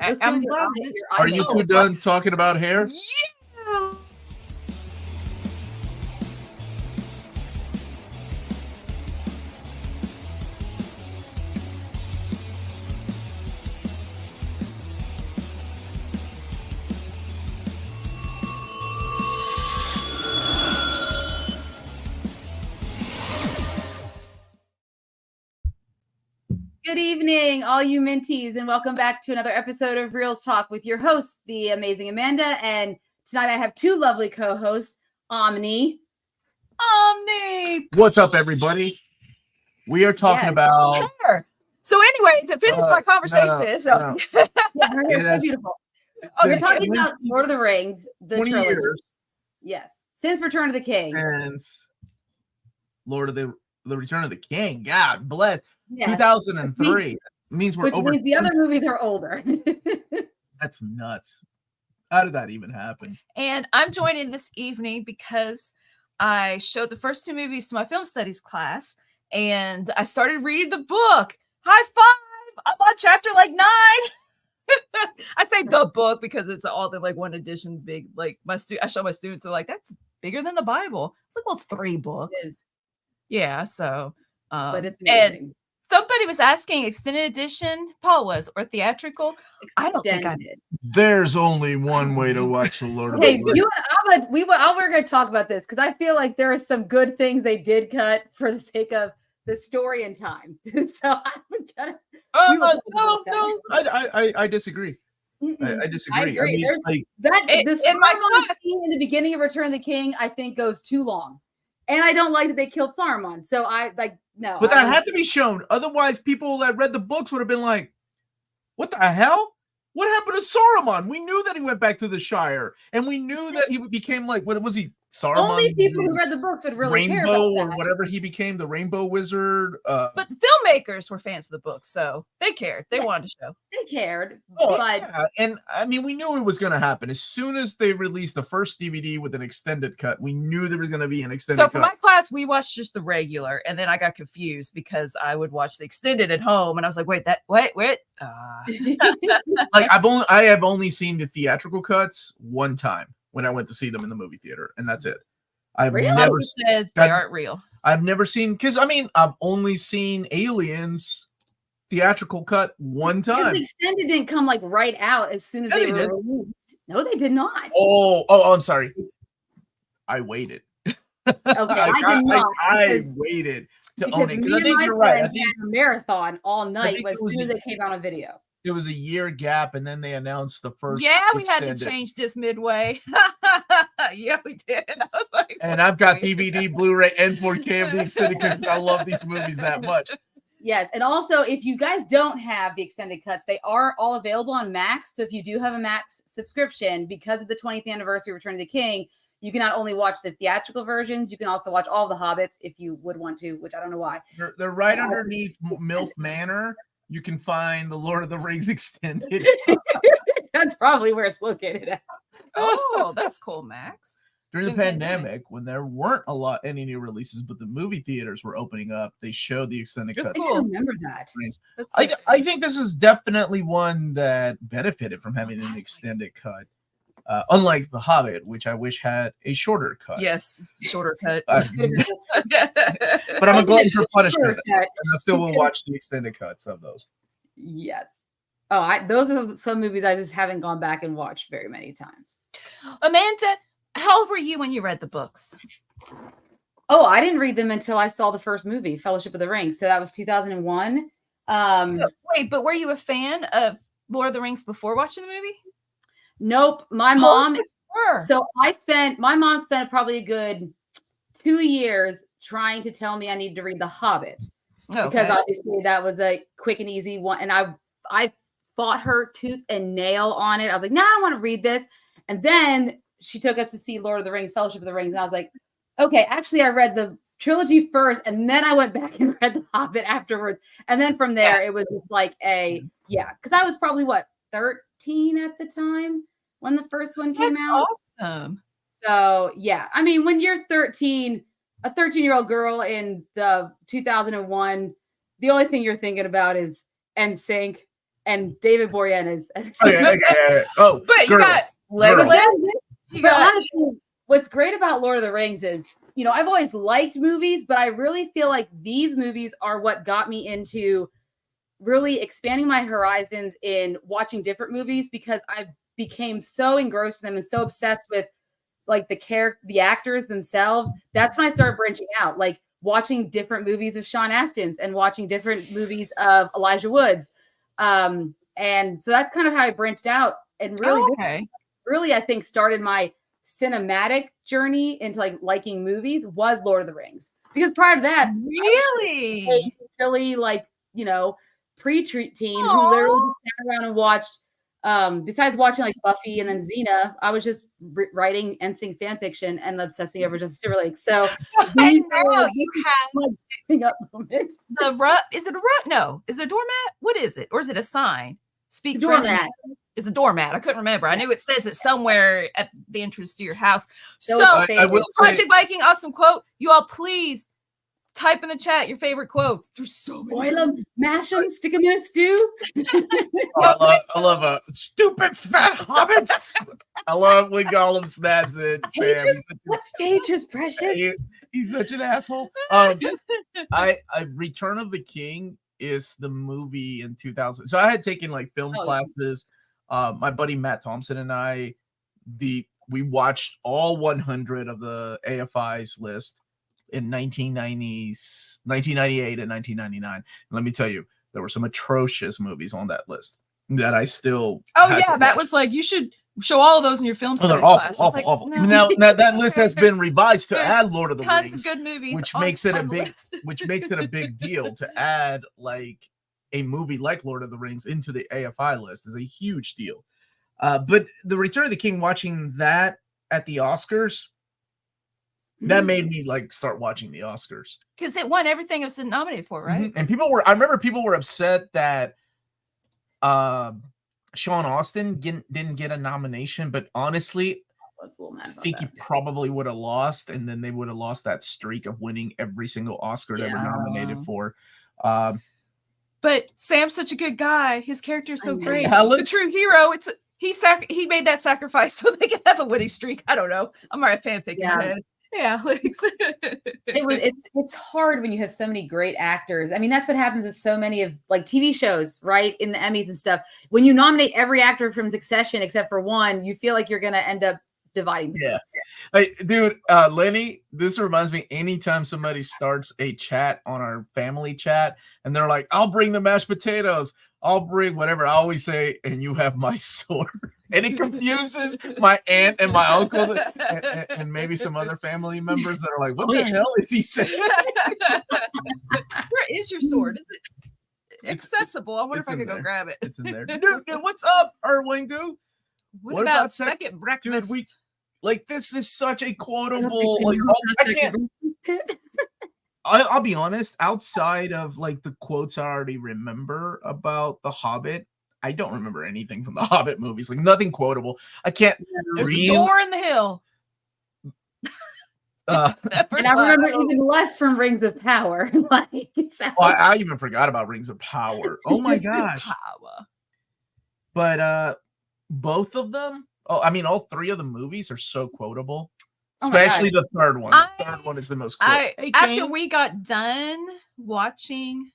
Let's I'm do glad your Are you two done talking about hair? Yeah. Good evening, all you minties, and welcome back to another episode of Reelz Talk with your host, the amazing Amanda. And tonight I have two lovely co-hosts, Omni. What's up, everybody? We are talking about hair. So anyway, to finish my conversation, Yeah, her hair is so beautiful. We're talking about Lord of the Rings, the 20 trilogy. years. Yes, since Return of the King. And Lord of the Return of the King. God bless. Yes. 2003. Means we're Which over. means the other movies are older. That's nuts. How did that even happen? And I'm joining this evening because I showed the first two movies to my film studies class, and I started reading the book. High five! I'm on chapter like 9. I say the book because it's all the like one edition big. Like I show my students are like, that's bigger than the Bible. It's like, well, it's 3 books. Yeah, so but it's amazing. And somebody was asking extended edition, Paul was, or theatrical. I don't think I did. There's only one way to watch the Lord of the Rings. You and we're going to talk about this because I feel like there are some good things they did cut for the sake of the story and time. So I'm gonna. I disagree. I disagree. I agree. I mean, the Saruman scene in the beginning of Return of the King, I think, goes too long. And I don't like that they killed Saruman. So no. But that had to be shown. Otherwise, people that read the books would have been like, what the hell? What happened to Saruman? We knew that he went back to the Shire. And we knew that he became like, what was he? Saruman? Only people who read the books would really care about Rainbow that. or whatever he became, the Rainbow Wizard. But the filmmakers were fans of the book, so they cared. They wanted to show. They cared. And I mean, we knew it was going to happen. As soon as they released the first DVD with an extended cut, we knew there was going to be an extended cut. So for my class, we watched just the regular, and then I got confused because I would watch the extended at home, and I was like, wait. Like I have only seen the theatrical cuts one time when I went to see them in the movie theater, and that's it. I've never said they aren't real. I've never seen, because I mean, I've only seen Aliens theatrical cut one time. The extended didn't come like right out as soon as they were released. No, they did not. Oh, I'm sorry. I waited. Okay, I did not. I waited to own it because I think you're right. I think a marathon all night as soon as it came out on video. It was a year gap, and then they announced the first. Yeah, we had to change this midway. Yeah, we did. I was like, and I've got DVD, Blu-ray, and 4K of the extended cuts. I love these movies that much. Yes, and also if you guys don't have the extended cuts, they are all available on Max. So if you do have a Max subscription, because of the 20th anniversary of Return of the King, you can not only watch the theatrical versions, you can also watch all the Hobbits if you would want to, which I don't know why. They're right underneath MILF Manor. You can find the Lord of the Rings extended. That's probably where it's located at. Oh, that's cool, Max. During the pandemic, when there weren't any new releases, but the movie theaters were opening up, they showed the extended cuts. Cool. I remember that. I think this is definitely one that benefited from having an extended cut. Unlike The Hobbit, which I wish had a shorter cut. Yes, shorter cut. But I'm a glutton for punishment, and I still will watch the extended cuts of those. Yes. Oh, those are some movies I just haven't gone back and watched very many times. Amanda, how old were you when you read the books? Oh, I didn't read them until I saw the first movie, Fellowship of the Ring. So that was 2001. Wait, but were you a fan of Lord of the Rings before watching the movie? Nope. My mom. So my mom spent probably a good 2 years trying to tell me I needed to read The Hobbit because obviously that was a quick and easy one. And I fought her tooth and nail on it. I was like, no, I don't want to read this. And then she took us to see Lord of the Rings, Fellowship of the Rings. And I was like, okay, actually I read the trilogy first. And then I went back and read The Hobbit afterwards. And then from there, it was just like because I was probably 13 at the time when the first one came out. Awesome. So yeah, I mean, when you're 13, a 13-year-old girl in the 2001, the only thing you're thinking about is NSYNC and David Boreanaz is. Okay. Oh, but you got Legolas. But honestly, what's great about Lord of the Rings is, I've always liked movies, but I really feel like these movies are what got me into really expanding my horizons in watching different movies, because I became so engrossed in them and so obsessed with like the actors themselves. That's when I started branching out, like watching different movies of Sean Astin's and watching different movies of Elijah Wood's. And so that's kind of how I branched out, and really, really, I think started my cinematic journey into like liking movies was Lord of the Rings. Because prior to that, really a silly, like, pre-treat teen who literally sat around and watched, besides watching like Buffy and then Xena, I was just writing NSYNC fan fiction and obsessing over Justice Timberlake. So I know you have picking up moments. Is it a rut? No, is it a doormat? What is it? Or is it a sign? Speak doormat. It's a doormat. I couldn't remember. I knew it says it somewhere at the entrance to your house. So I will say, Project Viking, awesome quote. You all please type in the chat your favorite quotes. There's so many. Boil them, mash them, stick them in a stew. I love a stupid fat hobbits. I love when Gollum snaps it. What stage is precious? He's such an asshole. Return of the King is the movie in 2000. So I had taken like film classes. My buddy Matt Thompson and I, we watched all 100 of the AFI's list in 1998 and 1999. And let me tell you, there were some atrocious movies on that list that I still. That was like, you should show all of those in your film studies class. Awful. No. Now that list has been revised to add Lord of the Rings. Tons of good movies, which makes it a big deal to add like a movie like Lord of the Rings into the AFI list is a huge deal. But the Return of the King, watching that at the Oscars, that made me like start watching the Oscars, because it won everything it was nominated for, right? And I remember people were upset that Sean Astin didn't get a nomination, but honestly, I think he probably would have lost, and then they would have lost that streak of winning every single Oscar they were nominated for. But Sam's such a good guy. His character is so great. The true hero. He made that sacrifice so they can have a winning streak. I don't know. I'm already fanfic in my head. Yeah, it's hard when you have so many great actors. I mean, that's what happens with so many of like TV shows, right? In the Emmys and stuff. When you nominate every actor from Succession except for one, you feel like you're gonna end up dividing. Hey, dude, Lenny, this reminds me, anytime somebody starts a chat on our family chat and they're like, I'll bring the mashed potatoes, I'll bring whatever, I always say, and you have my sword. And it confuses my aunt and my uncle and maybe some other family members that are like, what the hell is he saying? Where is your sword? Is it accessible? I wonder if I could go grab it. It's in there. Dude, what's up, Erwingu? What about second breakfast? Dude, this is such a quotable. Like, I can't. I'll be honest. Outside of like the quotes I already remember about The Hobbit, I don't remember anything from the Hobbit movies. Like nothing quotable. I can't. There's a door in the hill. And I remember even less from Rings of Power. I even forgot about Rings of Power. Oh my gosh. But both of them. Oh, I mean, all three of the movies are so quotable. Especially the third one. The third one is the most quotable. After we got done watching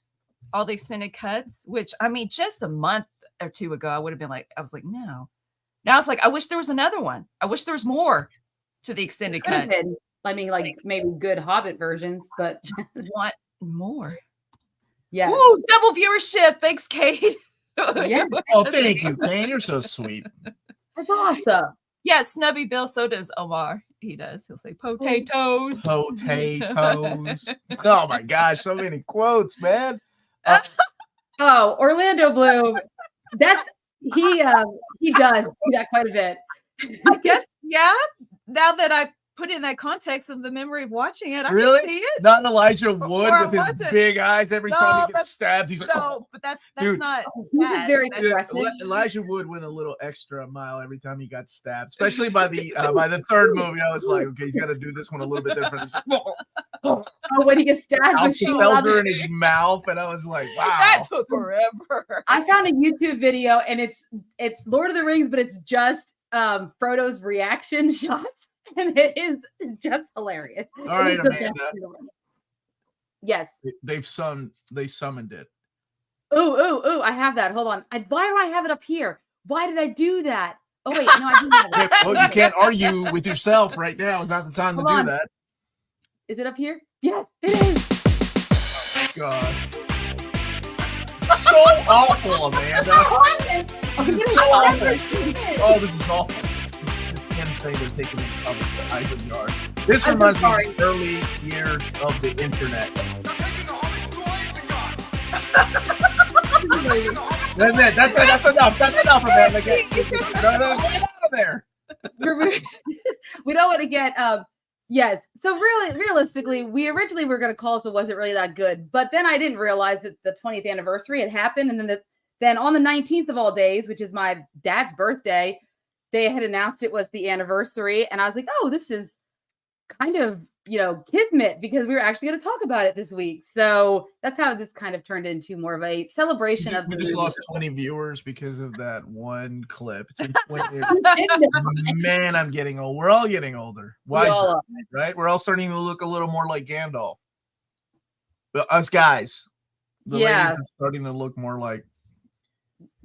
all the extended cuts, which I mean, just a month or two ago, I would have been like, I was like, no. Now it's like, I wish there was another one. I wish there was more to the extended cut. I mean, like maybe good Hobbit versions, but just want more. Yeah. Ooh, double viewership. Thanks, Kate. Yeah. Oh, thank you, Kane. You're so sweet. That's awesome. Yeah, Snubby Bill, so does Omar. He does. He'll say potatoes. Potatoes. Oh my gosh, so many quotes, man. Orlando Bloom. He does do that quite a bit. I guess, yeah. Now that I put in that context of the memory of watching it, I can see it. Not Elijah Wood with his big eyes every time he gets stabbed. He's like, but that's not. He was very aggressive. Elijah Wood went a little extra mile every time he got stabbed, especially by the third movie. I was like, okay, he's got to do this one a little bit different. He's like, Oh, when he gets stabbed with Seltzer in his mouth, and I was like, wow, that took forever. I found a YouTube video, and it's Lord of the Rings, but it's just Frodo's reaction shots, and it is just hilarious. All right, Amanda. Yes, they summoned it. Ooh! I have that. Hold on. Why do I have it up here? Why did I do that? Oh wait, no, I didn't have it. Well, you can't argue with yourself right now. It's not the time to do that. Is it up here? Yes, it is. Oh my God. So awful, Amanda. This is so awful. Oh, this is awful. This can't say they're taking it from the item yard. This reminds me of the early years of the internet. That's it. That's enough. That's enough, Amanda. Get out of there. We don't want to get yes. So realistically, we originally were going to call, so it wasn't really that good. But then I didn't realize that the 20th anniversary had happened, and then on the 19th of all days, which is my dad's birthday, they had announced it was the anniversary, and I was like, oh, this is kind of, kismet, because we were actually going to talk about it this week. So that's how this kind of turned into more of a celebration of the We just movie. lost 20 viewers because of that one clip. It's been 20 years. Man, I'm getting old. We're all getting older. Wiser, right? We're all starting to look a little more like Gandalf. But us guys, the ladies are starting to look more like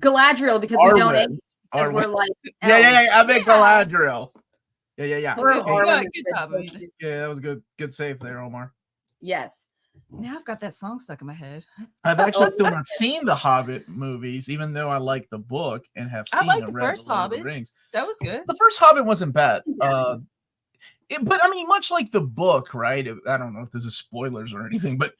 Galadriel, because we don't age. We're like yeah. I meant Galadriel. Yeah. Good job, Amanda. Yeah, that was good. Good save there, Omar. Yes. Now I've got that song stuck in my head. I've actually still not seen the Hobbit movies, even though I like the book and have seen the first Hobbit. Rings. That was good. The first Hobbit wasn't bad. Yeah. But I mean, much like the book, right? I don't know if this is spoilers or anything, but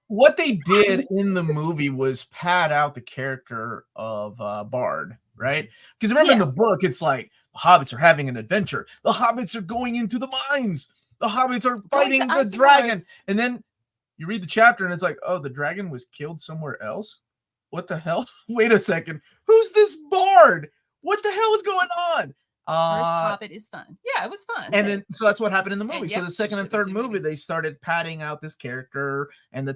what they did in the movie was pad out the character of Bard, right? Because remember in the book, it's like the hobbits are having an adventure. The hobbits are going into the mines. The hobbits are fighting the dragon. And then you read the chapter and it's like, oh, the dragon was killed somewhere else? What the hell? Wait a second. Who's this Bard? What the hell is going on? First Hobbit is fun. Yeah, it was fun. And then, so that's what happened in the movie. And, so the second and third movie, they started padding out this character and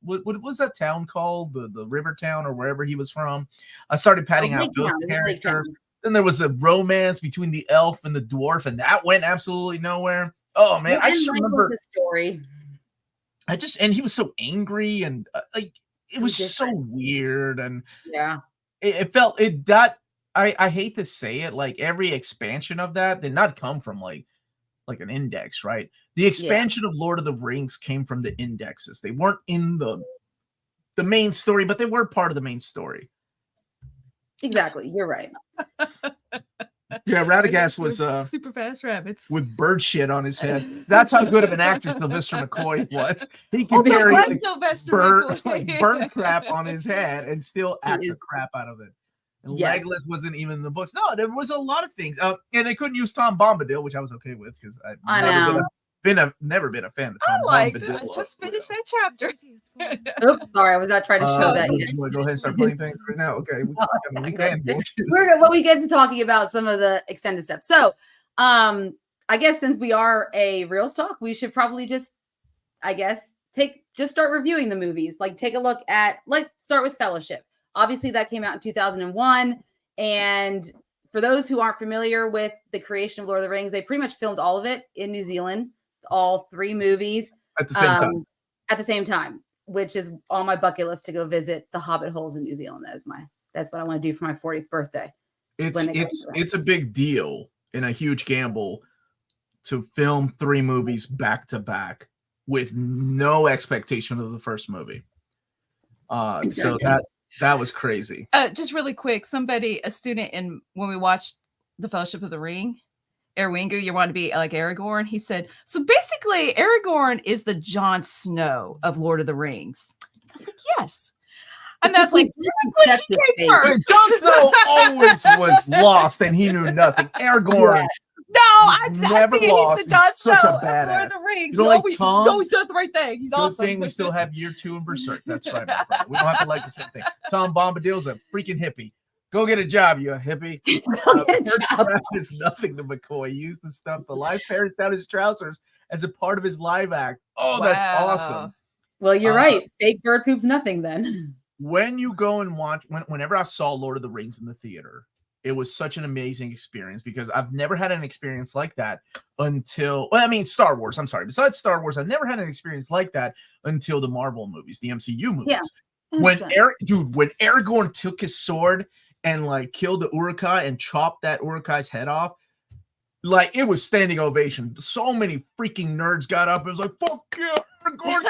what was that town called? The river town or wherever he was from. I started padding out those characters. Then there was the romance between the elf and the dwarf, and that went absolutely nowhere. Oh man, I just remember the story. And he was so angry and it was just so weird, and it felt that. I hate to say it, like every expansion of that did not come from like an index, right? The expansion of Lord of the Rings came from the indexes. They weren't in the main story, but they were part of the main story. Exactly, you're right. Yeah, Radagast was super fast rabbits with bird shit on his head. That's how good of an actor Sylvester McCoy was. He could carry bird crap on his head and still act the crap out of it. And Legolas wasn't even in the books. No, there was a lot of things. And they couldn't use Tom Bombadil, which I was okay with because I've never been a fan of Tom Bombadil. I just finished that chapter. Oops, sorry, I was not trying to show that yet. You want to go ahead and start playing things right now? Okay, we can. We get to talking about some of the extended stuff. So, I guess since we are a Reelz talk, we should probably just start reviewing the movies. Like, take a look at, start with Fellowship. Obviously, that came out in 2001. And for those who aren't familiar with the creation of Lord of the Rings, they pretty much filmed all of it in New Zealand, all 3 movies. At the same time. At the same time, which is on my bucket list to go visit the Hobbit holes in New Zealand. That's what I want to do for my 40th birthday. It's a big deal and a huge gamble to film 3 movies back to back with no expectation of the first movie. So that was crazy. Just really quick, a student when we watched The Fellowship of the Ring, Erwingu, you want to be like Aragorn? He said, so basically Aragorn is the Jon Snow of Lord of the Rings. I was like, yes. And that's like, Jon Snow always was lost and he knew nothing. Aragorn never lost. He's the Jon Snow such a badass. Lord of the Rings. He always does the right thing. He's good awesome. Thing we still have year 2 in Berserk. That's right. We don't have to like the same thing. Tom Bombadil's a freaking hippie. Go get a job, you hippie. Is nothing to McCoy. He used the stuff the live parents down his trousers as a part of his live act. Oh, wow. That's awesome. Well, you're right. Fake bird poop's nothing then. When you go and watch, whenever I saw Lord of the Rings in the theater, it was such an amazing experience because I've never had an experience like that until, Star Wars. I'm sorry. Besides Star Wars, I've never had an experience like that until the Marvel movies, the MCU movies. Yeah. When Aragorn took his sword and like killed the Uruk-hai and chopped that Uruk-hai's head off, like it was standing ovation. So many freaking nerds got up and was like, "Fuck yeah, Aragorn!"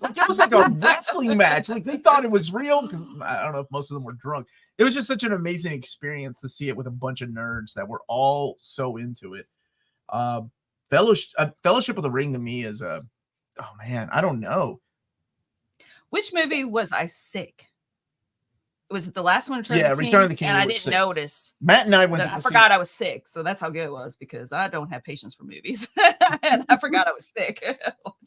Like it was like a wrestling match. Like they thought it was real because I don't know if most of them were drunk. It was just such an amazing experience to see it with a bunch of nerds that were all so into it. Fellowship of the Ring to me is I don't know. Which movie was I sick? Was it the last one? Return of the King. And I didn't notice. Matt and I went. I forgot I was sick, so that's how good it was because I don't have patience for movies, and I forgot I was sick.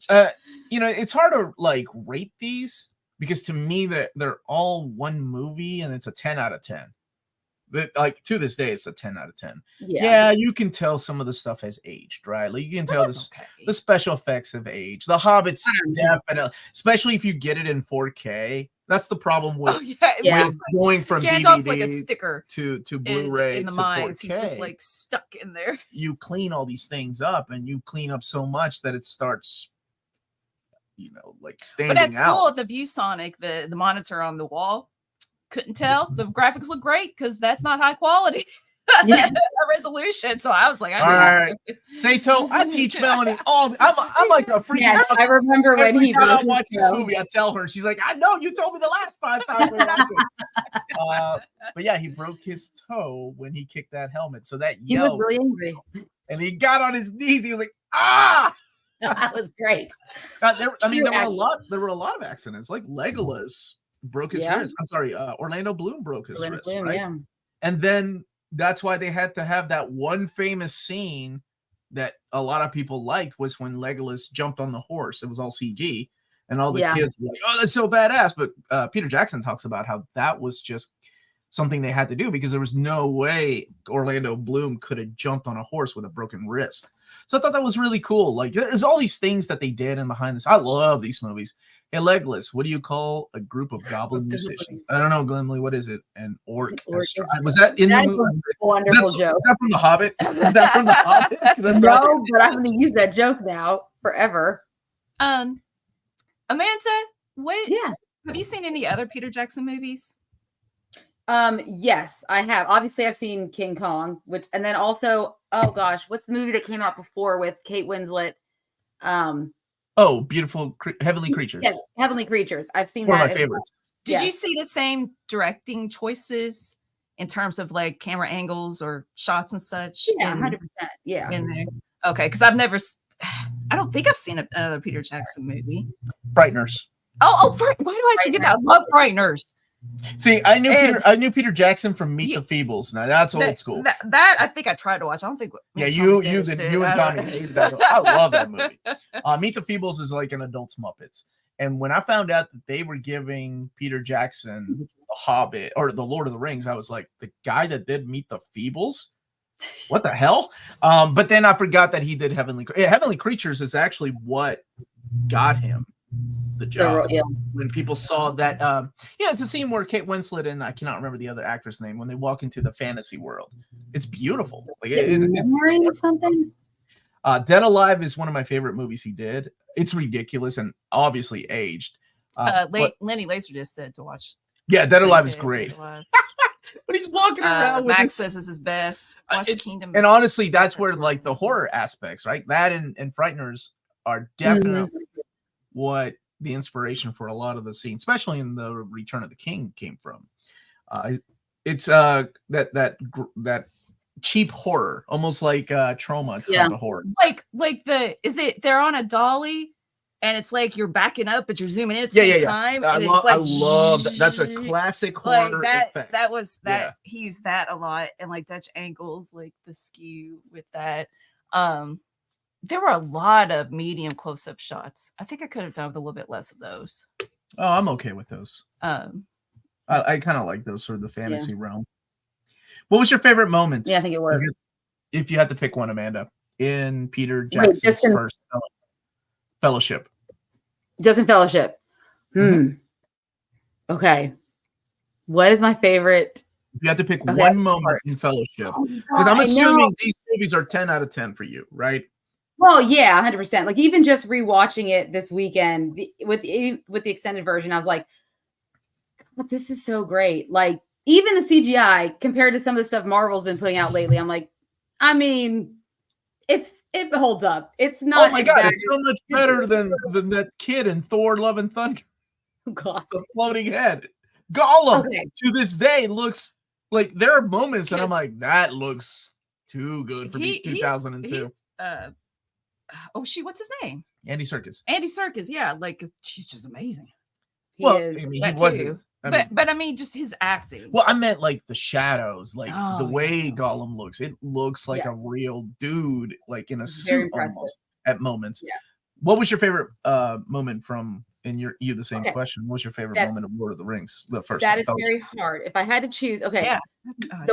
It's hard to like rate these because to me they're all one movie, and it's a 10 out of 10. But like to this day, it's a 10 out of 10. Yeah, you can tell some of the stuff has aged, right? Like you can tell the special effects have aged. The Hobbit's definitely, especially if you get it in 4K. That's the problem with going from Gandalf's DVD like a sticker to Blu-ray in the to minds. 4K. He's just like stuck in there. You clean all these things up, and you clean up so much that it starts, like standing out. But at school at the ViewSonic, the monitor on the wall, couldn't tell. The graphics look great because that's not high quality resolution. So I was like, all right, Sato, I teach Melanie all. I'm like a freaking. Yes, I remember when he watched this movie. I tell her, she's like, I know you told me the last 5 times we watched it. But yeah, he broke his toe when he kicked that helmet. So that he was really angry, and he got on his knees. He was like, ah. That was great. There were a lot of accidents, like Legolas broke his wrist. I'm sorry, Orlando Bloom broke his wrist. Right? Yeah. And then that's why they had to have that one famous scene that a lot of people liked was when Legolas jumped on the horse. It was all CG, and all the kids were like, "Oh, that's so badass!" But Peter Jackson talks about how that was just something they had to do because there was no way Orlando Bloom could have jumped on a horse with a broken wrist. So I thought that was really cool. Like there's all these things that they did in behind this. I love these movies. Hey, Legolas, what do you call a group of goblin musicians? I don't know, Glenley, what is it? An orc. Was that in the movie? Wonderful joke. Is that from The Hobbit? Is that from The Hobbit? No, but I'm going to use that joke now forever. Amanda, have you seen any other Peter Jackson movies? Yes, I have. Obviously, I've seen King Kong, and then also, oh gosh, what's the movie that came out before with Kate Winslet? Beautiful Heavenly Creatures. Yes, Heavenly Creatures. I've seen that. One of my favorites. Did you see the same directing choices in terms of like camera angles or shots and such? Yeah, 100%. Yeah. In there. Okay, because I don't think I've seen another Peter Jackson movie. Frighteners. Why do I forget that? I love Frighteners. See, I knew Peter Jackson from Meet the Feebles. Now that's old school. That I think I tried to watch. I don't think. You and Tommy hated that. I love that movie. Meet the Feebles is like an adult's Muppets. And when I found out that they were giving Peter Jackson The Hobbit or The Lord of the Rings, I was like, the guy that did Meet the Feebles? What the hell? But then I forgot that he did Heavenly Creatures is actually what got him the job. When people saw that it's a scene where Kate Winslet and I cannot remember the other actress name when they walk into the fantasy world. It's beautiful. Like it's something. Dead Alive is one of my favorite movies he did. It's ridiculous and obviously aged. Lenny Laser just said to watch. Yeah, Dead Alive is great. But he's walking around with Max says this is best. Watch Kingdom. And honestly, that's where like the horror aspects, right? That and Frighteners are definitely what the inspiration for a lot of the scenes, especially in the Return of the King, came from. It's that cheap horror, almost like trauma type of horror. They're on a dolly and it's like you're backing up but you're zooming in at the same time. I love that. That's a classic horror effect. That was that he used that a lot, and like Dutch angles, like the skew with that. There were a lot of medium close-up shots. I think I could have done with a little bit less of those. Oh, I'm okay with those. I kind of like those sort of the fantasy realm. What was your favorite moment? Yeah, I think it worked. If you had to pick one, Amanda, in Peter Jackson's first Fellowship. Just in Fellowship. Okay. What is my favorite? If you had to pick one moment in Fellowship, because I'm assuming these movies are 10 out of 10 for you, right? Well, yeah, 100%. Like even just rewatching it this weekend with the extended version, I was like, God, this is so great. Like even the CGI compared to some of the stuff Marvel's been putting out lately, I'm like, I mean, it holds up. It's not. Oh my God, it's so much better than that kid in Thor: Love and Thunder. Oh God, the floating head. Gollum to this day looks like there are moments that I'm like, that looks too good for me. 2002. What's his name? Andy Serkis. Andy Serkis, yeah, like she's just amazing. He is. I mean, he wasn't. But I mean, just his acting. Well, I meant like the shadows, like the way Gollum looks. It looks like a real dude, like in a suit almost at moments. Yeah. What was your favorite moment from? And you the same question. What's your favorite moment of Lord of the Rings? The first. That is very hard. If I had to choose, the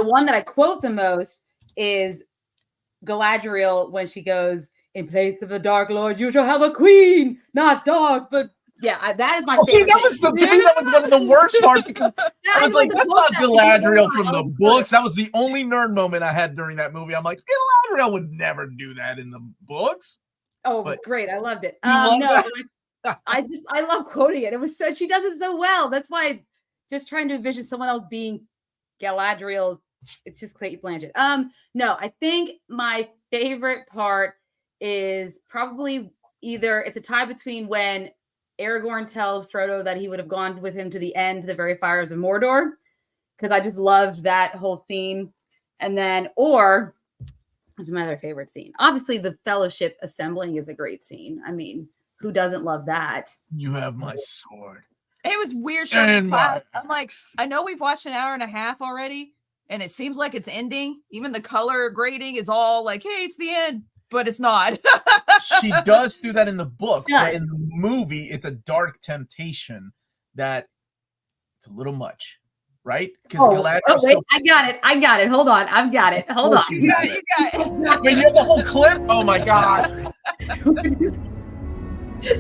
one that I quote the most is Galadriel when she goes, "In place of the Dark Lord, you shall have a queen, not dark, but." Yeah, that is my favorite. See, that was to me, that was one of the worst parts because I was like, that's not Galadriel from the books. That was the only nerd moment I had during that movie. I'm like, Galadriel would never do that in the books. Oh, it was great. I loved it. I love quoting it. It was so she does it so well. That's why just trying to envision someone else being Galadriel's. It's just Cate Blanchett. No, I think my favorite part is probably either it's a tie between when Aragorn tells Frodo that he would have gone with him to the end, to the very fires of Mordor, because I just loved that whole scene. And then, or it's my other favorite scene. Obviously, the Fellowship assembling is a great scene. I mean, who doesn't love that? You have my sword. It was weird showing I'm like, I know we've watched an hour and a half already, and it seems like it's ending. Even the color grading is all like, hey, it's the end. But it's not. She does do that in the book, but in the movie, it's a dark temptation that it's a little much, right? Because wait, I got it. Hold on, I've got it. Hold on. You got it. Wait, you have the whole clip? Oh my God!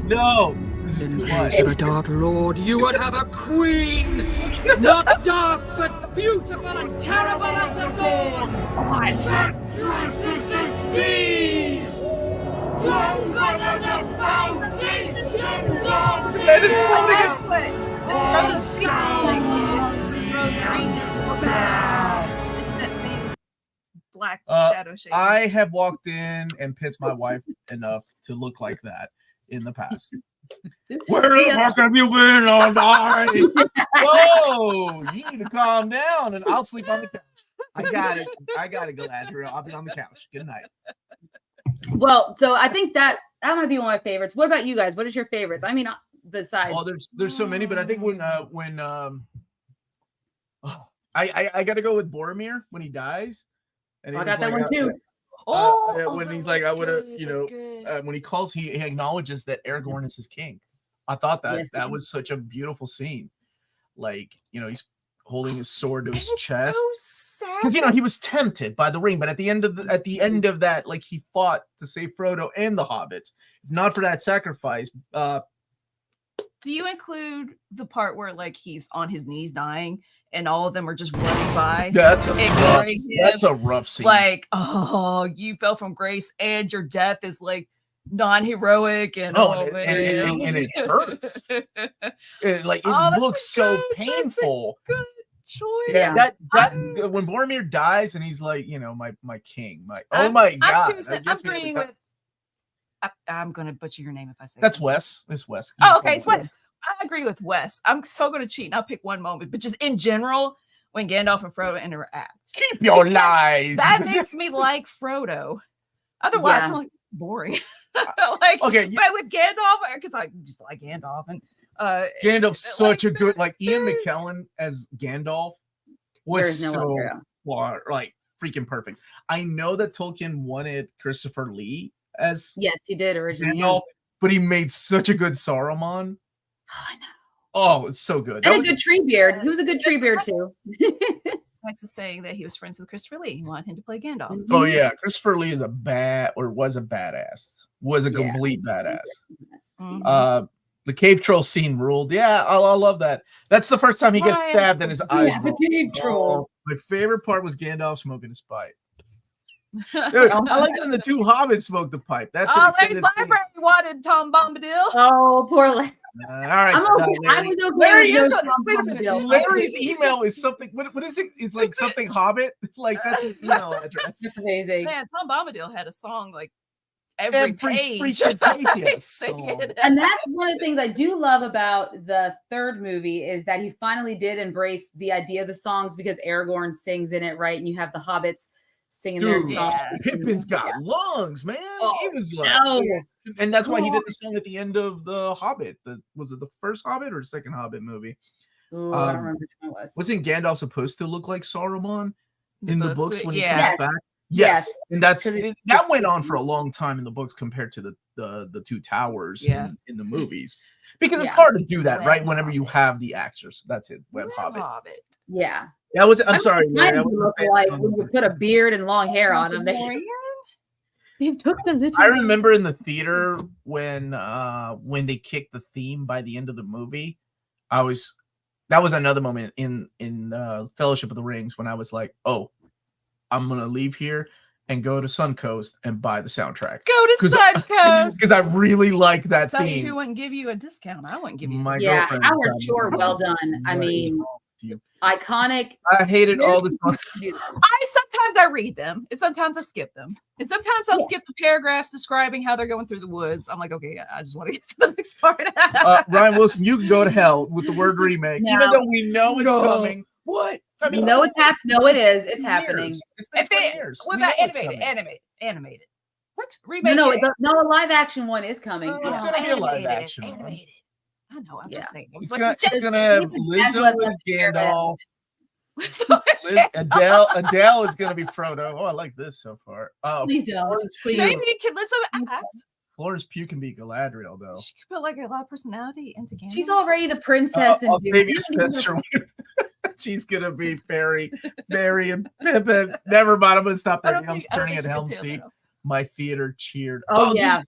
No, this is too much. The Dark Lord, you would have a queen, not dark but beautiful and terrible as the dawn. Treacherous as the sea, stronger than the foundations of the That is that's what Frodo's face is like. It's that same black shadow shade. I have walked in and pissed my wife enough to look like that in the past. Where the fuck have you been all night? Whoa, you need to calm down and I'll sleep on the couch. I got it, Galadriel. I'll be on the couch. Good night. Well, so I think that might be one of my favorites. What about you guys? What is your favorites? I mean, besides. Oh, there's so many, but I think when I got to go with Boromir when he dies. And I got that one too. When he's like, I would have, when he calls, he acknowledges that Aragorn is his king. I thought that was such a beautiful scene. Like, he's holding his sword to his chest. Because he was tempted by the ring, but at the end of that, like he fought to save Frodo and the hobbits. If not for that sacrifice. Do you include the part where like he's on his knees dying and all of them are just running by? Yeah, that's a rough scene. Like, oh, you fell from grace and your death is like non-heroic and and it hurts. It looks so painful. Good choice. Yeah, that when Boromir dies and he's like, my king, my God. I'm gonna butcher your name if I say that's Wes. It's Wes. Oh, okay, it's Wes. I agree with Wes. I'm so gonna cheat and I'll pick one moment, but just in general, when Gandalf and Frodo interact. Keep your lies. That makes me like Frodo. Otherwise, I'm like, it's boring. But with Gandalf, because I just like Gandalf and Gandalf's such a good Ian McKellen as Gandalf was freaking perfect. I know that Tolkien wanted Christopher Lee as he did originally, Gandalf, but he made such a good Saruman. Oh, I know. Oh, it's so good. And a good tree beard. He was a good tree beard too. Nice is saying that he was friends with Christopher Lee. He wanted him to play Gandalf. Oh yeah, Christopher Lee is was a badass. Was a complete badass. The cave troll scene ruled. Yeah, I love that. That's the first time he gets stabbed and his eyes. Yeah, the cave troll. My favorite part was Gandalf smoking his pipe. Dude, I like when the two hobbits smoked the pipe. That's an extended library wanted Tom Bombadil. Oh, poor Larry. All right, I'm okay. I was okay. Larry is wait a minute. Larry's email is something. What is it? It's like something Hobbit. Like that's his email address. That's amazing. Man, Tom Bombadil had a song like every page. Yes. And that's one of the things I do love about the third movie is that he finally did embrace the idea of the songs because Aragorn sings in it, right? And you have the hobbits singing their songs. Yeah. Pippin's got lungs, man. He was like, and that's why he did the song at the end of the Hobbit. Was it the first Hobbit or second Hobbit movie? Ooh, I don't remember which one it was. Wasn't Gandalf supposed to look like Saruman in the books when he comes back? Yes. And that went on for a long time in the books compared to the two towers in the movies. Because it's hard to do that, right? Whenever you have the actors. That's it. Web Hobbit. Yeah. I'm sorry, Larry. I look like when you put a beard and long hair on him. You took the I remember in the theater when they kicked the theme by the end of the movie. That was another moment in Fellowship of the Rings when I was like, oh, I'm gonna leave here and go to Suncoast and buy the soundtrack. Go to Suncoast because I really like that Tell theme. you who wouldn't give you a discount. I wouldn't give you. Howard Shore, well done. I mean, iconic. I hated all this. Sometimes I read them, and sometimes I skip them, and sometimes I'll skip the paragraphs describing how they're going through the woods. I'm like, okay, I just want to get to the next part. Ryan Wilson, you can go to hell with the word remake, even though we know it's coming. What? I mean, it's happening. No, it is. It's happening. It's been 20 years. What about animated? What? Remake? No, a live action one is coming. It's going to be a live action one. Animated. I know. I'm just saying. It's going to have Lizzo as Gandalf. Adele is going to be Frodo. Oh, I like this so far. Please don't. Maybe can Lizzo act? Florence Pugh can be Galadriel, though. She could put like a lot of personality into Gandalf. She's already the princess. Maybe Spencer. She's going to be Barry and Pippin. Never mind. I'm going to stop there. I'm turning at Helm's Deep. My theater cheered. Oh yeah,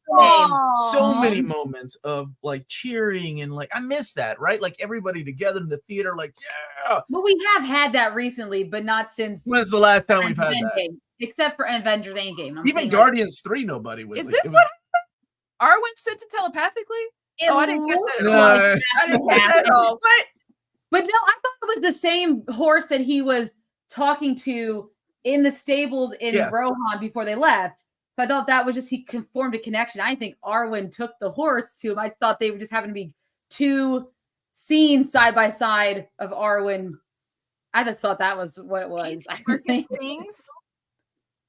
so many moments of like cheering and like I miss that, right? Like everybody together in the theater, like yeah. Well, we have had that recently, but not since. When's the last time we've had that? Except for Avengers Endgame. Even Guardians 3, nobody was. Is this what happened? Arwen sent it telepathically? I didn't catch that at all. I didn't catch that at all. What? But no, I thought it was the same horse that he was talking to in the stables in Rohan before they left. So I thought that was just he formed a connection. I think Arwen took the horse to him. I just thought they were just having to be two scenes side by side of Arwen. I just thought that was what it was. Marcus sings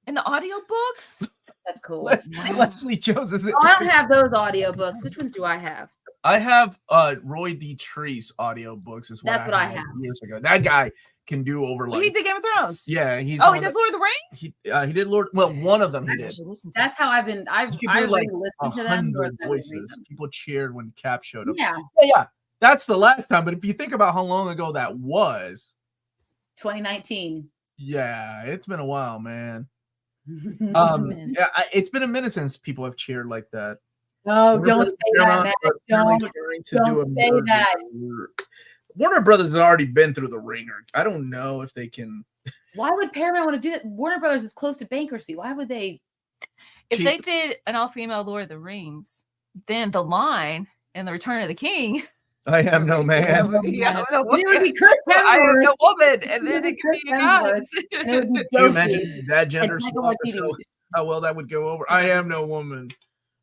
in the audiobooks. That's cool. Leslie Jones is it? I don't have those audiobooks. Which ones do I have? I have Roy D. Treese audiobooks. That's what I have years ago. That guy can do over like he did Game of Thrones. Yeah, he did Lord of the Rings. He did Lord. Well, one of them he did. That's how I've been. I've like listened to them. 100 voices. People cheered when Cap showed up. Yeah. That's the last time. But if you think about how long ago that was, 2019. Yeah, it's been a while, man. It's been a minute since people have cheered like that. No, don't say that, Matt. Don't say that. Warner Brothers has already been through the ringer. I don't know if they can. Why would Paramount want to do that? Warner Brothers is close to bankruptcy. Why would they? If they did an all-female Lord of the Rings, then The Line and The Return of the King. I am no man. It would be Chris Hemsworth. I am no woman, and then it could be a guy. Can you imagine that gender swap? How well that would go over? I am no woman.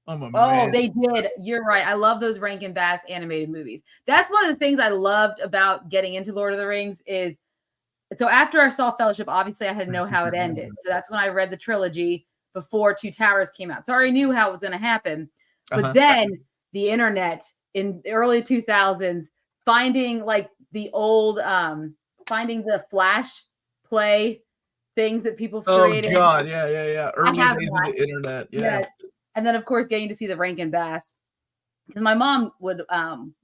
Man. They did. You're right. I love those Rankin Bass animated movies. That's one of the things I loved about getting into Lord of the Rings is, so after I saw Fellowship, obviously I had to know how it ended. So that's when I read the trilogy before Two Towers came out. So I already knew how it was going to happen. But then the internet in the early 2000s, finding like the old, finding the Flash play things that people created. Oh God, yeah. Early days of the internet, yeah. Yes. And then, of course, getting to see the Rankin Bass because my mom would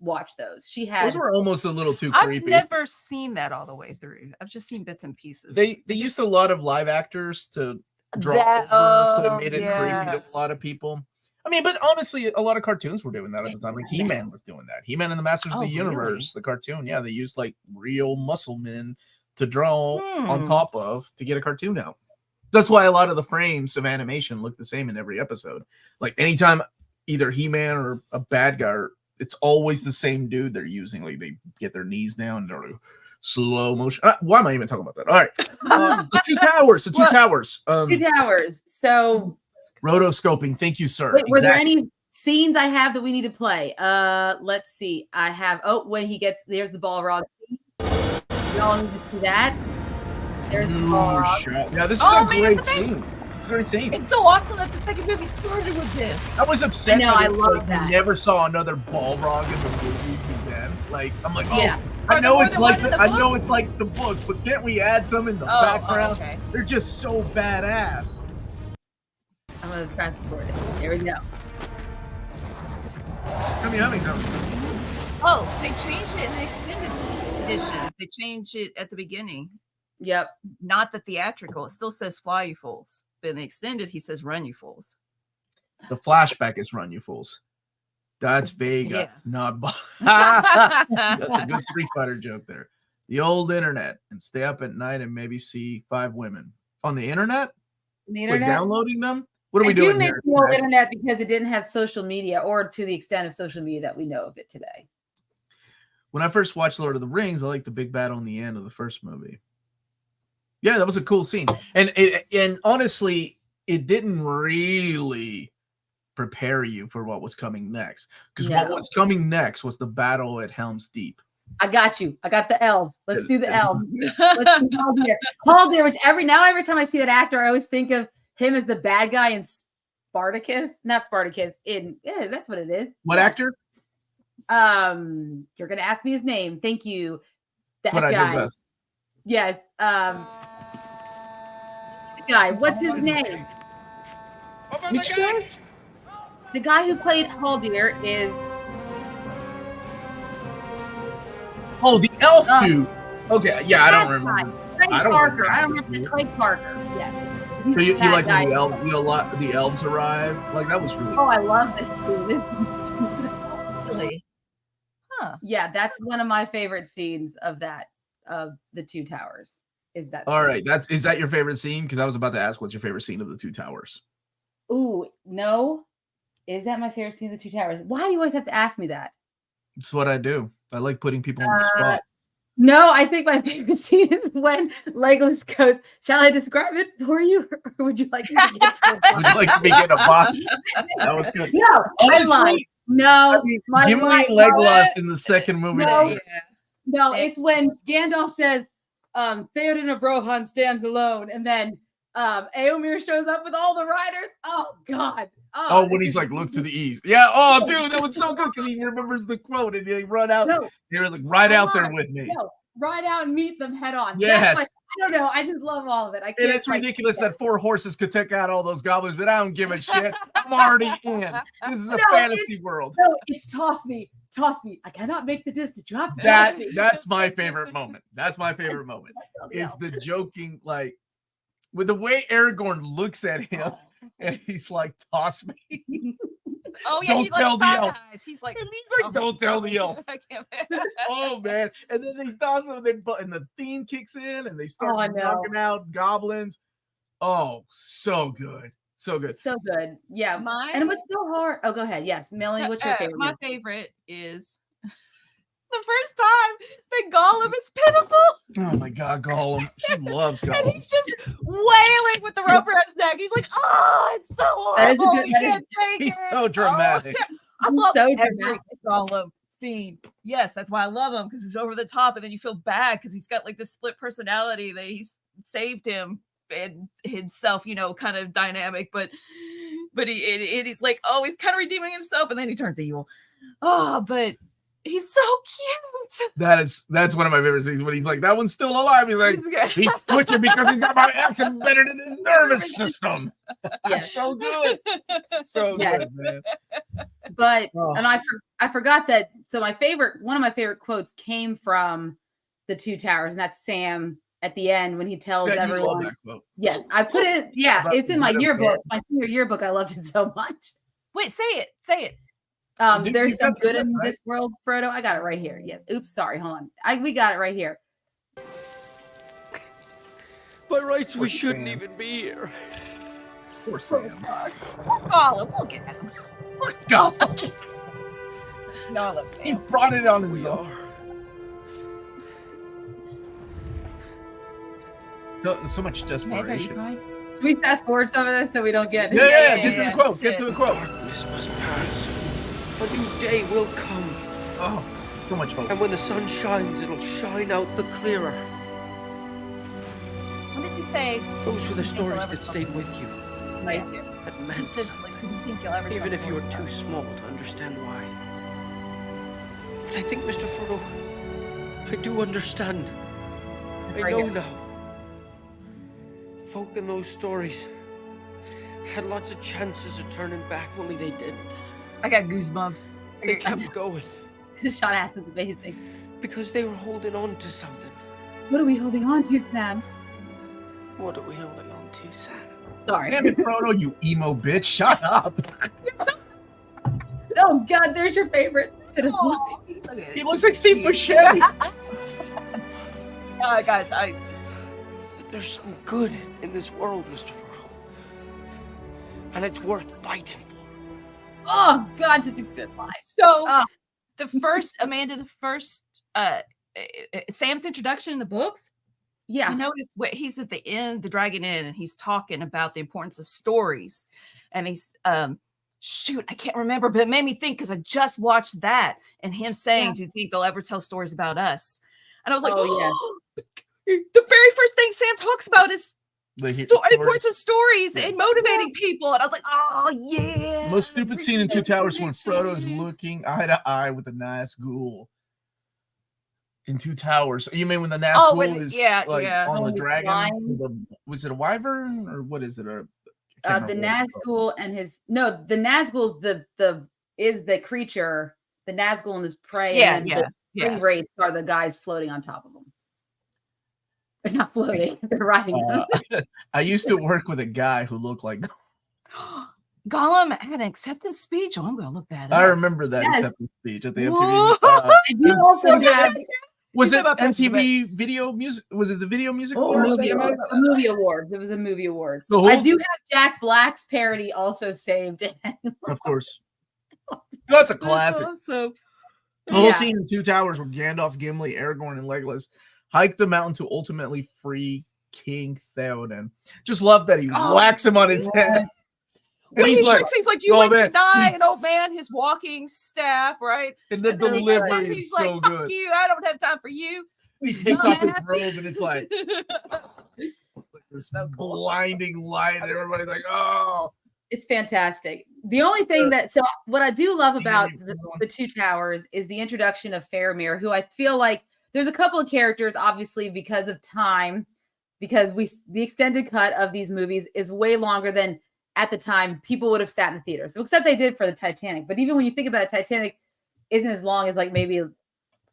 watch those. Those were almost a little too creepy. I've never seen that all the way through. I've just seen bits and pieces. They used a lot of live actors to draw over, so it made it creepy to a lot of people. I mean, but honestly, a lot of cartoons were doing that at the time. Like He-Man was doing that. He-Man and the Masters of the Universe, the cartoon. Yeah, they used like real muscle men to draw on top of to get a cartoon out. That's why a lot of the frames of animation look the same in every episode. Like anytime either He-Man or a bad guy, it's always the same dude they're using. Like they get their knees down and they're like slow motion. Why am I even talking about that? All right. The Two Towers. The Two Towers. Two Towers. So rotoscoping. Thank you, sir. Wait, were there any scenes I have that we need to play? Let's see. I have when he gets there's the Balrog. We all need to see that. There's the Balrog. Yeah, this is a great scene. It's a great scene. It's so awesome that the second movie started with this. I was upset. I love that. We never saw another Balrog in the movies again. Like I'm like, yeah. I know it's like the book, but can't we add some in the background? Okay. They're just so badass. I'm gonna fast forward it. There we go. Tell me how many times. Oh, they changed it in the extended edition. They changed it at the beginning. Yep. Not the theatrical. It still says fly you fools. But in the extended, he says run you fools. The flashback is run you fools. That's Vega, not That's a good Street Fighter joke there. The old internet and stay up at night and maybe see 5 women. On the internet? The internet? We're downloading them? What are we doing here? The old internet because it didn't have social media or to the extent of social media that we know of it today. When I first watched Lord of the Rings, I liked the big battle in the end of the first movie. Yeah, that was a cool scene. And honestly, it didn't really prepare you for what was coming next. Because what was coming next was the battle at Helm's Deep. I got you. I got the elves. Let's do the elves. Let's do Haldir, which every time I see that actor, I always think of him as the bad guy in Spartacus. Not Spartacus. That's what it is. What actor? You're gonna ask me his name. Thank you. That what guy. I do best. Yes. Guy. What's his name? Which guy? The guy who played Haldir is. Oh, the elf dude. Okay, yeah, I don't remember. Craig Parker. I don't remember Craig Parker. Yeah. So you like when the elves arrive? Like that was really. Oh, I love this scene. Really? Huh. Yeah, that's one of my favorite scenes of the Two Towers. Is that all right? Is that your favorite scene? Because I was about to ask, what's your favorite scene of the Two Towers? Ooh, no. Is that my favorite scene of the Two Towers? Why do you always have to ask me that? It's what I do. I like putting people on the spot. No, I think my favorite scene is when Legolas goes, "Shall I describe it for you, or would you like me to get you a box?" Would you like me to get a box? That was good. No, honestly, no. Give me Legolas in the second movie. No, it's when Gandalf says, "Theoden of Rohan stands alone," and then Éomer shows up with all the riders. Oh God. Oh, when he's like, "Look to the east." Yeah. Oh, dude, that was so good because he remembers the quote and they run out. They're like, "Ride out there with me." No, ride out and meet them head on. Yes. I don't know. I just love all of it. And it's ridiculous that 4 horses could take out all those goblins, but I don't give a shit. I'm already in. This is a fantasy world. No, it's toss me. I cannot make the distance. You have to toss me. That's my favorite moment. That's my favorite moment. It's the joking, like with the way Aragorn looks at him. And he's like, "Toss me." Oh yeah, don't tell the elf. He's like, "Don't tell the elf." Oh man! And then they toss him, and the theme kicks in, and they start knocking out goblins. Oh, so good, so good, so good. Yeah, and it was so hard. Oh, go ahead. Yes, Melanie, what's your favorite? My favorite is the first time that Gollum is pitiful. Oh my God, Gollum! She loves Gollum, and he's just wailing with the rope around his neck. He's like, "Oh, it's so horrible." He's so dramatic. I love every Gollum scene. Yes, that's why I love him, because he's over the top, and then you feel bad because he's got like this split personality that he's saved him and himself, kind of dynamic, but he's like, oh, he's kind of redeeming himself, and then he turns evil. Oh, but He's so cute. That's one of my favorite scenes when he's like, that one's still alive. He's like, he's twitching because he's got my axe embedded in his nervous system. Yes. So good. So good, man. But and I forgot that. So one of my favorite quotes came from The Two Towers, and that's Sam at the end when he tells everyone. You love that quote. Yeah, I put it. Yeah, it's in my yearbook. My senior yearbook. I loved it so much. Wait, say it. Say it. There's some good in this world, Frodo. I got it right here. Yes. Oops. Sorry. Hold on. We got it right here. By rights, we shouldn't even be here. Poor Sam. Gollum, we'll get him. Gollum. No, I love Sam. He brought it on his own. So much desperation. Should we fast forward some of this that we don't get? Yeah. Get to the quote. Get to the quote. Darkness must pass. A new day will come. Oh, so much hope. And when the sun shines, it'll shine out the clearer. What does he say? Those were the stories that stayed with you. Right. That He meant says, something. do you think you'll ever tell Even if you were stories too about small to understand why. But I think, Mr. Frodo, I do understand. I know now. Folk in those stories had lots of chances of turning back, only they didn't. I got goosebumps. They kept going. Sean Astin's amazing. Because they were holding on to something. What are we holding on to, Sam? What are we holding on to, Sam? Sorry. Damn it, Frodo, you emo bitch. Shut up. Oh, God, there's your favorite. Oh, He looks like Steve Buscemi. Guys, There's some good in this world, Mr. Frodo. And it's worth fighting for. Oh, God, such a good line. so the first Sam's introduction in the books. Yeah. You notice he's at the end, the Dragon Inn, and he's talking about the importance of stories. And he's shoot, I can't remember, but it made me think because I just watched that and him saying, do you think they'll ever tell stories about us? And I was like, the very first thing Sam talks about is importance of stories and motivating people. And I was like, oh, yeah. Most stupid scene in Two Towers when Frodo is looking eye to eye with the Nazgul. In Two Towers. You mean when the Nazgul is on the dragon? Was it a wyvern or what is it? The Nazgul and the Nazgul's is the creature. The Nazgul and his prey. And the ring wraiths are the guys floating on top of them. They're not floating. They're riding them. I used to work with a guy who looked like Gollum had an acceptance speech. Oh, I'm going to look that up. I remember that acceptance speech at the MTV. Was it MTV Video Music? Was it the Video Music Awards? Movie Awards. It was a movie awards. I do have Jack Black's parody also saved in. Of course. That's a classic. Awesome. The whole scene in Two Towers where Gandalf, Gimli, Aragorn, and Legolas hike the mountain to ultimately free King Theoden. Just love that he whacks him on his head. And he's like, you went to die, an old man, his walking staff, right? And the delivery is so good. Fuck you, I don't have time for you. He takes off his robe and it's like this blinding light, and everybody's like, oh. It's fantastic. The only thing what I do love about the Two Towers is the introduction of Faramir, who I feel like there's a couple of characters, obviously, because of time, because the extended cut of these movies is way longer than at the time people would have sat in the theater. So except they did for the Titanic. But even when you think about it, Titanic isn't as long as like maybe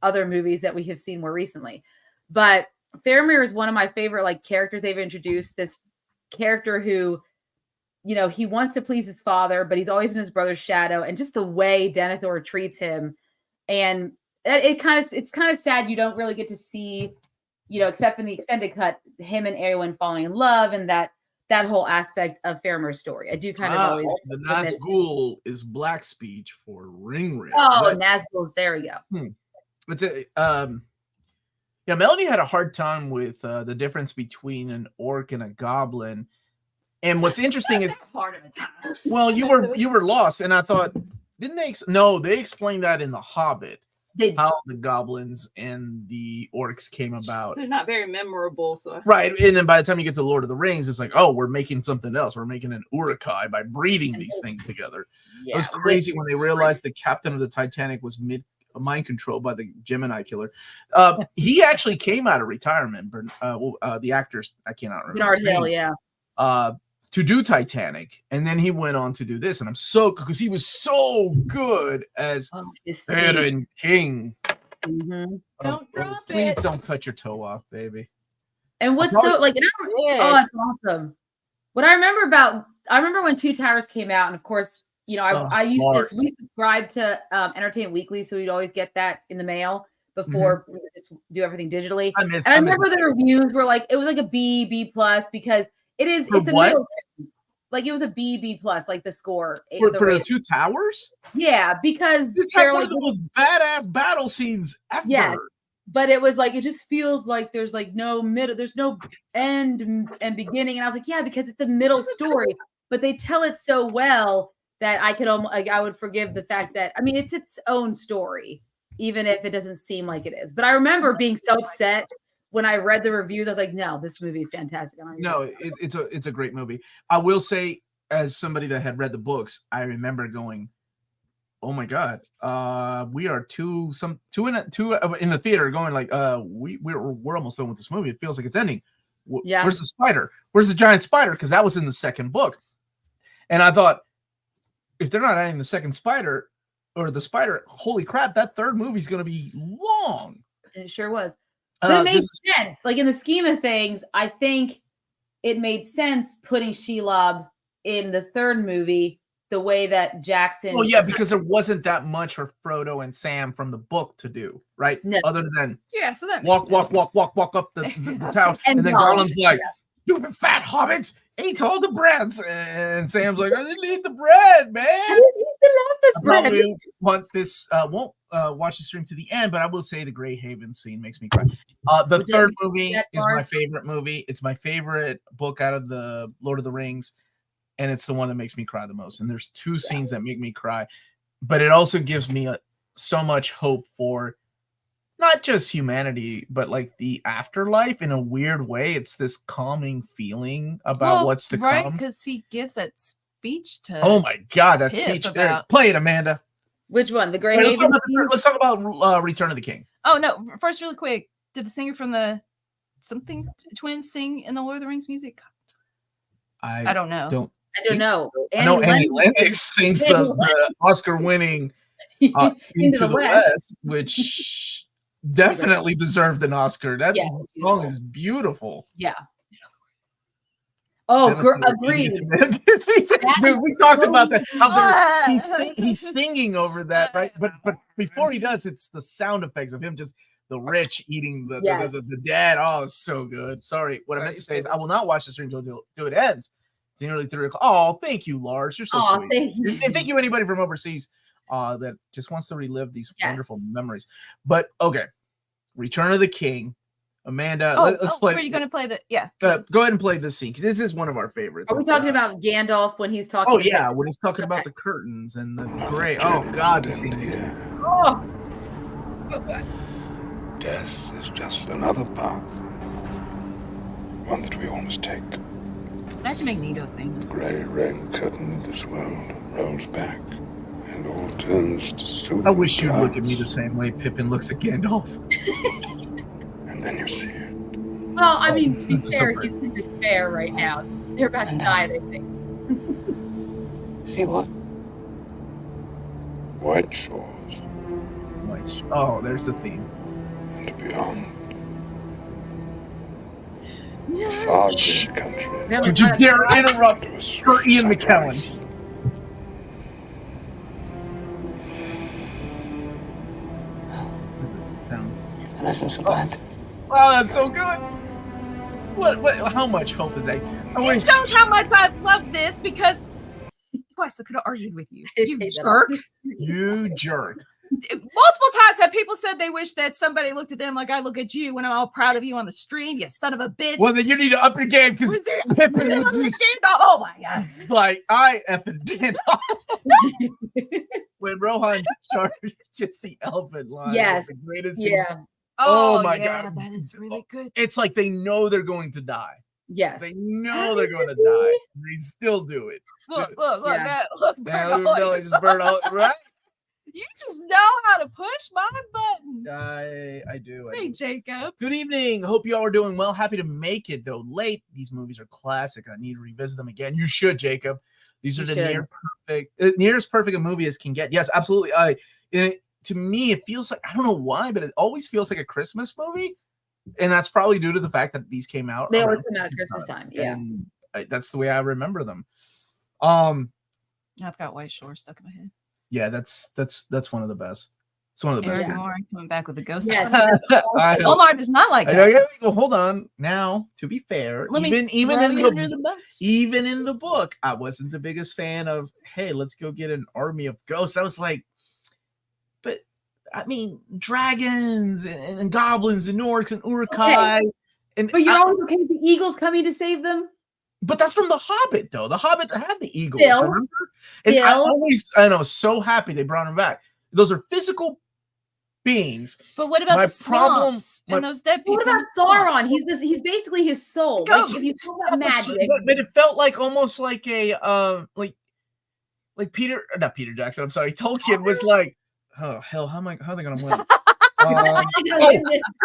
other movies that we have seen more recently. But Faramir is one of my favorite like characters they've introduced. This character who, you know, he wants to please his father, but he's always in his brother's shadow, and just the way Denethor treats him. And it's kind of sad you don't really get to see, you know, except in the extended cut, him and Eowyn falling in love and that whole aspect of Faramir's story. I do kind of always the Nazgul is black speech for ring wraith. Oh, Nazguls, there we go. Melanie had a hard time with the difference between an orc and a goblin. And what's interesting is part of it. Well, you were lost, and I thought, didn't they? They explained that in the Hobbit. How the goblins and the orcs came about. They're not very memorable. Right. And then by the time you get to Lord of the Rings, it's like, oh, we're making something else. We're making an Uruk-hai by breeding these things together. It was crazy when they realized the captain of the Titanic was mind control by the Gemini killer. He actually came out of retirement. The actors, I cannot remember. Bernard Hill, yeah. To do Titanic, and then he went on to do this, and I'm so because he was so good as Aaron King. Mm-hmm. Please don't cut your toe off, baby. And what's so like? Oh, that's awesome. What I remember when Two Towers came out, and of course, you know, we subscribed to Entertainment Weekly, so we'd always get that in the mail before we would just do everything digitally. I remember the reviews were like, it was like a B+ because it's a middle, like it was a B+ like the score for the Two Towers. Yeah, because this had one of the most badass battle scenes ever. Yeah, but it was like it just feels like there's like no middle, there's no end and beginning, and I was like, yeah, because it's a middle story, but they tell it so well that I would forgive the fact that it's its own story, even if it doesn't seem like it is. But I remember being so upset when I read the reviews. I was like, no, this movie is fantastic. No, it's a great movie. I will say, as somebody that had read the books, I remember going, oh my God, we are two in the theater going like, we're almost done with this movie. It feels like it's ending. Where's the spider? Where's the giant spider? Because that was in the second book. And I thought, if they're not adding the second spider or the spider, holy crap, that third movie is going to be long. And it sure was. But it made sense. Like in the scheme of things, I think it made sense putting Shelob in the third movie the way that Jackson. Well, yeah, because there wasn't that much for Frodo and Sam from the book to do, right? No. Other than so that walk up the tower, and then Gollum's like, "Stupid fat hobbits ate all the breads," and Sam's like, "I didn't eat the bread, man. I didn't eat the lapis bread." Won't watch the stream to the end, but I will say the Grey Haven scene makes me cry. The third movie is my favorite movie. It's my favorite book out of the Lord of the Rings, and it's the one that makes me cry the most. And there's two scenes that make me cry, but it also gives me so much hope for not just humanity, but like the afterlife in a weird way. It's this calming feeling about what's to come. Right, because he gives that speech to. Oh my God, that speech! Play it, Amanda. Which one? The Grey Haven? Let's talk about Return of the King. Oh no! First, really quick, did the singer from the twins sing in the Lord of the Rings music? I don't know. I don't know. I know Annie Lennox sings the Oscar-winning Into the West, which definitely deserved an Oscar. That song is beautiful. Yeah. Oh, agreed. Dude, we talked about that. How he's singing over that, right? But before he does, it's the sound effects of him just the rich eating the dad. Oh, it's so good. Sorry, what I meant to say is I will not watch the stream until it ends. It's nearly 3 o'clock. Oh, thank you, Lars. You're so sweet. Thank you. And thank you, anybody from overseas that just wants to relive these wonderful memories. But okay, Return of the King. Amanda, let's play. Are you going to play the? Yeah. Go ahead and play this scene because this is one of our favorites. Are we talking about Gandalf when he's talking? Oh yeah, when he's talking about the curtains and the gray. Oh God, this scene is so good. Death is just another path, one that we all must take. Imagine Magneto saying this. The grey rain curtain of this world rolls back, and all turns to silver. I wish you'd look at me the same way Pippin looks at Gandalf. Then you see it. Well, I mean, to be fair, he's in despair right now. They're about to die, I think. See what? White shores. Oh, there's the theme. And beyond. A far greater country. Did you dare interrupt for Ian McKellen? What does it sound? That isn't so bad. Oh, that's so good. What? How much hope is that? This shows how much I love this because, of course, I could have argued with you. You jerk. You jerk. Multiple times have people said they wish that somebody looked at them like I look at you when I'm all proud of you on the stream. You son of a bitch. Well, then you need to up your game because oh my God. Like I effing did. When Rohan charged just the elephant line. Yes. The greatest scene. Yeah. Oh my God. That is really good. It's like they know they're going to die. Yes. They know they're going to die. They still do it. Look, man. Look, just burn all, right? You just know how to push my buttons. I do. Hey, Jacob. Good evening. Hope you all are doing well. Happy to make it, though late. These movies are classic. I need to revisit them again. You should, Jacob. These are nearest perfect a movie as can get. Yes, absolutely. To me, it feels like, I don't know why, but it always feels like a Christmas movie. And that's probably due to the fact that these came out. They always come out at Christmas time. Yeah. And that's the way I remember them. I've got White Shore stuck in my head. Yeah, that's one of the best. It's one of the best. Coming back with a ghost. Yes. Omar does not like that. I know. Well, hold on. Now, to be fair, even in the book, I wasn't the biggest fan of. Hey, let's go get an army of ghosts. I was like, but I mean, dragons and goblins and orcs and urukai. Okay. But you're always okay with the eagles coming to save them. But that's from the Hobbit, though. The Hobbit had the eagles, remember? And I know, so happy they brought them back. Those are physical beings. But what about the swamps and those dead people? What about Sauron? He's basically his soul. Like, if you talk about magic. But it felt like almost like a not Peter Jackson. I'm sorry, Tolkien was like, oh hell, how are they gonna win?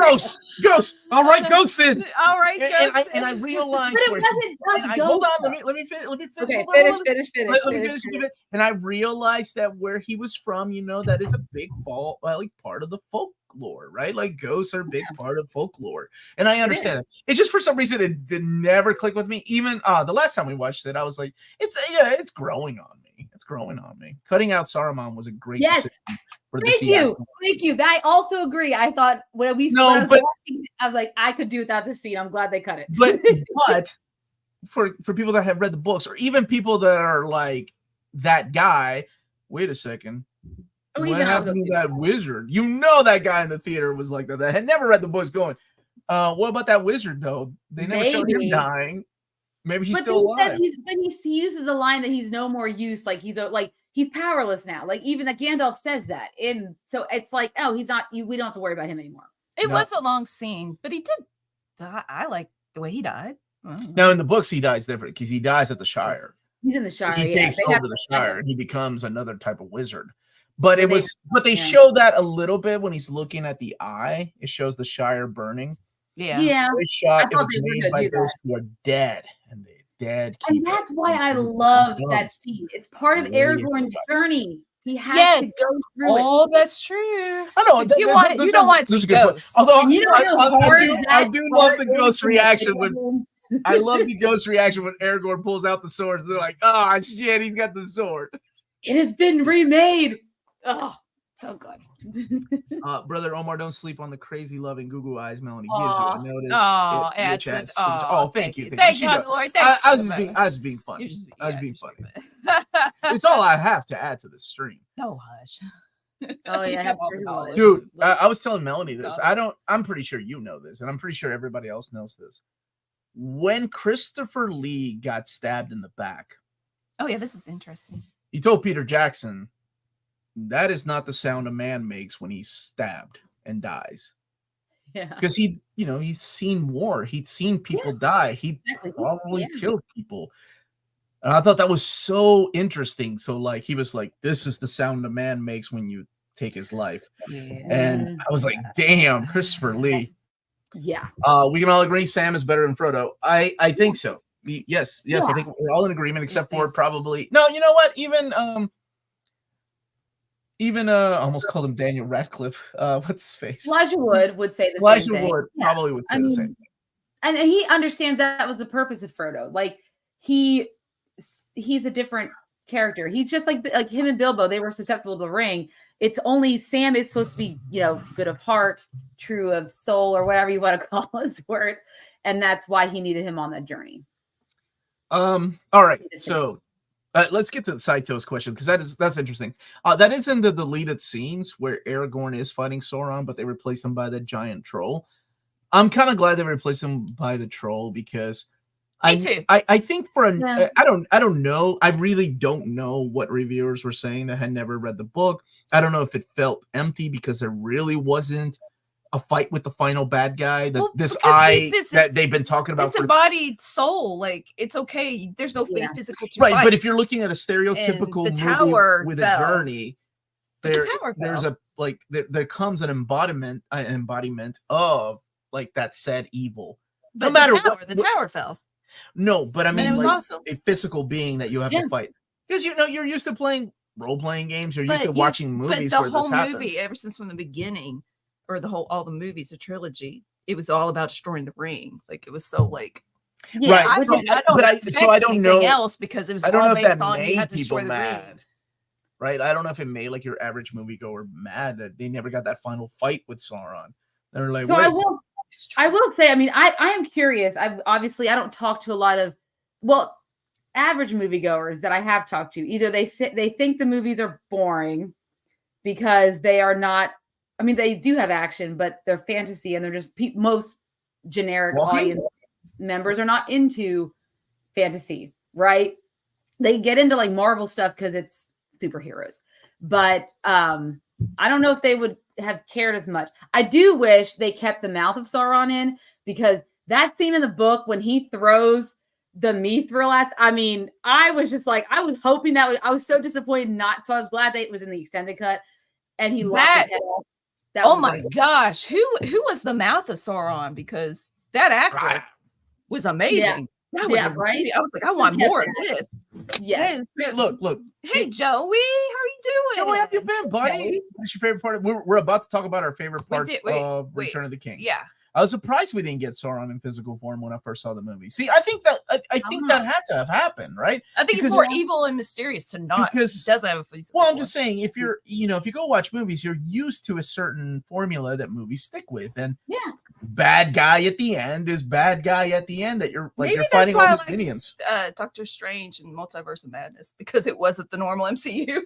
Ghost. All right, ghost then. All right, ghost. And I realized. But it wasn't just hold on. Let me finish. Okay, finish. And I realized that where he was from, that is a big part of the folklore, right? Like ghosts are a big part of folklore, and I understand that. It's just for some reason it never clicked with me. Even the last time we watched it, I was like, it's growing on me. It's growing on me. Cutting out Saruman was a great decision. Thank you. I also agree. I thought when I was like, I could do without this scene. I'm glad they cut it. But for people that have read the books, or even people that are like that guy, wait a second. What happened to that wizard? That guy in the theater was like that had never read the books going, what about that wizard though? They never showed him dying. Maybe he's still alive. He uses the line that he's no more use. Like he's powerless now. Like even Gandalf says that. So it's like, oh, he's not. We don't have to worry about him anymore. It was a long scene, but he did die. I like the way he died. Now in the books, he dies different because he dies at the Shire. He's in the Shire. He takes over the Shire and he becomes another type of wizard. But they show that a little bit when he's looking at the eye. It shows the Shire burning. Yeah. It was made by those who are dead, and the dead. And that's why I love that scene. It's part of Aragorn's journey. He has to go through it. Oh, that's true. I know. You don't want it to be ghosts. Although I do love the ghost reaction when I love the ghost reaction when Aragorn pulls out the swords. They're like, "Oh shit, he's got the sword. It has been remade." Oh, so good. Brother Omar, don't sleep on the crazy loving Google eyes Melanie gives you. I noticed. Thank you. Thank you, Lord. I was just being funny. It's all I have to add to the stream. No hush. Oh yeah, dude. I was telling Melanie this. I'm pretty sure you know this, and I'm pretty sure everybody else knows this. When Christopher Lee got stabbed in the back. Oh yeah, this is interesting. He told Peter Jackson, that is not the sound a man makes when he's stabbed and dies. Yeah. Because he's seen war. He'd seen people die. He probably killed people. And I thought that was so interesting. So like, he was like, this is the sound a man makes when you take his life. Yeah. And I was like, damn, Christopher Lee. Yeah. We can all agree Sam is better than Frodo. I think so. Yes. I think we're all in agreement except for probably. No, you know what? Even I almost called him Daniel Radcliffe. What's his face? Elijah Wood would say the same thing. Elijah Wood probably would say the same thing. And he understands that was the purpose of Frodo. Like he's a different character. He's just like him and Bilbo. They were susceptible to the ring. It's only Sam is supposed to be, good of heart, true of soul, or whatever you want to call his words. And that's why he needed him on that journey. All right. So let's get to the side toast question because that's interesting. That is in the deleted scenes where Aragorn is fighting Sauron, but they replaced him by the giant troll. I'm kind of glad they replaced him by the troll because I think I don't know. I really don't know what reviewers were saying that had never read the book. I don't know if it felt empty because there really wasn't a fight with the final bad guy. That that they've been talking about. It's the body soul. Like it's okay. There's no physical to right. fight. But if you're looking at a stereotypical movie with a journey, there's a like there comes an embodiment of like that said evil. But no matter the tower fell. No, but I mean, it was like awesome. a physical being that you have to fight, because you're used to playing role-playing games. You're used to watching movies but where this happens. The whole movie, ever since from the beginning, or all the movies, the trilogy, it was all about destroying the ring. Like it was so like. Yeah, right. I don't know else because it was. I don't know if that made people mad. Right, I don't know if it made like your average moviegoer mad that they never got that final fight with Sauron. They were like, so I will say, I mean, I am curious. I don't talk to a lot of average moviegoers that I have talked to. Either they think the movies are boring because they are not. I mean, they do have action, but they're fantasy and they're just most generic audience members are not into fantasy, right? They get into like Marvel stuff because it's superheroes, but I don't know if they would have cared as much. I do wish they kept the mouth of Sauron in, because that scene in the book when he throws the mithril at, I mean, I was just like, I was hoping I was so disappointed not. So I was glad that it was in the extended cut and he locked his head off. Oh my gosh, who was the mouth of Sauron? Because that actor was amazing. That was right. I was like, I want more of this. Yes. Yeah, look. Hey, Joey, how are you doing? Joey, how have you been, buddy? What's your favorite part? We're about to talk about our favorite parts of Return of the King. Yeah. I was surprised we didn't get Sauron in physical form when I first saw the movie. See, I think that that had to have happened, right? I think it's more evil and mysterious to not because it doesn't have a physical form. I'm just saying, if you're, if you go watch movies, you're used to a certain formula that movies stick with, and bad guy at the end is bad guy at the end. That you're like you're fighting all these minions. Doctor Strange and Multiverse of Madness, because it wasn't the normal MCU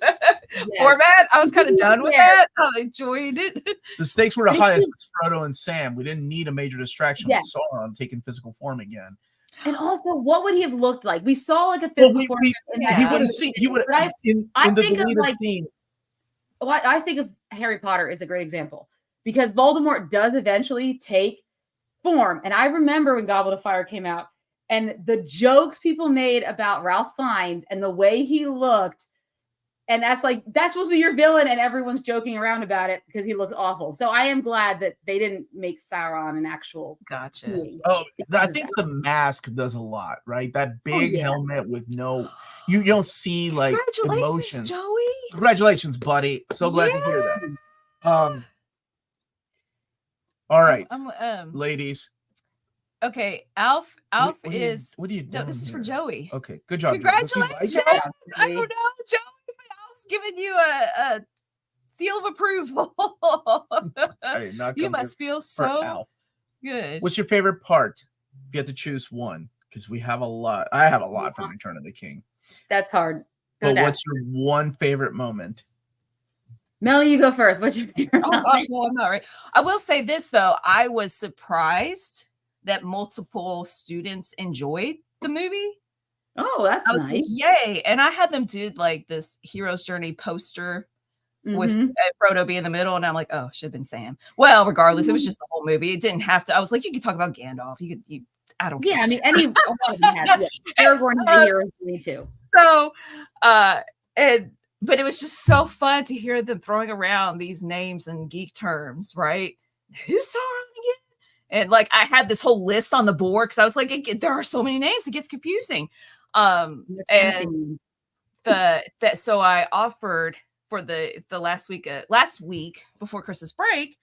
format. I was kind of done with that. I enjoyed it. The stakes were the highest with Frodo and Sam. We didn't need a major distraction with Sauron taking physical form again. And also, what would he have looked like? We saw like a physical form. He would have seen. He would have in the deleted scene. Well, I think of Harry Potter is a great example, because Voldemort does eventually take form. And I remember when Goblet of Fire came out and the jokes people made about Ralph Fiennes and the way he looked. And that's supposed to be your villain, and everyone's joking around about it because he looks awful. So I am glad that they didn't make Sauron an actual. Gotcha. I think the mask does a lot, right? That big helmet with no, you don't see like emotions. Joey. Congratulations, buddy. So glad to hear that. All right, ladies. Okay, Alf is. What are you doing? No, this is for Joey. Okay, good job. Congratulations. I don't know, Joey. Giving you a seal of approval. You must feel so good. What's your favorite part? You have to choose one, because we have a lot. I have a lot from Return of the King. That's hard. But what's your one favorite moment? Melly, you go first. What's your favorite moment? Gosh, no, I'm not right. I will say this though. I was surprised that multiple students enjoyed the movie. Oh, that's nice. Like, yay. And I had them do like this hero's journey poster with Frodo be in the middle. And I'm like, oh, should have been Sam. Well, regardless, it was just the whole movie. It didn't have to. I was like, you could talk about Gandalf. I don't care. Yeah, I mean, a lot of them had. Aragorn had a hero's journey too. So, but it was just so fun to hear them throwing around these names and geek terms, right? Who's Sauron again? And like, I had this whole list on the board because I was like, there are so many names, it gets confusing. And so I offered for the last week before Christmas break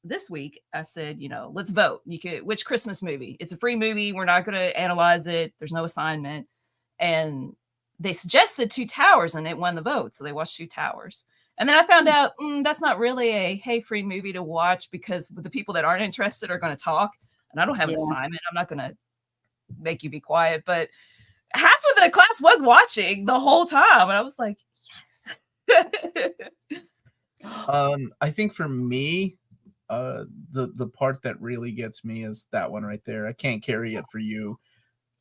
this week, I said, let's vote. Which Christmas movie? It's a free movie. We're not going to analyze it. There's no assignment. And they suggested Two Towers, and it won the vote. So they watched Two Towers. And then I found out that's not really a free movie to watch, because the people that aren't interested are going to talk, and I don't have an assignment. I'm not going to make you be quiet. But half of the class was watching the whole time, and I was like, yes. I think for me, the part that really gets me is that one right there. I can't carry it for you,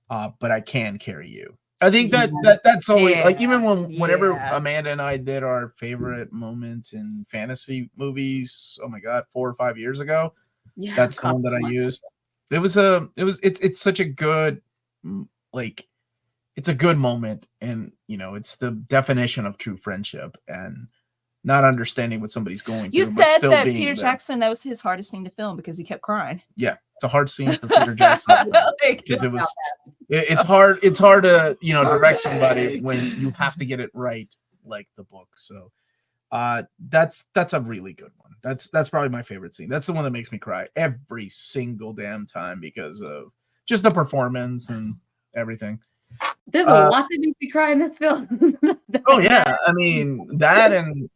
but I can carry you. I think that's always like, even whenever Amanda and I did our favorite moments in fantasy movies, oh my god, 4 or 5 years ago, that's the one that I used. It's such a good, it's a good moment, and it's the definition of true friendship. And not understanding what somebody's going You through. said that being Peter there. Jackson, that was his hardest scene to film because he kept crying. Yeah, it's a hard scene for Peter Jackson because it's hard to direct somebody when you have to get it right, like the book. So that's a really good one. That's probably my favorite scene. That's the one that makes me cry every single damn time because of just the performance and everything. There's a lot that makes me cry in this film. Oh yeah, I mean that and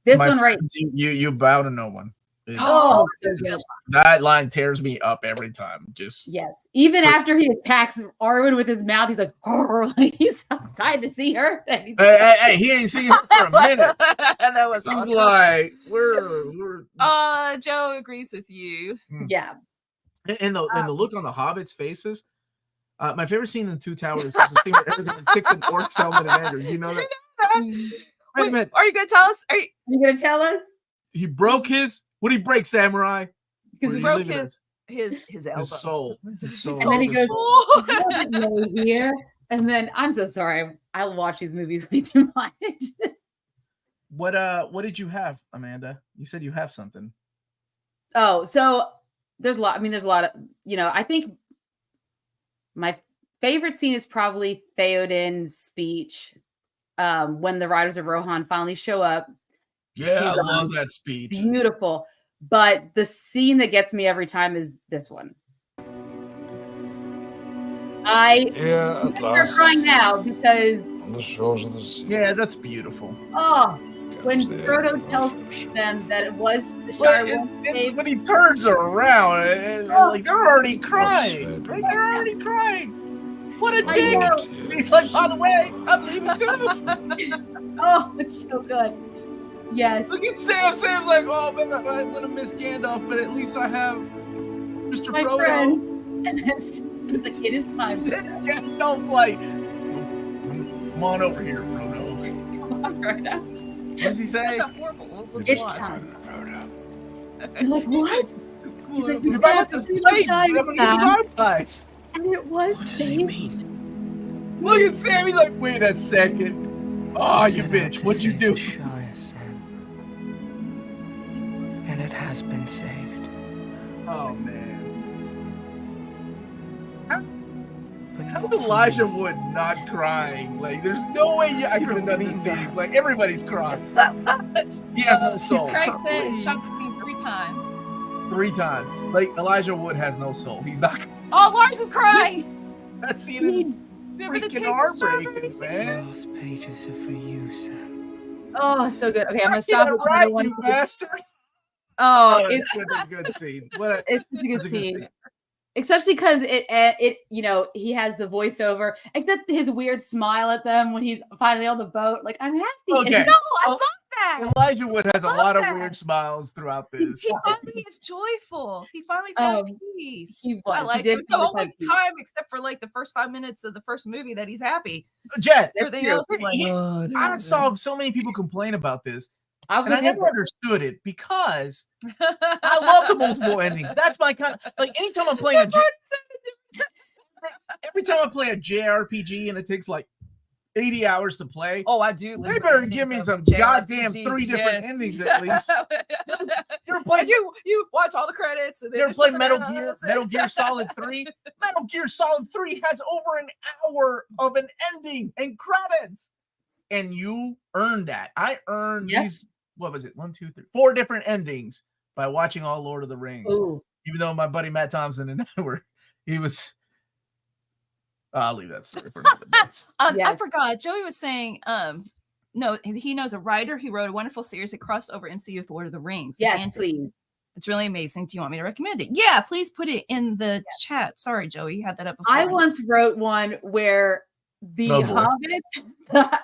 this one right. You bow to no one. So good. That line tears me up every time. Just yes, even after he attacks Arwen with his mouth, he's like, oh, he's so excited to see her. Hey, he ain't seen her for a minute. That was awesome. He's like, we're. Joe agrees with you. Yeah, and the look on the hobbits' faces. My favorite scene in Two Towers is the scene where Aragorn kicks an orc's helmet in anger. You know that? Wait a minute. Are you going to tell us? Are you going to tell us? He broke his. What did he break, Samurai? Because he broke his elbow. His soul. And then he goes, here. And then I'm so sorry. I watch these movies way too much. What did you have, Amanda? You said you have something. Oh, so there's a lot. I mean, there's a lot of, I think my favorite scene is probably Theoden's speech when the Riders of Rohan finally show up. Yeah, I love that speech. Beautiful. But the scene that gets me every time is this one. I start crying now because on the shores of the sea. Yeah, that's beautiful. Oh, when Frodo tells them that it was the Shire when he turns around and like they're already crying. Right? They're already crying. What a dick! He's like, by the way, I'm leaving too. Oh, it's so good. Yes. Look at Sam. Sam's like, oh man, I'm gonna miss Gandalf, but at least I have Mr. My Frodo. Friend. And it's like, it is time. Gandalf's like, come on over here, Frodo. Come on, Frodo. What does he say? It's time. Frodo. You're like, what? He's like, you're about to be late. You're baptized. And it was Sam. Look at Sam. He's like, wait a second. Oh, you bitch. What you do? And it has been saved. Oh man. How's Elijah Wood not crying? Like, there's no way I could have done this scene. Like, everybody's crying. He has no soul. Craig said he shot the scene 3 times. 3 times. Like, Elijah Wood has no soul. He's not. Oh, Lars is crying. That scene is freaking heartbreaking, man. Those pages are for you, Sam. Oh, so good. Okay, I'm gonna stop with right, one. You bastard. Oh, it's a good scene. It's a good scene. Especially because it he has the voiceover, except his weird smile at them when he's finally on the boat. Like, I'm happy. Okay. No, I love that. Elijah Wood has a lot of weird smiles throughout this. He finally is joyful. He finally found peace. He was. I like it was the only time, except for like the first 5 minutes of the first movie, that he's happy. Jet, everything else is like. I saw so many people complain about this. And I never understood it because I love the multiple endings. That's my kind of, like, anytime I'm playing every time I play a JRPG and it takes like 80 hours to play. Oh, I do. They better give me some goddamn 3 different endings at least. You're playing. You watch all the credits. And you're playing Metal Gear Solid 3. Metal Gear Solid 3 has over an hour of an ending and credits, and you earned that. I earned these. What was it? 1, 2, 3, 4 different endings by watching all Lord of the Rings. Ooh. Even though my buddy Matt Thompson and he was. I'll leave that story for another day. I forgot. Joey was saying, no, he knows a writer. He wrote a wonderful series that crossed over MCU with Lord of the Rings. Yes, please. It's really amazing. Do you want me to recommend it? Yeah, please put it in the chat. Sorry, Joey, you had that up before. I once wrote one where the Hobbits.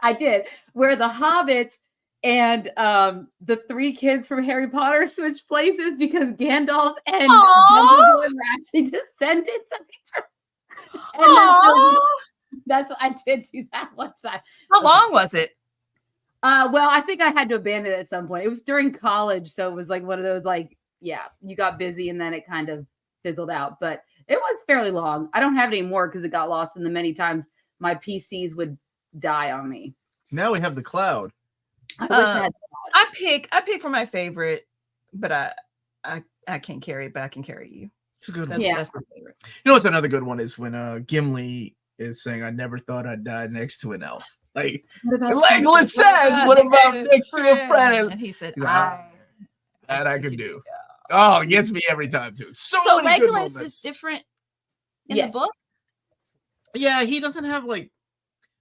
I did. Where the Hobbits and the 3 kids from Harry Potter switched places because Gandalf and Dumbledore were actually descendants of each other. And that's what I did do that one time. How long was it? Well, I think I had to abandon it at some point. It was during college, so it was like one of those, like, you got busy and then it kind of fizzled out. But it was fairly long. I don't have it anymore because it got lost in the many times my PCs would die on me. Now we have the cloud. I wish I had the I pick for my favorite, but I can't carry it, but I can carry you. It's a good one. That's my favorite. You know what's another good one is when Gimli is saying, "I never thought I'd die next to an elf." Like Legolas says, "What about next to a friend?" And he said, "That I can do." Oh, it gets me every time too. So many good moments. Legolas is different in the book. Yeah, he doesn't have like.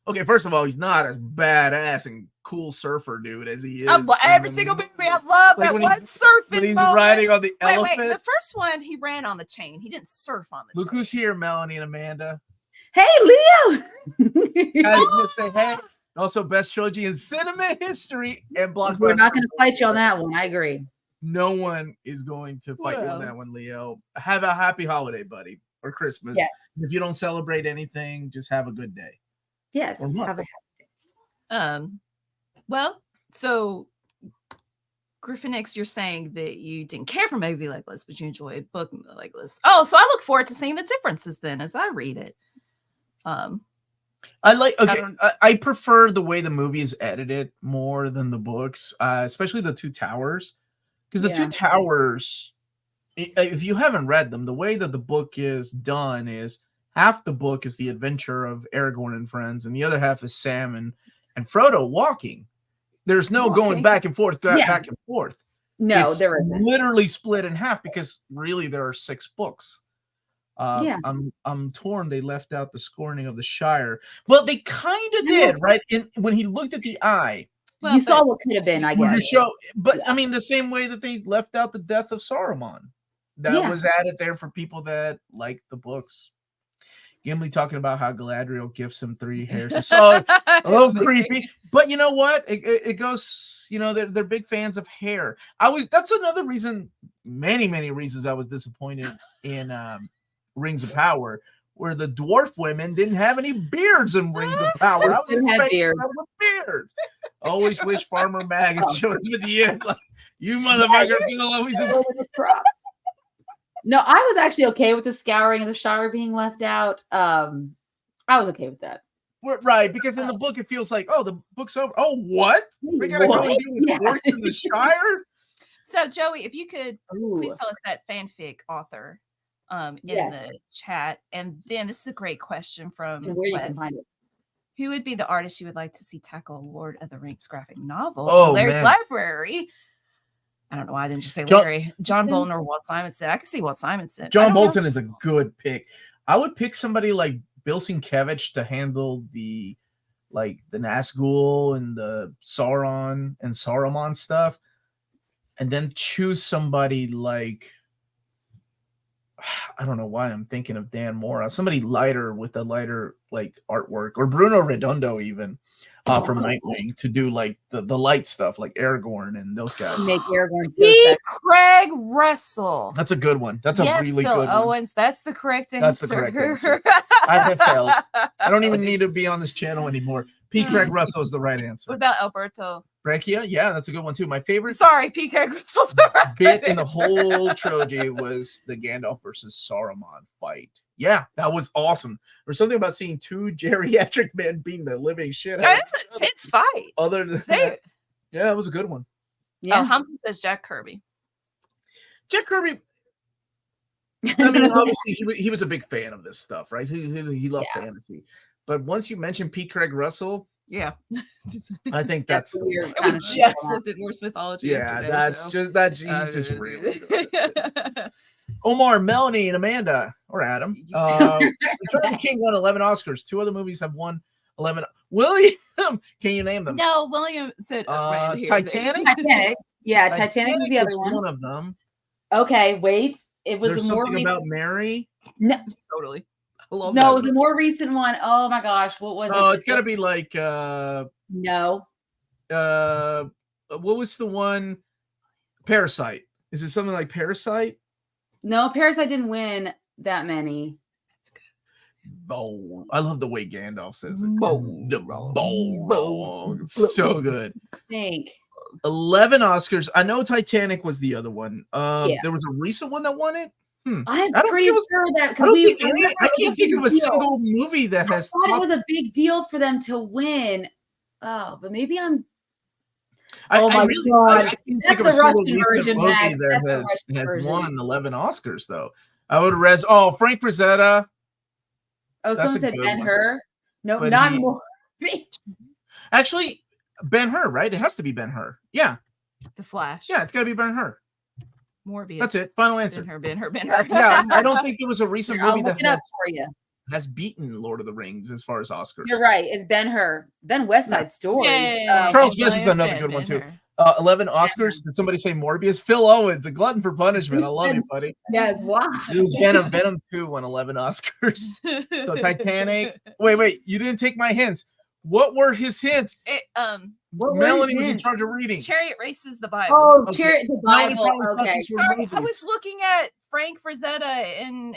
Okay, first of all, he's not as badass and cool surfer dude as he is. Every single movie, I love that one surfing when he's moment. riding on the elephant. Wait, the first one he ran on the chain. He didn't surf on the chain. Look who's here, Melanie and Amanda. Hey, Leo. I was gonna say hey. Also, best trilogy in cinema history and blockbuster. We're not going to fight you on that one. I agree. No one is going to fight you on that one, Leo. Have a happy holiday, buddy, or Christmas. Yes. If you don't celebrate anything, just have a good day. Yes. Have a happy day. Well, so Griffin X, you're saying that you didn't care for a movie like this, but you enjoy a book like this. Oh, so I look forward to seeing the differences then as I read it. I prefer the way the movie is edited more than the books, especially the Two Towers, because the Two Towers, if you haven't read them, the way that the book is done is half the book is the adventure of Aragorn and friends, and the other half is Sam and Frodo walking. There's no going back and forth, back and forth. No, it's there isn't. Literally split in half because really there are 6 books. I'm torn. They left out the scorning of the Shire. Well, they kind of did, right? When he looked at the eye, you saw what could have been. I guess. I mean, the same way that they left out the death of Saruman, that was added there for people that like the books. Gimli talking about how Galadriel gives him 3 hairs. It's a little creepy, but you know what? It goes. You know, they're big fans of hair. That's another reason. Many reasons I was disappointed in Rings of Power, where the dwarf women didn't have any beards in Rings of Power. I was expecting them with beards. Always wish Farmer Mag had shown him at the end. Like, you motherfucker, you'll always. No, I was actually okay with the Scouring of the Shire being left out. I was okay with that. Right, because in the book it feels like, oh, the book's over. Oh, what? We gotta go and deal with dwarves in the Shire? So, Joey, if you could please tell us that fanfic author in the chat. And then this is a great question from where you can find it. Who would be the artist you would like to see tackle Lord of the Rings graphic novel? Oh, Larry's Library. I don't know why I didn't just say Larry. John Bolton or Walt Simonson. I can see Walt Simonson. John Bolton is a good pick. I would pick somebody like Bill Sienkiewicz to handle the Nazgul and the Sauron and Saruman stuff, and then choose somebody like, I don't know why I'm thinking of Dan Mora, somebody lighter with a lighter like artwork, or Bruno Redondo even from Nightwing to do like the light stuff like Aragorn and those guys. Make Aragorn Craig Russell. That's a good one. That's a really Phil good Owens. one. That's the correct answer. That's the correct answer. I have failed. I don't even need to be on this channel anymore. P. Craig Russell is the right answer. What about Alberto Breccia? Yeah, that's a good one too. My favorite P. Craig Russell bit in the whole trilogy was the Gandalf versus Saruman fight. Yeah, that was awesome. There's something about seeing 2 geriatric men beating the living shit out. That's a tense fight. Other than that, yeah, it was a good one. Yeah, Hamza says Jack Kirby. Jack Kirby. I mean, obviously he was a big fan of this stuff, right? He loved fantasy. But once you mention P. Craig Russell, I think that's the weird. And we just looked at Norse mythology. Yeah, he's just really good at it. Omar, Melanie, and Amanda, or Adam. Return of the King won 11 Oscars. 2 other movies have won 11. William, can you name them? No, William said Titanic. Titanic. Yeah, Titanic was the other one. One of them. Okay, wait. It was There's something about Mary. No, totally. It was a more recent one. Oh my gosh, what was it? Oh, it's got to be like no. What was the one? Parasite. Is it something like Parasite? No, Parasite didn't win that many. That's good. Oh, I love the way Gandalf says it. It's so good. I think 11 Oscars. I know Titanic was the other one. There was a recent one that won it. I'm pretty sure that I can't think of a single movie that has. I thought it was a big deal for them to win. Oh, but maybe I'm. Oh my God. I can That's think of a the single Russian recent version, movie Max. that That's the Russian has version. won 11 Oscars, though. I would res. Oh, Frank Frazetta. Oh, That's someone a said good Ben one. Hur. No, But not he- more. Actually, Ben Hur, right? It has to be Ben Hur. Yeah. The Flash. Yeah, it's got to be Ben Hur. Morbius. That's it. Final answer. Ben Hur. Yeah, I don't think there was a recent I'll movie look that it up for you. has beaten Lord of the Rings as far as Oscars. You're right. It's Ben Hur. Then West Side Story. Yay. Charles Ben Guest is Hur. another good one too. 11 Oscars. Did somebody say Morbius? Phil Owens, a glutton for punishment. I love you, buddy. Yeah, wow. It was Venom. Venom 2 won 11 Oscars. So Titanic. Wait. You didn't take my hints. What were his hints? Melanie was in charge of reading. Chariot Races, the Bible. Oh, Okay. Chariot, the Melanie Bible. probably thought Okay. these were Sorry, I movies. was looking at Frank Frazetta and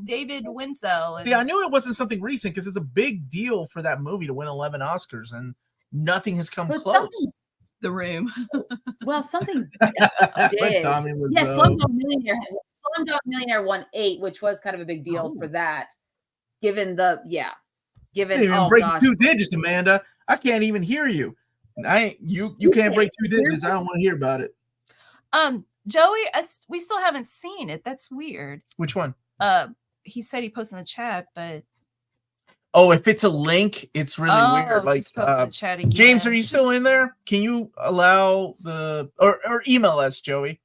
David Winsell. See, I knew it wasn't something recent because it's a big deal for that movie to win 11 Oscars, and nothing has come But close. something, The Room. well, something But did. Tommy was Yes, Slumdog Millionaire won 8, which was kind of a big deal for that. Given Didn't even break 2 digits, Amanda. I can't even hear you. You can't break 2 digits. I don't want to hear about it. Joey, we still haven't seen it. That's weird. Which one? He said he posted in the chat, but Oh, if it's a link, it's really weird. Like, just posted in the chat again. James, are you still in there? Can you allow the or email us, Joey?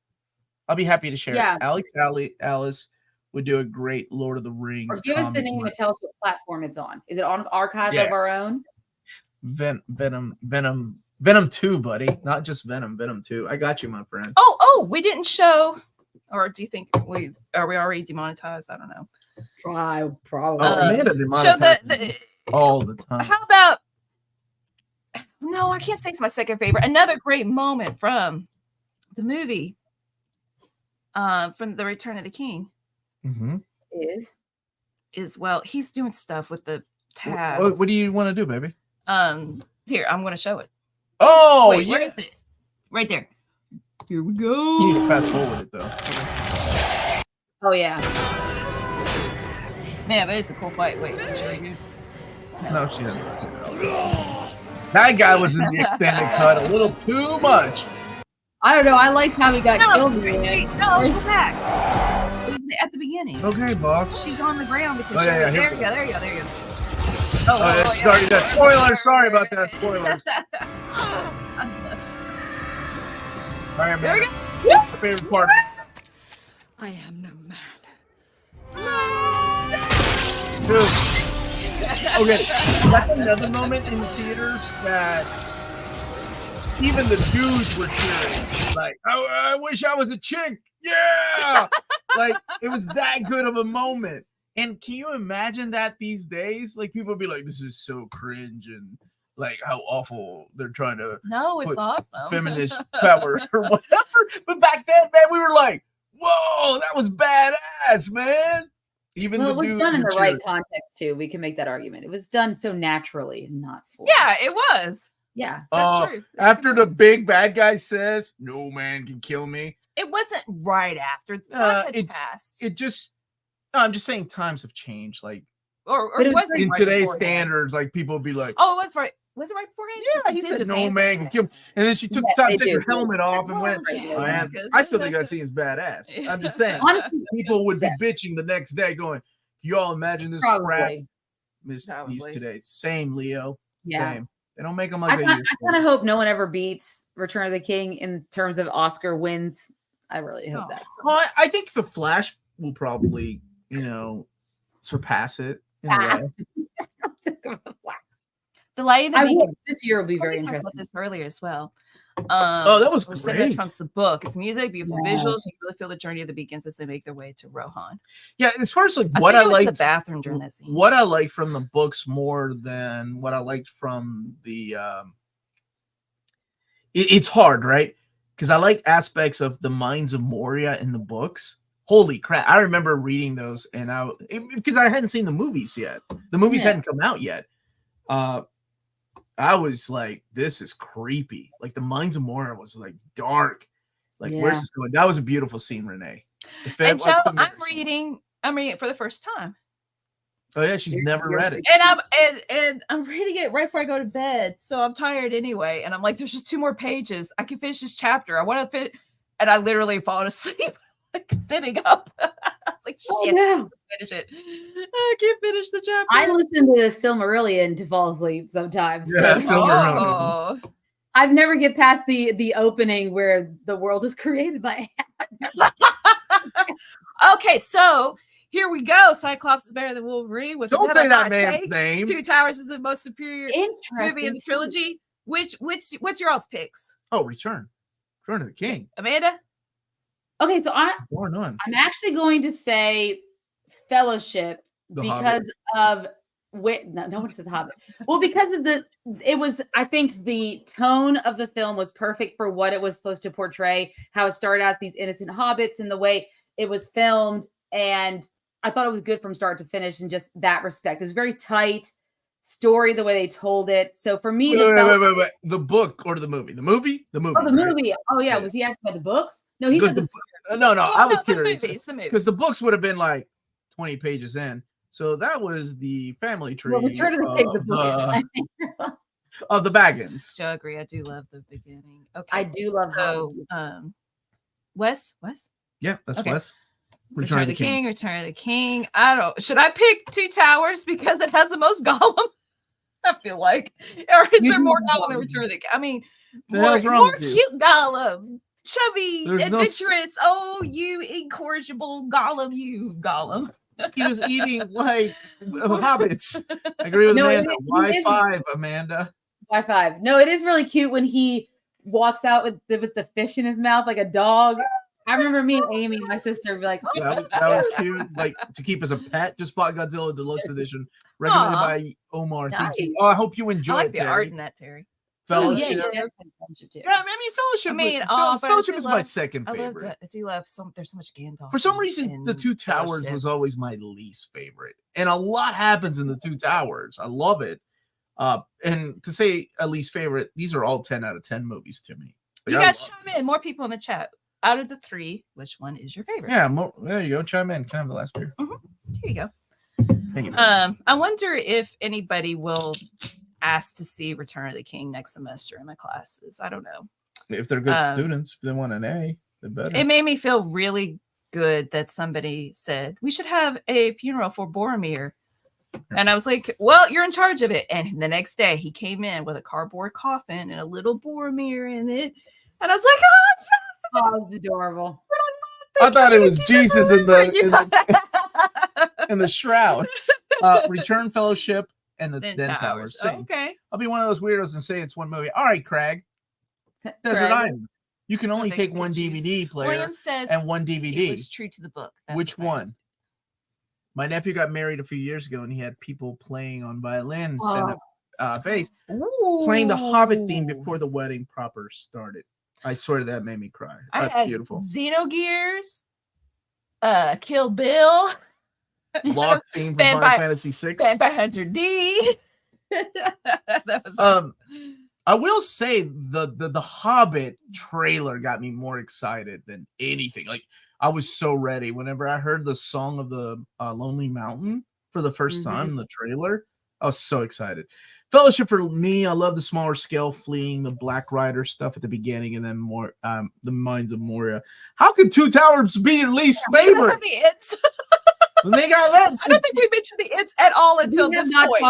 I'll be happy to share. Yeah. it. Alice would do a great Lord of the Rings. Or give us the name and tell us what platform it's on. Is it on archive Yeah. of our own? Venom 2, buddy. Not just Venom 2. I got you, my friend. Oh, we didn't show, or do you think we already demonetized? I don't know. Probably. Amanda Show demonetized all the time. How about? No, I can't say it's my second favorite. Another great moment from the movie, from The Return of the King, is well, he's doing stuff with the tabs. What do you want to do, baby? Here, I'm going to show it. Oh, wait, yeah. where is it? Right there. Here we go. You need to fast forward it though. Oh yeah. Man, but it's a cool fight. Wait, sure you. No, she doesn't. That guy was in the extended cut a little too much. I don't know. I liked how he got killed. No, go back. It was at the beginning. Okay, boss. She's on the ground because There you go. Sorry, spoilers. Sorry about that. Spoilers. All right, There we man. go. My favorite part. I am no man. Dude. Okay, that's another moment in theaters that even the dudes were cheering. Like, I wish I was a chick. Yeah. Like, it was that good of a moment. And can you imagine that these days? Like, people be like, this is so cringe and like how awful they're trying to No, it's put awesome. feminist power or whatever. But back then, man, we were like, whoa, that was badass, man. Even Well, the it was dudes done in were the right cheering. context too. We can make that argument. It was done so naturally and not forced. Yeah, it was. Yeah. That's true. After the big bad guy says, no man can kill me. It wasn't right after the time had passed. It just, no, I'm just saying times have changed. Like, or But it was was it in right today's beforehand? standards, like people be like, Oh, it was right. Was it right beforehand? yeah, he Did said just no answer man can that. kill me. And then she took Yeah, time they to take her do. helmet off and went, Right, oh, man, because- I still think that scene is badass. I'm just saying. Honestly, People would be bitching the next day going, you all imagine this crap probably. these Probably. today. Same, Leo. Yeah. Same. They don't make them I like they kind used to. of hope no one ever beats Return of the King in terms of Oscar wins. I really hope that's. Well, I think The Flash will probably, surpass it in a way. The Light in the I Beacon. will. This year will be very We talked about interesting. this earlier as well. That was Cinema great. trumps the book. It's music, beautiful Yes. visuals. You really feel the journey of the beacons as they make their way to Rohan. Yeah, as far as like I what think I it was liked, the bathroom during that scene. what I liked from the books more than what I liked from the it's hard, right? Because I like aspects of the Mines of Moria in the books. Holy crap. I remember reading those and because I hadn't seen the movies yet. The movies hadn't come out yet. I was like, this is creepy. Like the Mines of Moria was like dark. Like, where's this going? That was a beautiful scene, Renee. And Joe, I'm reading it for the first time. Oh yeah, she's never read it. And I'm reading it right before I go to bed, so I'm tired anyway. And I'm like, there's just 2 more pages. I can finish this chapter. I want to finish, and I literally fallen asleep, like sitting up. Like shit, finish it. I can't finish the chapter. I listen to the Silmarillion to fall asleep sometimes. Yeah, so. Silmarillion. I've never get past the opening where the world is created by. Okay, so. Here we go. Cyclops is better than Wolverine. Don't say that man's name. Two Towers is the most superior movie in the trilogy. What's your all's picks? Oh, Return of the King. Amanda? Okay, so I'm actually going to say Fellowship because of no one says Hobbit. Well, because of I think the tone of the film was perfect for what it was supposed to portray, how it started out these innocent hobbits and the way it was filmed. And I thought it was good from start to finish in just that respect. It was very tight story, the way they told it. So for me, wait. The book or the movie? The movie? The movie. Oh, the movie. Oh, yeah. Was he asking about the books? No, he said No, I was curious. The movies. Because the books would have been like 20 pages in. So that was the family tree. Well, Return of the Pig, the books. Of the Baggins. So I agree. I do love the beginning. Okay. I do love Wes? Yeah, that's okay. Wes. Return of the King. Should I pick Two Towers because it has the most Gollum? I feel like. Or is there more Gollum than Return of the King? I mean, more cute Gollum. Chubby, adventurous. Oh, you incorrigible Gollum, you Gollum. He was eating like hobbits. I agree with Amanda. Y5, Amanda. Y5. No, it is really cute when he walks out with the fish in his mouth like a dog. I remember me and Amy, my sister, be like, that was cute. Like to keep as a pet. Just bought Godzilla Deluxe Edition, recommended by Omar. Nice. Thank you. Oh, I hope you enjoy I like it, the Terry. art in that, Terry. Fellowship. Yeah, Fellowship. Fellowship is my second favorite. I do love there's so much Gandalf. For some reason, the Two Towers was always my least favorite, and a lot happens in the Two Towers. I love it. And to say a least favorite, these are all 10 out of 10 movies to me. Like, you guys chime in. More people in the chat. Out of the 3, which one is your favorite? Yeah, there you go. Chime in. Can I have the last beer? Mm-hmm. Here you go. Thank you. I wonder if anybody will ask to see Return of the King next semester in my classes. I don't know. If they're good students, if they want an A, they're better. It made me feel really good that somebody said we should have a funeral for Boromir. And I was like, well, you're in charge of it. And the next day he came in with a cardboard coffin and a little Boromir in it. And I was like, oh, it's adorable. I thought it was Jesus in the shroud. Return, Fellowship, and the Den Towers. Okay. I'll be one of those weirdos and say it's one movie. All right, Craig. Desert Island. You can only take one DVD player and one DVD. It was true to the book. Which one? My nephew got married a few years ago, and he had people playing on violin instead of bass, playing the Hobbit theme before the wedding proper started. I swear that made me cry. That's beautiful. Xenogears, Kill Bill, Lost theme from Final Fantasy VI, Vampire Hunter D. That was I will say the Hobbit trailer got me more excited than anything. Like I was so ready whenever I heard the song of the Lonely Mountain for the first time in the trailer. I was so excited. Fellowship for me, I love the smaller scale fleeing, the Black Rider stuff at the beginning, and then more the Mines of Moria. How could Two Towers be your least favorite? They got that. I don't think we mentioned the Ents at all until this point.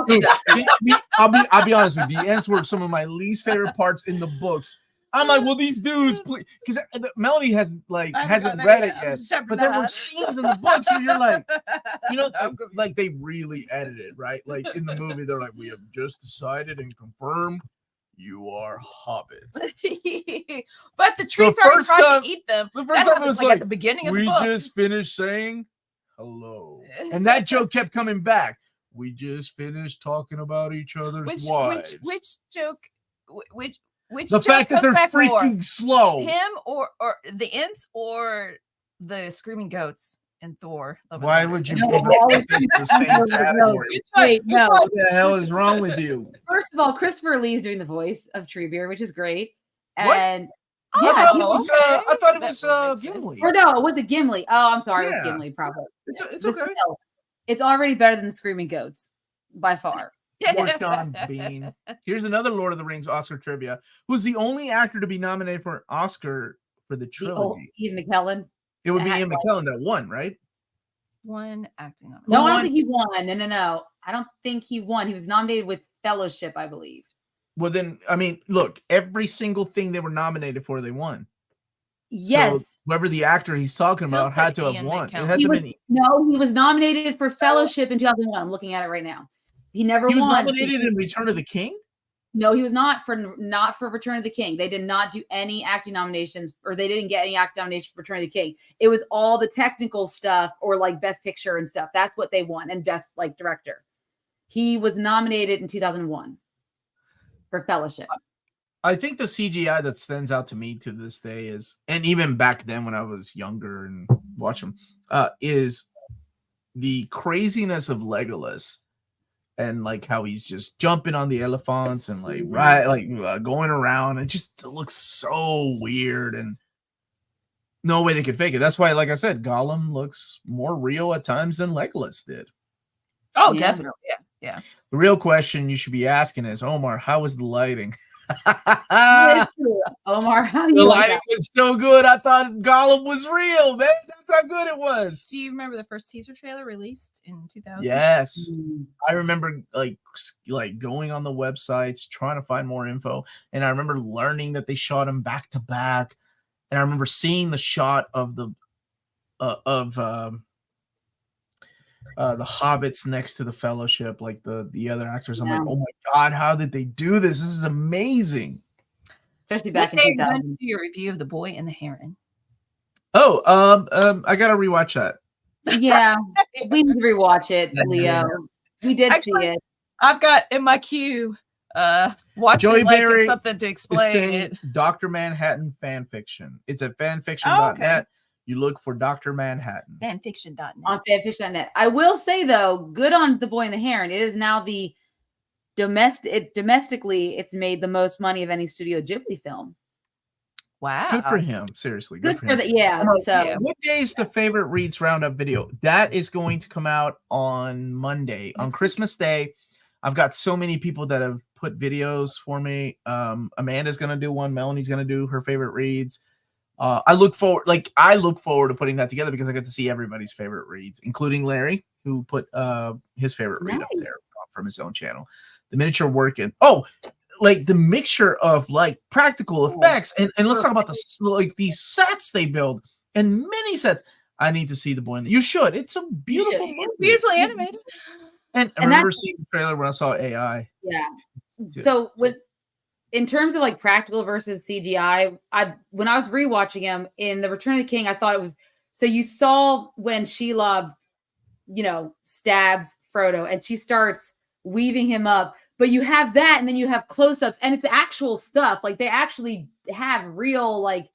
I'll be honest with you. The Ents were some of my least favorite parts in the books. I'm like, well, these dudes, because Melanie hasn't read it yet, but there were scenes in the books where you're like, like they really edited, right? Like in the movie, they're like, we have just decided and confirmed you are hobbits. But the trees are trying to eat them. The first time it was like at the beginning of the book. We just finished saying hello, and that joke kept coming back. We just finished talking about each other's wives. Which joke? Which the fact that they're freaking slow. Him or the Ents or the screaming goats in Thor? Why would you put the same category? Wait, no. What the hell is wrong with you? First of all, Christopher Lee's doing the voice of Treebeard, which is great. What? And I thought it was Gimli. Or no, it was Gimli. Oh, I'm sorry, it was Gimli. Probably. It's okay. It's already better than the Screaming Goats by far. Or Sean Bean. Here's another Lord of the Rings Oscar trivia. Who's the only actor to be nominated for an Oscar for the trilogy? Ian McKellen. It would be Ian McKellen that won, right? One acting nomination. No, I don't think he won. No. I don't think he won. He was nominated with Fellowship, I believe. Well, then, I mean, look, every single thing they were nominated for, they won. Yes. So whoever the actor he's talking about had to have won. He was nominated for Fellowship in 2001. I'm looking at it right now. He never won. He was nominated in Return of the King? No, he was not for Return of the King. They did not do any acting nominations, or they didn't get any acting nominations for Return of the King. It was all the technical stuff, or like Best Picture and stuff. That's what they won, and Best like Director. He was nominated in 2001 for Fellowship. I think the CGI that stands out to me to this day is, and even back then when I was younger and watch them, is the craziness of Legolas. And like how he's just jumping on the elephants and like going around. It just looks so weird, and no way they could fake it. That's why, like I said, Gollum looks more real at times than Legolas did. Oh, definitely. Yeah. The real question you should be asking is, Omar, how was the lighting? Omar, how the lighting was so good. I thought Gollum was real, man. That's how good it was. Do you remember the first teaser trailer released in 2000? Yes, I remember like going on the websites trying to find more info, and I remember learning that they shot him back to back, and I remember seeing the shot of the hobbits next to the Fellowship, like the other actors. I'm like, oh my god, how did they do this? This is amazing. Especially back in 2000. Do your review of The Boy and the Heron. Oh, I gotta rewatch that. Yeah, we need to rewatch it, Leo. We did see it. I've got in my queue. Watch Joey it like Berry it's something to explain it. Dr. Manhattan Fanfiction. It's at fanfiction.net. You look for Dr. Manhattan. Fanfiction.net. On fanfiction.net. I will say though, good on The Boy and the Heron. It is now the domestically, it's made the most money of any Studio Ghibli film. Wow. Good for him. Seriously. Good for him. So what day is the favorite reads roundup video? That is going to come out on Monday, on Christmas Day. I've got so many people that have put videos for me. Amanda's gonna do one, Melanie's gonna do her favorite reads. I look forward to putting that together because I get to see everybody's favorite reads, including Larry, who put his favorite read up there from his own channel. The miniature work and like the mixture of like practical effects and let's talk about these sets they build and mini sets. I need to see The Boy and you should. It's a beautiful movie. It's beautifully animated. And I remember seeing the trailer when I saw AI. Yeah. So in terms of like practical versus CGI, when I was rewatching him in The Return of the King, I thought it was so you saw when Shelob, stabs Frodo and she starts weaving him up, but you have that and then you have close-ups and it's actual stuff. Like they actually have real like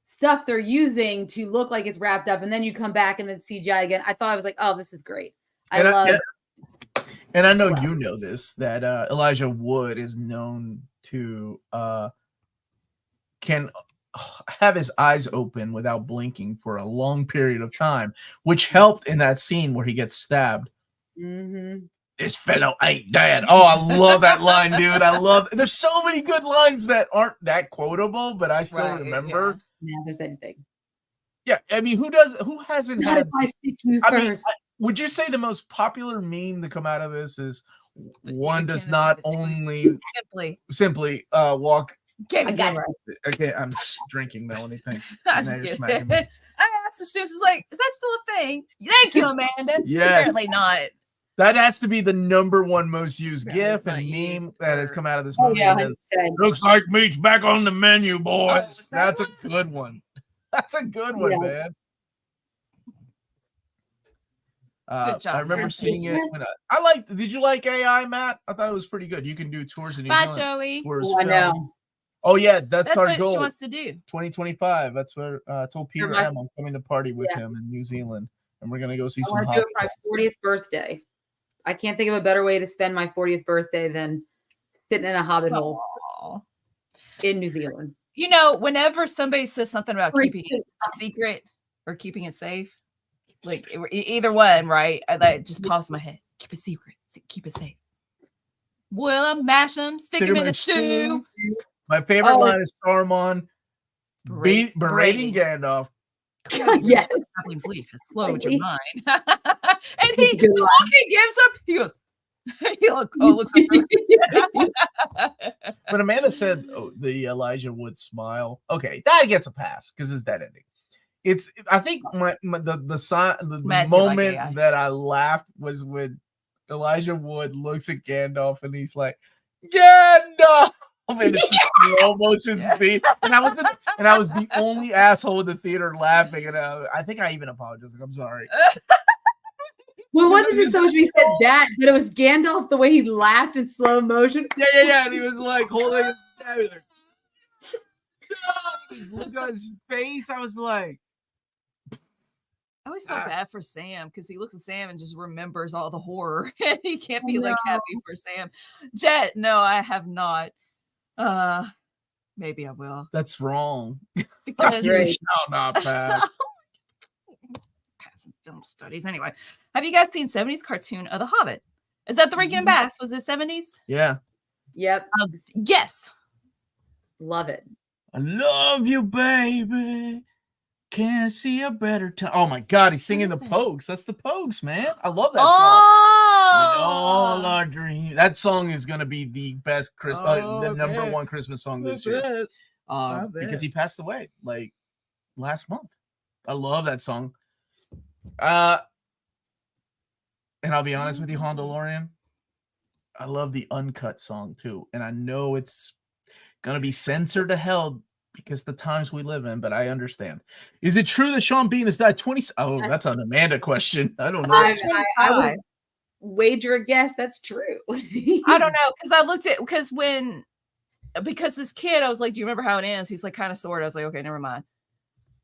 stuff they're using to look like it's wrapped up, and then you come back and then CGI again. I thought I was like, oh, this is great. And I know you know this, that Elijah Wood is known to can have his eyes open without blinking for a long period of time, which helped in that scene where he gets stabbed. Mm-hmm. This fellow ain't dead. Oh, I love that line, dude. There's so many good lines that aren't that quotable, but I still remember. Yeah, there's anything. Yeah, I mean, who hasn't had? Would you say the most popular meme to come out of this is one does not only simply walk? Okay, I'm drinking, Melanie. Thanks. I asked the students, like, is that still a thing? Thank you, Amanda. Yes. Apparently not. That has to be the #1 most used GIF and meme that has come out of this movie. Looks like meat's back on the menu, boys. That's a good one. That's a good one, man. I remember seeing it. Did you like AI, Matt? I thought it was pretty good. You can do tours in New Zealand. Joey. I know. Oh yeah, that's our what goal. She wants to do 2025. That's what I told Peter M. I'm coming to party with him in New Zealand, and we're gonna go see some. I want to do it for my 40th birthday. I can't think of a better way to spend my 40th birthday than sitting in a hobbit hole in New Zealand. Whenever somebody says something about keeping it a secret or keeping it safe, Like either one, right? That just pops in my head. Keep it secret. Keep it safe. Well, mash them, stick them in a stew. My favorite line is Saruman berating Gandalf. Yes. Sapling's leaf has slowed your mind. And the look he gives him, he goes, looks up. When Amanda said the Elijah Wood smile, okay, that gets a pass because it's that ending. I think the moment that I laughed was when Elijah Wood looks at Gandalf and he's like, Gandalf! And it's a slow motion speed. And I was the only asshole in the theater laughing. And I think I even apologized. I'm sorry. Well, it wasn't just so much we said that, but it was Gandalf, the way he laughed in slow motion. Yeah. And he was like holding his head. Look at his face. I was like, I always felt bad for Sam because he looks at Sam and just remembers all the horror. And he can't be like happy for Sam. Jet, no, I have not. Maybe I will. That's wrong. Because you shall not pass. Passing film studies. Anyway, have you guys seen 70s cartoon of The Hobbit? Is that the Rankin Bass? Was it 70s? Yeah. Yep. Yes. Love it. I love you, baby. Can't see a better time. Oh my God, he's singing the Pogues. That's the Pogues, man. I love that song. All our dreams. That song is gonna be the best the number one Christmas song this year. Because he passed away like last month. I love that song. And I'll be honest with you, Hondalorian, I love the uncut song too. And I know it's gonna be censored to hell because the times we live in, but I understand. Is it true that Sean Bean has died 20? Oh, that's an Amanda question. I don't know. I would wager a guess that's true. I don't know, because I looked at because this kid, I was like, do you remember how it ends? He's like, kind of sort of. I was like, okay, never mind.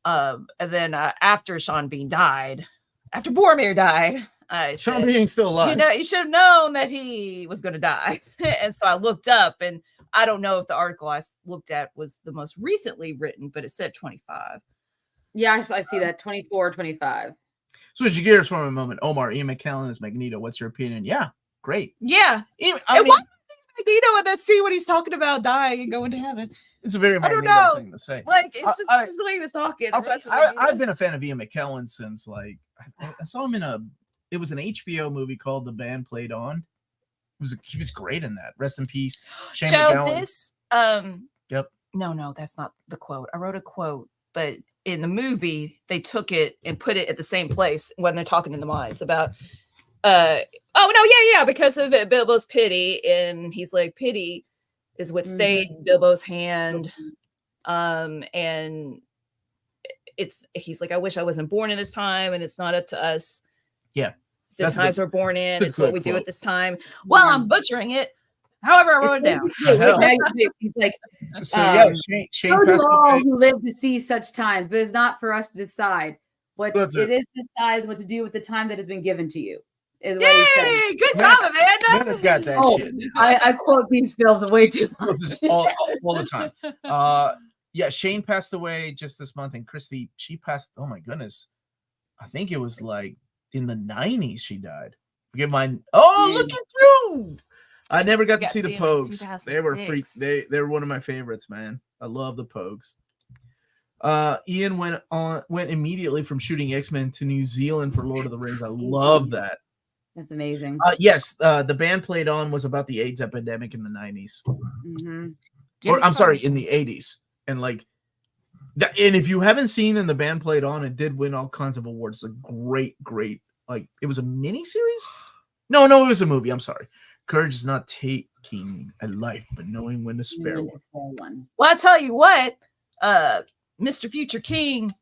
And then after Sean Bean died, after Boromir died, Sean Bean's still alive. You should have known that he was going to die. And so I looked up, and I don't know if the article I looked at was the most recently written, but it said 25. Yeah, I see that. 24, 25. Switch gears for a moment. Omar, Ian McKellen is Magneto. What's your opinion? Yeah, great. Yeah. Why do you think Magneto and then see what he's talking about dying and going to heaven? It's a very Magneto thing to say. Like, it's just the way he was talking. I've been a fan of Ian McKellen since, like, I saw him it was an HBO movie called The Band Played On. He was great in that. Rest in peace, Shane McGowan. Yep. No, that's not the quote. I wrote a quote, but in the movie they took it and put it at the same place when they're talking in the mines about. Because of it, Bilbo's pity, and he's like, pity is what stayed Bilbo's hand, and he's like, I wish I wasn't born in this time, and it's not up to us. Yeah. The times we're born in. It's what we do at this time. Well, I'm butchering it. However, I wrote it down. He's like, Shane so do all who live to see such times, but it's not for us to decide. It is to decide what to do with the time that has been given to you. Yay! Good job, Amanda. Amanda's got that shit. I quote these films way too much. all the time. Shane passed away just this month, and Christy, she passed. Oh my goodness, I think it was like in the 90s she died. Forget mine. Look at you. I never got to see the Pogues. They were they were one of my favorites, man. I love the Pogues. Ian went immediately from shooting X-Men to New Zealand for Lord of the Rings. I love that. That's amazing. Yes, The Band Played On was about the AIDS epidemic in the 90s. Or I'm sorry, in the 80s. And like and if you haven't seen In the Band Played On, it did win all kinds of awards. It's a great, like, it was a mini series? No, it was a movie. I'm sorry. Courage is not taking a life, but knowing when to spare one. Well, I tell you what, Mr. Future King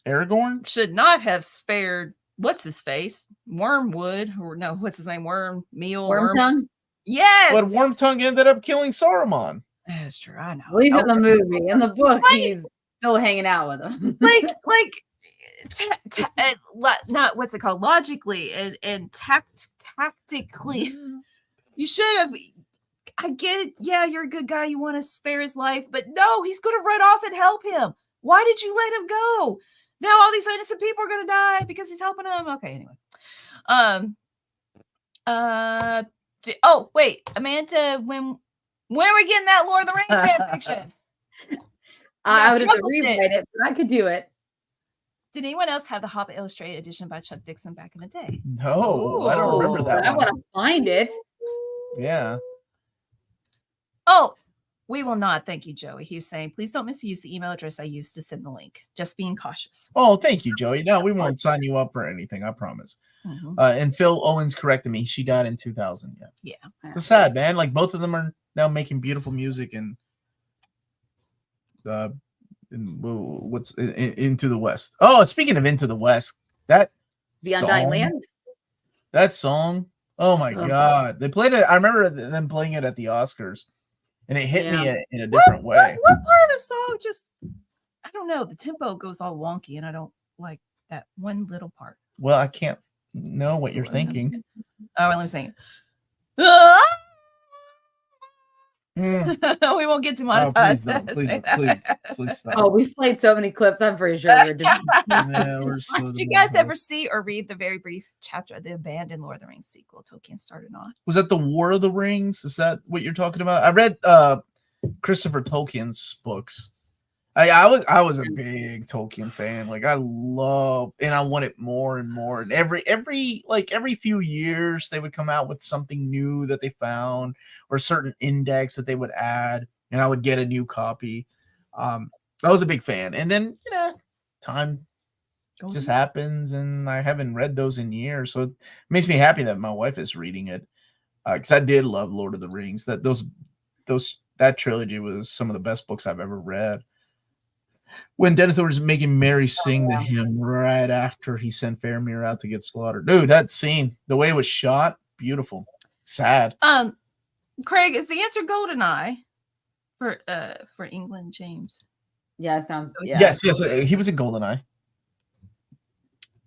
Aragorn should not have spared what's his face? Wormwood, or no, what's his name? Wormtongue? Yes. But Wormtongue ended up killing Saruman. That's true. I know. Well, he's in the movie. In the book, he's still hanging out with him. Not what's it called? Logically and tactically. You should have. I get it. Yeah, you're a good guy. You want to spare his life, but no, he's going to run off and help him. Why did you let him go? Now all these innocent people are gonna die because he's helping them. Okay, anyway. Oh wait, Amanda, when are we getting that Lord of the Rings fan fiction? I would have to rewrite it, but I could do it. Did anyone else have the Hobbit illustrated edition by Chuck Dixon back in the day? No, I don't remember that. I want to find it. Yeah. Oh, we will not. Thank you, Joey. He was saying, please don't misuse the email address I used to send the link. Just being cautious. Oh, thank you, Joey. No, we won't sign you up for anything. I promise. Mm-hmm. And Phil Owens corrected me. She died in 2000. Yeah. It's sad, man. Like both of them are now making beautiful music and what's Into the West. Oh, speaking of Into the West, that The Undying Lands. That song. Oh my God. They played it. I remember them playing it at the Oscars. And it hit me in a different way. What part of the song just, I don't know. The tempo goes all wonky, and I don't like that one little part. Well, I can't know what you're thinking. Oh, let me sing it. We won't get demonetized. Please stop. Oh, we've played so many clips. I'm pretty sure we're doing. Did you guys ever see or read the very brief chapter of the abandoned Lord of the Rings sequel Tolkien started on? Was that the War of the Rings? Is that what you're talking about? I read Christopher Tolkien's books. I was a big Tolkien fan. Like I love, and I wanted more and more. And every few years they would come out with something new that they found or a certain index that they would add, and I would get a new copy. I was a big fan, and then time just happens, and I haven't read those in years. So it makes me happy that my wife is reading it because I did love Lord of the Rings. That trilogy was some of the best books I've ever read. When Denethor was making Merry sing the hymn right after he sent Faramir out to get slaughtered. Dude, that scene, the way it was shot, beautiful. Sad. Craig, is the answer GoldenEye for England, James? Yeah, sounds. Yes, he was in GoldenEye.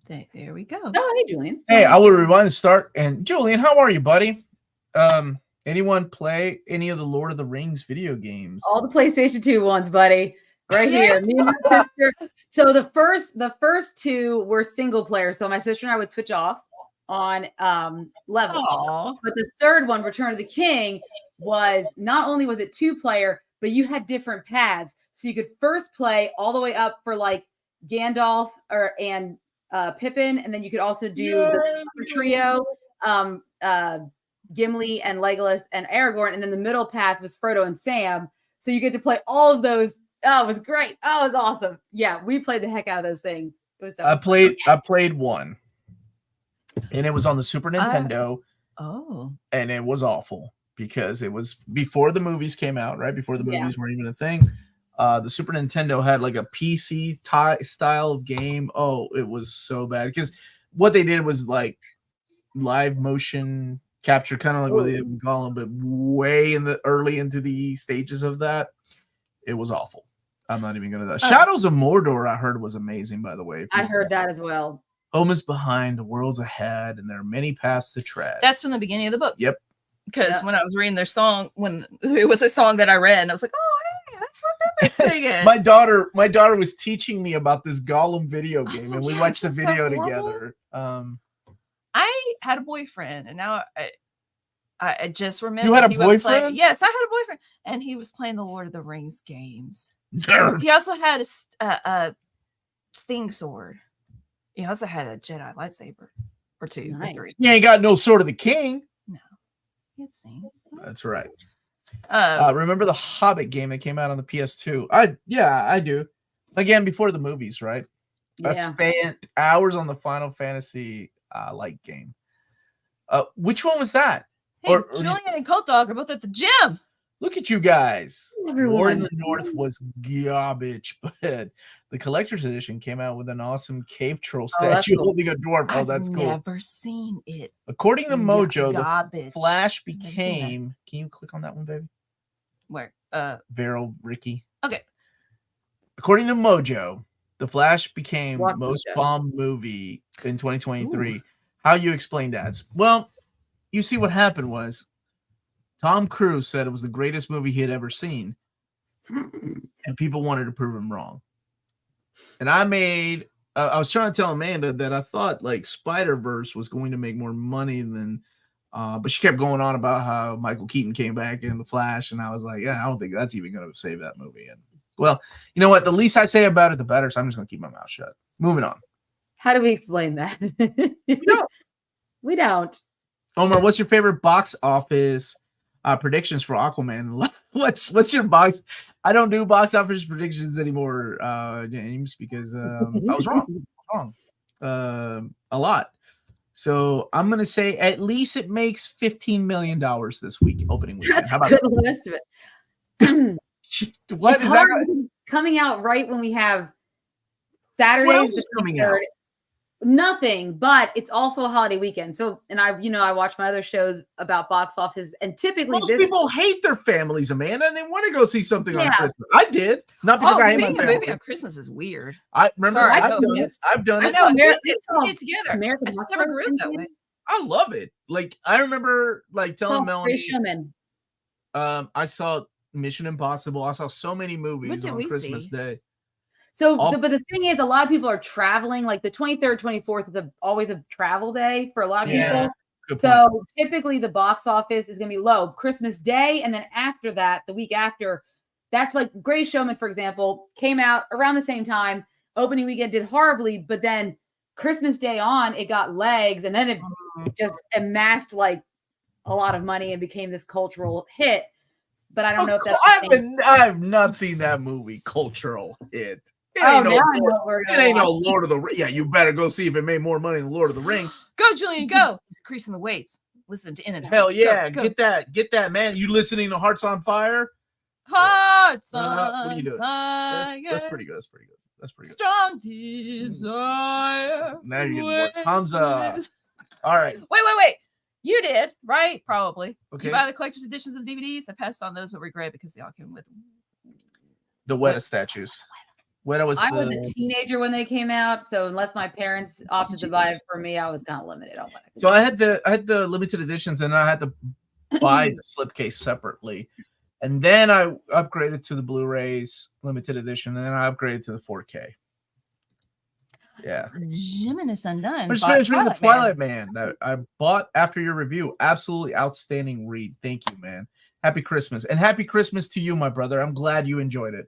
There we go. Oh, hey, Julian. Hey, I will rewind and start. And Julian, how are you, buddy? Anyone play any of the Lord of the Rings video games? All the PlayStation 2 ones, buddy. Right here. Me and my sister. So the first two were single player. So my sister and I would switch off on levels. Aww. But the third one, Return of the King, was not only was it 2-player, but you had different paths. So you could first play all the way up for like Gandalf and Pippin, and then you could also do the trio, Gimli and Legolas and Aragorn, and then the middle path was Frodo and Sam. So you get to play all of those. Oh, it was great. Oh, it was awesome. Yeah, we played the heck out of those things. It was so I played one, and it was on the Super Nintendo. And it was awful because it was before the movies came out, right? Before the movies were even a thing. The Super Nintendo had like a PC style of game. Oh, it was so bad because what they did was like live motion capture, kind of like what they did with Gollum, but way early into the stages of that. It was awful. I'm not even gonna. Shadows of Mordor, I heard, was amazing. By the way, I heard that as well. Home is behind, the world's ahead, and there are many paths to tread. That's from the beginning of the book. Yep. Because when I was reading their song, when it was a song that I read, and I was like, "Oh, hey, that's what Pippa's singing." my daughter was teaching me about this Gollum video game, and we watched the video together. I had a boyfriend, and now I just remember you had a boyfriend. Yes, I had a boyfriend, and he was playing the Lord of the Rings games. He also had a sting sword. He also had a Jedi lightsaber or two or three. He ain't got no Sword of the King. No, he had stings. That's right. Remember the Hobbit game that came out on the PS2? I do. Again, before the movies, right? Yeah. I spent hours on the Final Fantasy light game. Which one was that? Hey, Julian and Cold Dog are both at the gym. Look at you guys. Everyone. War in the North was garbage, but the collector's edition came out with an awesome cave troll statue holding a dwarf. Oh, that's cool. I've never seen it. According to Mojo, the Flash became. Can you click on that one, baby? Where? Veryl Ricky. Okay. According to Mojo, the Flash became most bombed movie in 2023. Ooh. How you explain that? Well, you see what happened was Tom Cruise said it was the greatest movie he had ever seen, and people wanted to prove him wrong. And I made I was trying to tell Amanda that I thought like Spider-Verse was going to make more money than, but she kept going on about how Michael Keaton came back in The Flash, and I was like, yeah, I don't think that's even going to save that movie. And well, you know what? The least I say about it, the better. So I'm just going to keep my mouth shut. Moving on. How do we explain that? We don't. Omar, what's your favorite box office predictions for Aquaman? What's your box? I don't do box office predictions anymore, James, because I was wrong. A lot. So I'm gonna say at least it makes $15 million this week, opening weekend. That's How about a good list of it. What it's is hard that? Coming out right when we have Saturdays. What else is coming out? Nothing, but it's also a holiday weekend. So, and I watch my other shows about box office, and typically most people hate their families, Amanda, and they want to go see something on Christmas. I did, not because I hate my family. Movie on Christmas is weird. I remember. Sorry, I've done it. I know. We get together. American I just never grew up that way. I love it. Like I remember, like telling Melanie. I saw Mission Impossible. I saw so many movies on Christmas Day. So, but the thing is, a lot of people are traveling. Like the 23rd, 24th is always a travel day for a lot of people. So typically the box office is going to be low Christmas Day. And then after that, the week after, that's like Greatest Showman, for example, came out around the same time. Opening weekend did horribly, but then Christmas Day on, it got legs. And then it just amassed like a lot of money and became this cultural hit. But I don't know if that's I've not seen that movie, cultural hit. It ain't no Lord of the Rings. Yeah, you better go see if it made more money than Lord of the Rings. Go, Julian, go. He's increasing the weights. Listen to NMC. Hell yeah, go. Get that, man. You listening to Hearts on Fire? Hearts on Fire. What are you doing? That's pretty good. That's pretty good. Strong desire. Now you're getting more thumbs up. All right. Wait. You did, right? Probably. Okay. You buy the collector's editions of the DVDs. I passed on those, but regret because they all came with the Weta statues. I was a teenager when they came out, so unless my parents opted to buy it for me, I was kind of limited on what I could So I had the limited editions, and I had to buy the slipcase separately, and then I upgraded to the Blu-rays limited edition, and then I upgraded to the 4K. Yeah. Jiminous Undone. I just finished reading The Twilight Man that I bought after your review. Absolutely outstanding read. Thank you, man. Happy Christmas, and happy Christmas to you, my brother. I'm glad you enjoyed it.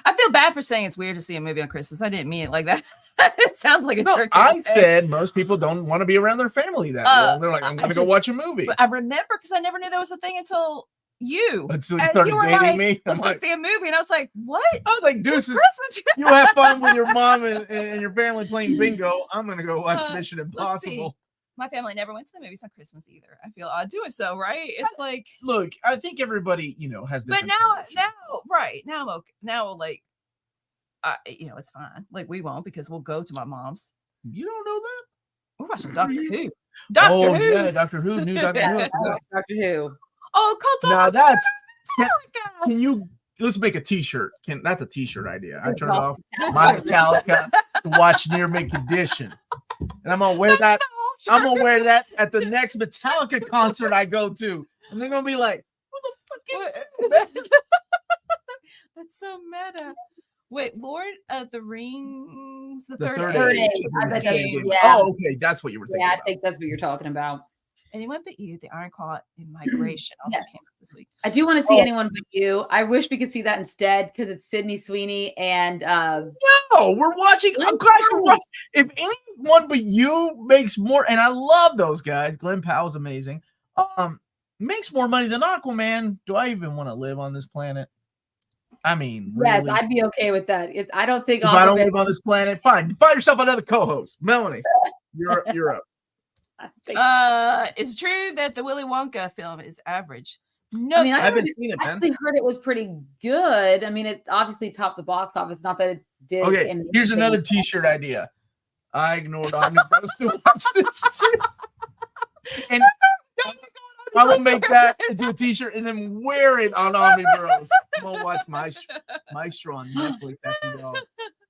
I feel bad for saying it's weird to see a movie on Christmas. I didn't mean it like that. It sounds like a jerk. I said most people don't want to be around their family that long. They're like, I'm going to go watch a movie. But I remember because I never knew that was a thing until you. Until you started dating me. Let's go see a movie. And I was like, what? I was like, deuces, you have fun with your mom and your family playing bingo. I'm going to go watch Mission Impossible. My family never went to the movies on Christmas either. I feel odd doing so, right? It's like, look, I think everybody, has different. But now I'm okay. Now, like, it's fine. Like, we won't because we'll go to my mom's. You don't know that? We're watching Doctor Who. Doctor Who. Yeah, Doctor Who. New Doctor Who. Doctor Who. Oh, called Now that's. Can you? Let's make a T-shirt. That's a T-shirt idea. I turned off my Metallica to watch Near Mint Condition, and I'm gonna wear that. I'm gonna wear that at the next Metallica concert I go to, and they're gonna be like, "Who the fuck is that?" That's so meta. Wait, Lord of the Rings, the third age. Yeah. Oh, okay, that's what you were thinking. Yeah, I think that's what you're talking about. Anyone But You, The Iron Claw in Migration also came out this week. I do want to see Anyone But You. I wish we could see that instead because it's Sydney Sweeney and no, we're watching. I'm glad you're watching. If Anyone But You makes more, and I love those guys. Glenn Powell's amazing. Makes more money than Aquaman. Do I even want to live on this planet? I mean, yes, really? I'd be okay with that. I don't think if I don't live on this planet, fine. Find yourself another co-host, Melanie. You're up. Is it true that the Willy Wonka film is average? No, I haven't seen it, man. I actually heard it was pretty good. I mean, it obviously topped the box office. Not that it did. Okay, here's another T-shirt idea. I ignored Omni Bros to watch this shit. And I will make that into a T-shirt and then wear it on Omni Bros. I'm gonna watch Maestro on Netflix after y'all.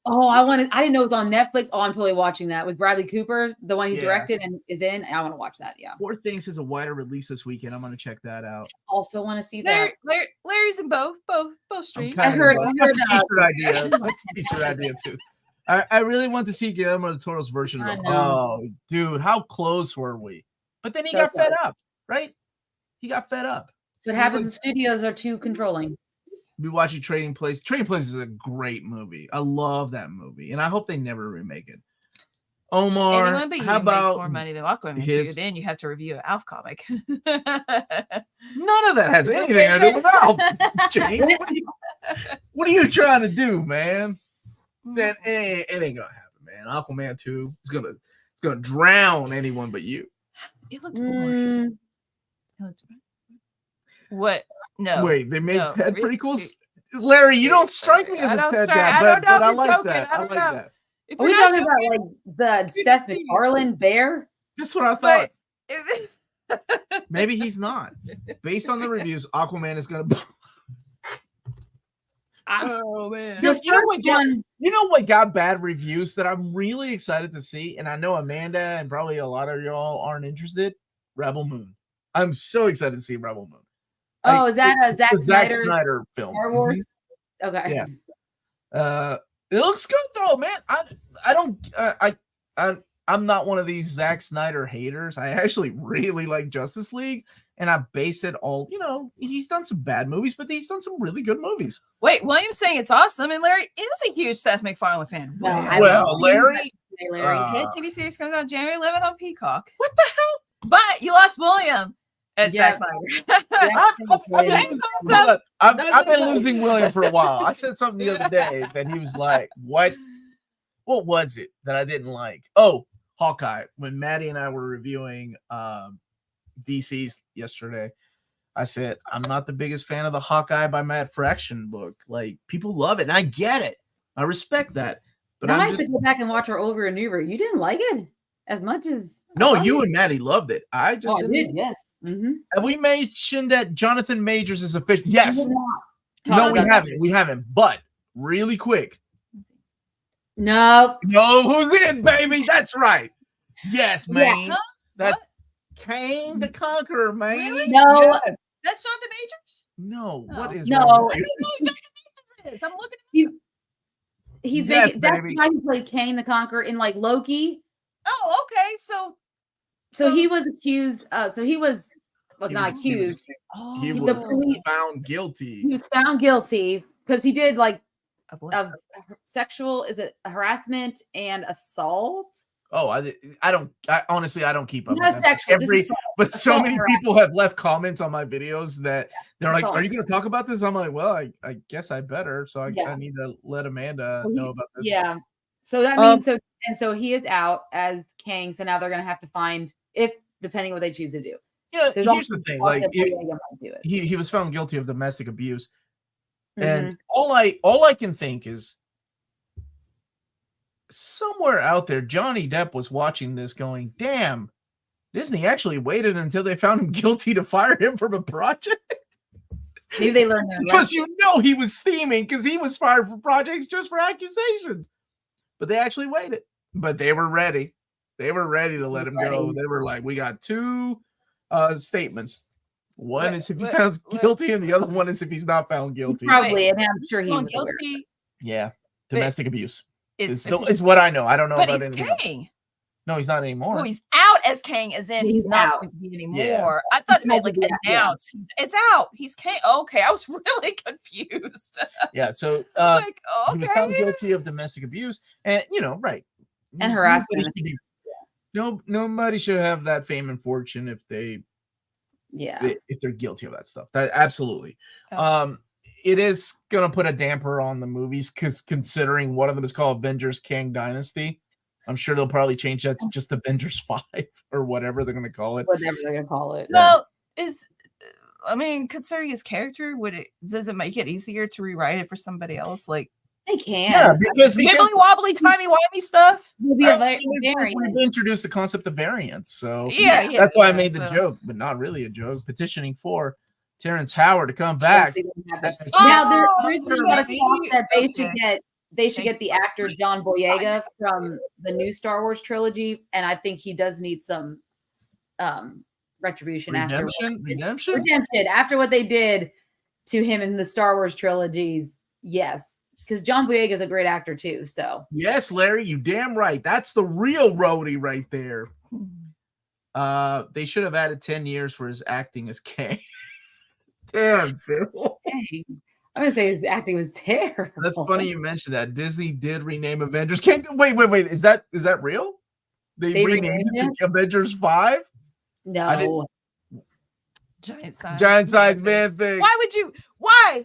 Oh, I didn't know it was on Netflix. Oh, I'm totally watching that with Bradley Cooper, the one he directed and is in. I want to watch that. Yeah. Poor Things is a wider release this weekend. I'm gonna check that out. Also want to see that. Larry's in both streams. I heard that's a T-shirt idea. That's a T-shirt idea too. I really want to see Guillermo del Toro's version of dude, how close were we? But then he got fed up, right? He got fed up. So what happens when studios are too controlling. Be watching Trading Place. Trading Place is a great movie. I love that movie, and I hope they never remake it. Omar, anyone but you how about more money than Aquaman? Then you have to review an Alf comic. None of that has anything to do with Alf. James, what are you trying to do, man? Man, it ain't gonna happen, man. Aquaman 2 is gonna drown anyone but you. It looked boring. What? No. Wait, they made Ted prequels? Larry, you don't strike me as a Ted guy, but I like that. I like that. Are we talking about like the Seth MacFarlane bear? That's what I thought. Maybe he's not. Based on the reviews, Aquaman is gonna. Oh man! Dude, you know what got bad reviews that I'm really excited to see, and I know Amanda and probably a lot of y'all aren't interested. Rebel Moon. I'm so excited to see Rebel Moon. Oh, is that a Zack Snyder film? Star Wars. Mm-hmm. Okay. Yeah. It looks good though, man. I'm not one of these Zack Snyder haters. I actually really like Justice League, and I base it all. You know, he's done some bad movies, but he's done some really good movies. Wait, William's saying it's awesome, and Larry is a huge Seth MacFarlane fan. Well, Larry, his hit TV series comes out January 11th on Peacock. What the hell? But you lost William. At Zack Snyder. I've been losing William for a while. I said something the other day that he was like, what was it that I didn't like? Oh, Hawkeye. When Maddie and I were reviewing DC's yesterday, I said, I'm not the biggest fan of the Hawkeye by Matt Fraction book. Like, people love it, and I get it. I respect that. But I have to go back and watch our over and over. You didn't like it as much as you and Maddie loved it. I did. Yes. Mm-hmm. Have we mentioned that Jonathan Majors is official? Yes. No, we haven't. We haven't. But really quick. No. Who's in, baby? That's right. Yes, man. Yeah. That's Kang the Conqueror, man. Really? No. Yes. That's Jonathan Majors? No. What is no? I'm looking. He's that's the guy who played Kang the Conqueror in like Loki. Oh, okay. So he was accused. He was not accused. He was found guilty. He was found guilty because he did like of sexual, is it harassment and assault? Oh, I honestly don't keep up. Not sexual, but so many people have left comments on my videos that they're like, "Are you going to talk about this?" I'm like, "Well, I guess I better." So I need to let Amanda know about this. Yeah. So that means so he is out as Kang. So now they're going to have to find depending on what they choose to do. Yeah. Here's the thing: like he was found guilty of domestic abuse, and all I can think is, somewhere out there, Johnny Depp was watching this going, damn, Disney actually waited until they found him guilty to fire him from a project. Maybe they learned that. Because he was steaming because he was fired from projects just for accusations. But they actually waited. But they were ready. They were ready to let him go. They were like, we got two statements. One is if he found guilty, and the other one is if he's not found guilty. Probably, and I'm sure he was guilty. Yeah, domestic abuse. It's what I know. I don't know about anything. Kang. No, he's not anymore. No, he's out as Kang, as in he's not going to be anymore. Yeah. I thought it meant like announced. Yeah. It's out. He's Kang. Okay, I was really confused. Yeah, so he was found guilty of domestic abuse, and right, and harassment. Nobody should have that fame and fortune if if they're guilty of that stuff. That absolutely. Oh. It is going to put a damper on the movies because considering one of them is called Avengers Kang Dynasty, I'm sure they'll probably change that to just Avengers 5 or whatever they're going to call it. Whatever they're going to call it. Well, considering his character, does it make it easier to rewrite it for somebody else? Like they can. Yeah, because wibbly wobbly, timey-wimey stuff. We've introduced the concept of variants. So that's why I made the joke, but not really a joke. Petitioning for Terrence Howard to come back. Now there's that they should get the actor John Boyega from the new Star Wars trilogy, and I think he does need some redemption after what they did to him in the Star Wars trilogies. Yes, because John Boyega is a great actor too. So yes, Larry, you damn right. That's the real roadie right there. They should have added 10 years for his acting as Kang. Damn, Phil. Dang. I'm gonna say his acting was terrible. That's funny you mentioned that. Disney did rename Avengers. Wait. Is that real? They renamed it to Avengers 5? No. Giant size Man thing. Why would you? Why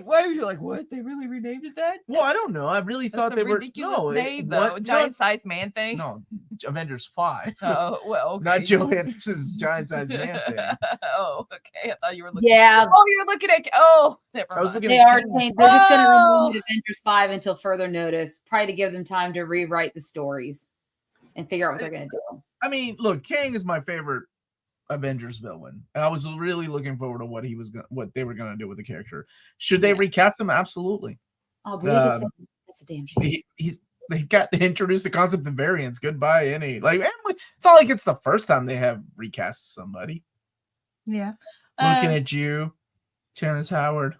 were you like, what? They really renamed it that? Well, I don't know. I really thought they were name, though. Giant size man thing. No, Avengers 5. Oh, well, okay. Not Joe Anderson's giant size man thing. Oh, okay. I thought you were looking. Yeah. Oh, you're looking at. Oh, never mind. I was looking They at are. Kang. They're just going to rename Avengers 5 until further notice, probably to give them time to rewrite the stories and figure out what they're going to do. I mean, look, Kang is my favorite Avengers villain. I was really looking forward to what they were going to do with the character. Should they recast him? Absolutely. Oh, but that's a damn shame. They got to introduce the concept of variants. Goodbye, it's not like it's the first time they have recast somebody. Yeah. Looking at you, Terrence Howard.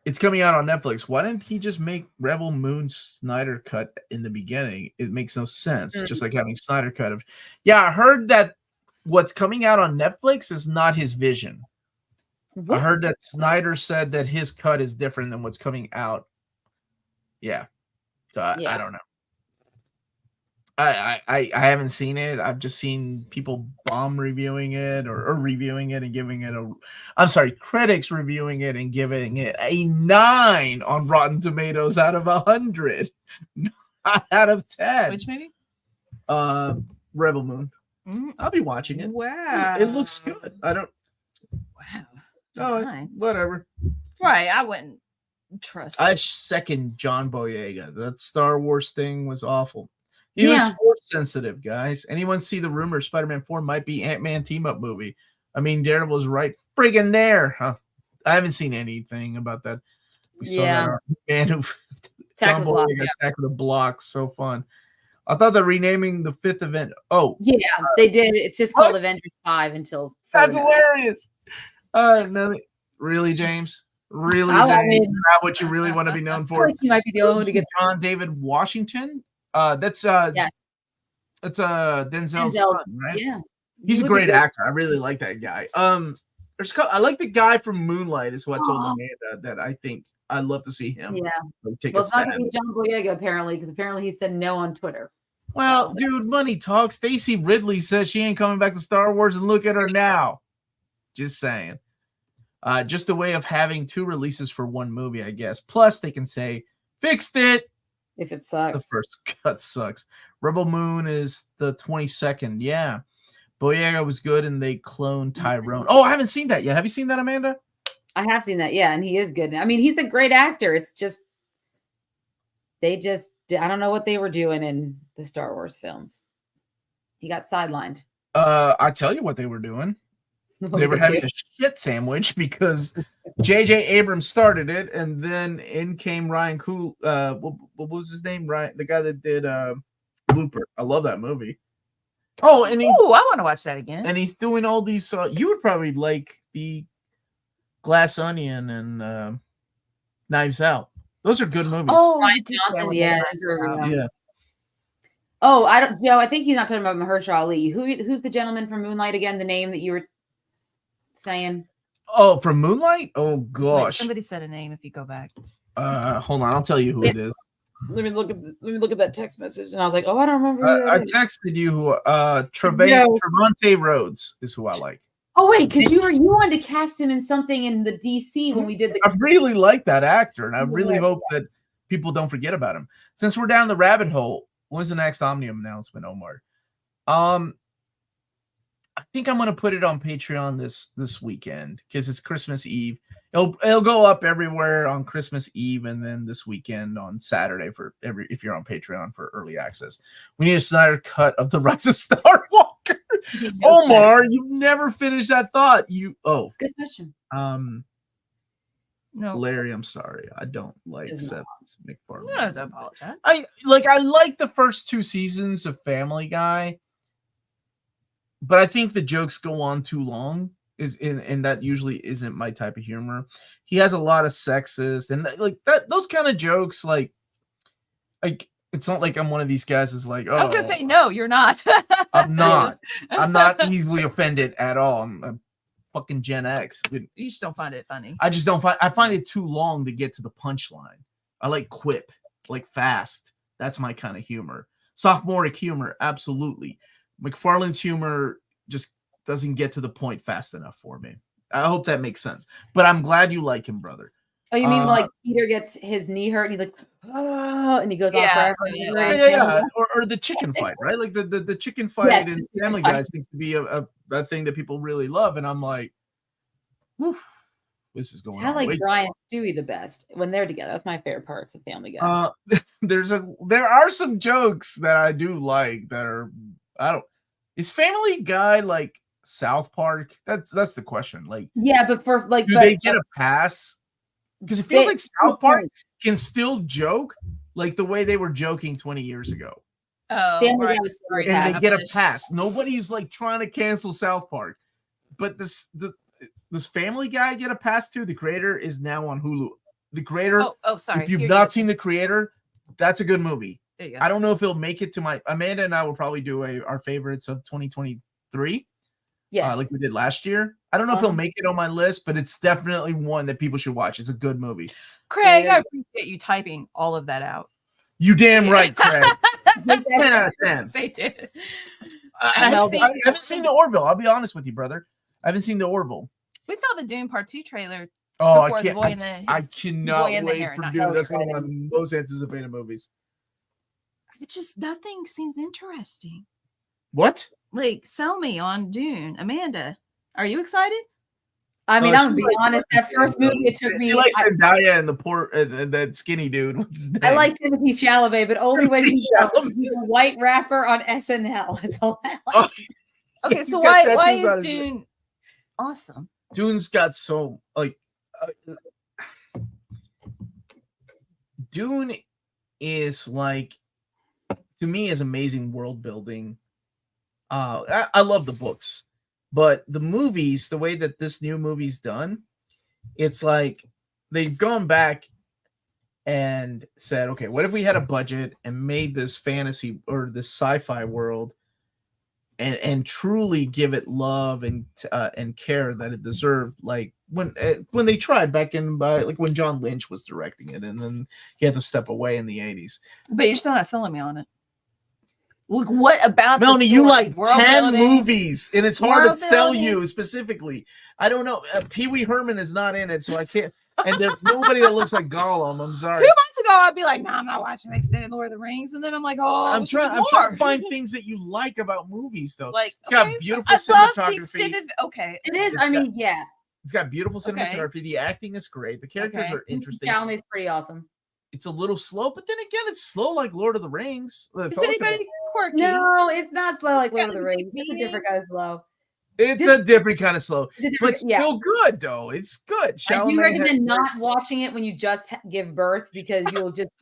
It's coming out on Netflix. Why didn't he just make Rebel Moon Snyder cut in the beginning? It makes no sense. Just like having Snyder cut of. Yeah, I heard that what's coming out on Netflix is not his vision. What? I heard that Snyder said that his cut is different than what's coming out. Yeah. So I don't know. I haven't seen it. I've just seen people reviewing it or reviewing it and giving it critics reviewing it and giving it a 9 on Rotten Tomatoes out of 100. Not out of 10. Which movie? Rebel Moon. I'll be watching it. Wow. It looks good. I don't. Wow. Oh, whatever. Right. I wouldn't trust I second John Boyega. That Star Wars thing was awful. He was force sensitive, guys. Anyone see the rumor Spider-Man 4 might be Ant-Man team-up movie? I mean, Daredevil's right friggin' there. Huh? I haven't seen anything about that. We saw that man who John Boyega Attack of the Block. So fun. I thought they're renaming the 5th event. Oh, yeah, they did. It's just called Avengers 5 until. That's hilarious. No, really, James? Really, James? Not what you really want to be known for? You might be the only one to get John David Washington. That's Denzel's son, right? Yeah, he's a great actor. I really like that guy. I like the guy from Moonlight. Is who I told Amanda that I think I'd love to see him. Yeah, take it's not going to be John Boyega apparently, because apparently he said no on Twitter. Well, dude, money talks. Stacey Ridley says she ain't coming back to Star Wars, and look at her now. Just saying. Just a way of having 2 releases for one movie, I guess. Plus, they can say, fixed it. If it sucks. The first cut sucks. Rebel Moon is the 22nd. Yeah. Boyega was good, and they cloned Tyrone. Oh, I haven't seen that yet. Have you seen that, Amanda? I have seen that, yeah, and he is good. I mean, he's a great actor. It's just, I don't know what they were doing in the Star Wars films. He got sidelined. I tell you what they were doing. They were having a shit sandwich because J.J. Abrams started it, and then in came Ryan Cool. What was his name? Ryan, the guy that did Looper. I love that movie. Oh, and I want to watch that again. And he's doing all these. You would probably like the Glass Onion and Knives Out. Those are good movies. Oh, Ryan Johnson, yeah. Oh, I don't, Joe. I think he's not talking about Mahershala Ali. Who's the gentleman from Moonlight again? The name that you were saying? Oh, from Moonlight? Oh gosh. Wait, somebody said a name. If you go back, hold on, I'll tell you who it is. Let me look at that text message, and I was like, oh, I don't remember. I texted you who Trevante Rhodes is who I like. Oh wait, because you wanted to cast him in something in the DC when we did the. I really like that actor, and I really hope that people don't forget about him. Since we're down the rabbit hole, when's the next Omnium announcement, Omar? I think I'm gonna put it on Patreon this weekend because it's Christmas Eve. It'll go up everywhere on Christmas Eve, and then this weekend on Saturday if you're on Patreon for early access. We need a Snyder cut of the Rise of Skywalker. Omar, you've never finished that thought. Good question. No, Larry, I'm sorry. I don't like Seth MacFarlane. I don't apologize. I like the first 2 seasons of Family Guy, but I think the jokes go on too long. and that usually isn't my type of humor. He has a lot of sexist and like that those kind of jokes. Like it's not like I'm one of these guys that's like, oh, I was gonna say no, you're not. I'm not. I'm not easily offended at all. I'm fucking Gen X. You just don't find it funny. I just don't find. I find it too long to get to the punchline. I like quip, like fast. That's my kind of humor. Sophomoric humor, absolutely. McFarlane's humor just doesn't get to the point fast enough for me. I hope that makes sense. But I'm glad you like him, brother. Oh, you mean like Peter gets his knee hurt and he's like, oh, and he goes on forever. Yeah. Or the chicken fight, right? Like the chicken fight in Family Guy seems to be a thing that people really love. And I'm like, whew, this is going on. I like Brian and Stewie the best when they're together. That's my favorite parts of Family Guy. There are some jokes that I do like that are, is Family Guy like South Park? That's the question. Like, yeah, but for like, do they get a pass? Because it feels like South Park can still joke like the way they were joking 20 years ago. Oh, right. And they get a pass. Nobody's like trying to cancel South Park. But this Family Guy get a pass too? The Creator is now on Hulu. The Creator. Oh, sorry. If you've not seen The Creator, that's a good movie. There you go. I don't know if it'll make it to my Amanda and I will probably do our favorites of 2023. Yes. Like we did last year. I don't know if it'll make it on my list, but it's definitely one that people should watch. It's a good movie. Craig, I appreciate you typing all of that out. You damn right, Craig. 10 out of 10. Say it. I haven't seen the Orville. I'll be honest with you, brother. I haven't seen the Orville. We saw the Dune Part 2 trailer. Oh, I cannot wait for Dune. That's one of my most anticipated movies. It's just nothing seems interesting. What? Like, sell me on Dune. Amanda, are you excited? I mean, I'm gonna be honest. That first movie, it took me. She likes Zendaya and the poor and that skinny dude. What's his name? I like Timothy Chalamet, but only when he's a white rapper on SNL. That's all I like. Okay, so why is Dune awesome? Dune's got so like Dune is like, to me, is amazing world building. I love the books, but the movies, the way that this new movie's done, it's like they've gone back and said, okay, what if we had a budget and made this fantasy or this sci-fi world and truly give it love and care that it deserved, like when they tried back in like when John Lynch was directing it, and then he had to step away in the 80s. But you're still not selling me on it. Like, what about Melanie? You like 10 movies, and it's hard to sell you specifically. I don't know. Pee Wee Herman is not in it, so I can't. And there's nobody that looks like Gollum. I'm sorry. 2 months ago, I'd be like, "No, I'm not watching the extended Lord of the Rings," and then I'm like, "Oh, I'm trying to find things that you like about movies, though. Like, it's got beautiful cinematography. It is. I mean, yeah. It's got beautiful cinematography. Okay. The acting is great. The characters are interesting. Chalamet's pretty awesome. It's a little slow, but then again, it's slow like Lord of the Rings. Is anybody quirky? No, it's not slow like Lord of the Rings. It's a different kind of slow. It's a different kind of slow, but still good though. It's good. I do recommend not watching it when you just give birth, because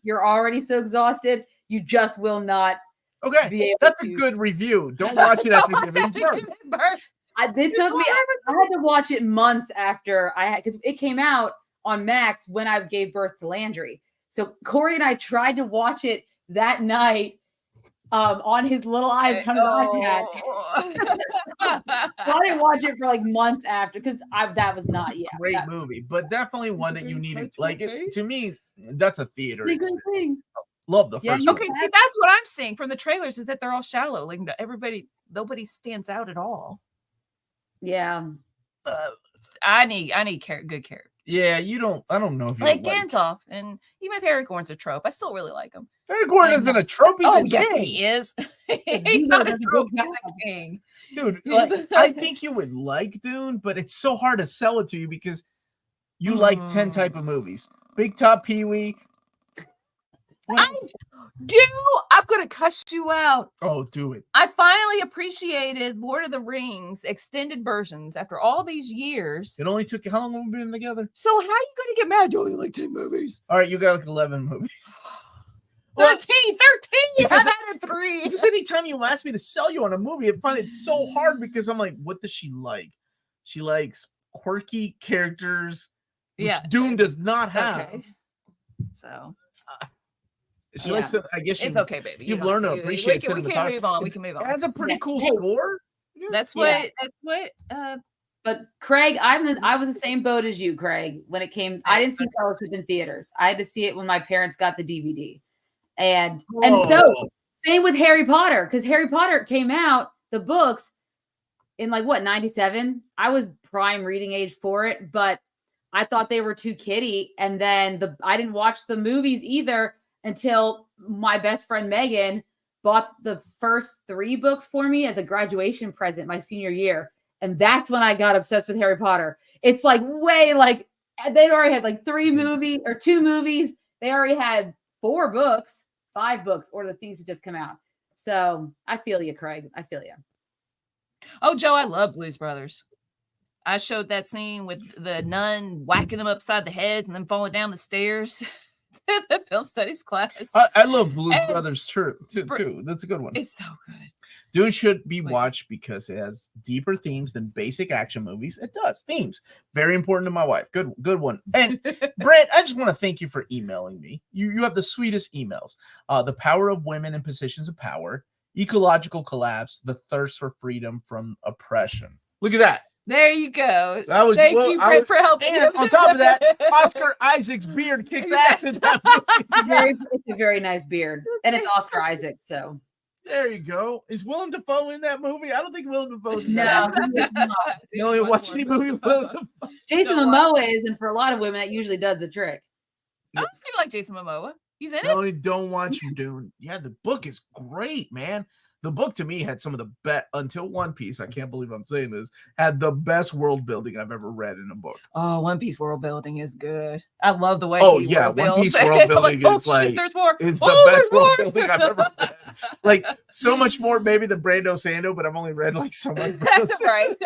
you're already so exhausted. You just will not. Okay, that's a good review. Don't watch it after giving birth. It took me. I had to watch it months after I had, because it came out on Max when I gave birth to Landry. So Corey and I tried to watch it that night on his little iPad. So I didn't watch it for like months after, because that was not yet. Great movie, but definitely one that you needed. Like to me, that's a theater experience. Love the first one. Okay, see, that's what I'm seeing from the trailers, is that they're all shallow. Like nobody stands out at all. Yeah. I need good character. Yeah, I don't know if you like Gandalf, and even if Aragorn's a trope, I still really like him. Aragorn isn't a trope. He's yes, he is. He's not a trope. He's a king. Dude, like, I think you would like Dune, but it's so hard to sell it to you because you like 10 type of movies. Big Top Pee-wee. I'm gonna cuss you out. Oh, do it. I finally appreciated Lord of the Rings extended versions after all these years. It only took how long have we been together? So how are you gonna get mad? You only like 10 movies. All right, you got like 11 movies. 13. I've added 3. Because anytime you ask me to sell you on a movie, I find it so hard because I'm like, what does she like? She likes quirky characters, which Yeah. Dune does not have. Okay. So She likes to, I guess it's okay, baby. You've learned to appreciate we can move on. We can move on. That's a pretty cool score. That's what But Craig, I was the same boat as you, Craig. When it came, I didn't see Fellowship in theaters. I had to see it when my parents got the DVD, and so same with Harry Potter, because Harry Potter came out the books in like what 97. I was prime reading age for it, but I thought they were too kiddie, and then I didn't watch the movies either until my best friend Megan bought the first 3 books for me as a graduation present my senior year. And that's when I got obsessed with Harry Potter. It's like way like they already had like 2 movies. They already had 4 books, 5 books, or the things that just come out. So I feel you, Craig. I feel you. Oh, Joe, I love Blues Brothers. I showed that scene with the nun whacking them upside the heads and then falling down the stairs. The film studies class. I love Blues Brothers too. That's a good one. It's so good. Dune should be watched because it has deeper themes than basic action movies. It does. Themes. Very important to my wife. Good one. And Brent, I just want to thank you for emailing me. You have the sweetest emails. The power of women in positions of power, ecological collapse, the thirst for freedom from oppression. Look at that. There you go. Thank you, Brent, for helping. And on top of that, Oscar Isaac's beard kicks ass in that movie. It's a very nice beard. And it's Oscar Isaac, so. There you go. Is Willem Dafoe in that movie? I don't think Willem Dafoe is in no, that movie. You only watch any movie with Willem Dafoe. Jason Momoa is, and for a lot of women, that usually does the trick. I do like Jason Momoa. He's in it. No, you don't watch Dune. Yeah, the book is great, man. The book to me had some of the best, until One Piece, I can't believe I'm saying this, had the best world building I've ever read in a book. Oh, One Piece world building is good. I love the way One Piece world building is like, there's more. It's the best world building I've ever read. Like, so much more maybe than Brando Sando, but I've only read like so much. Right.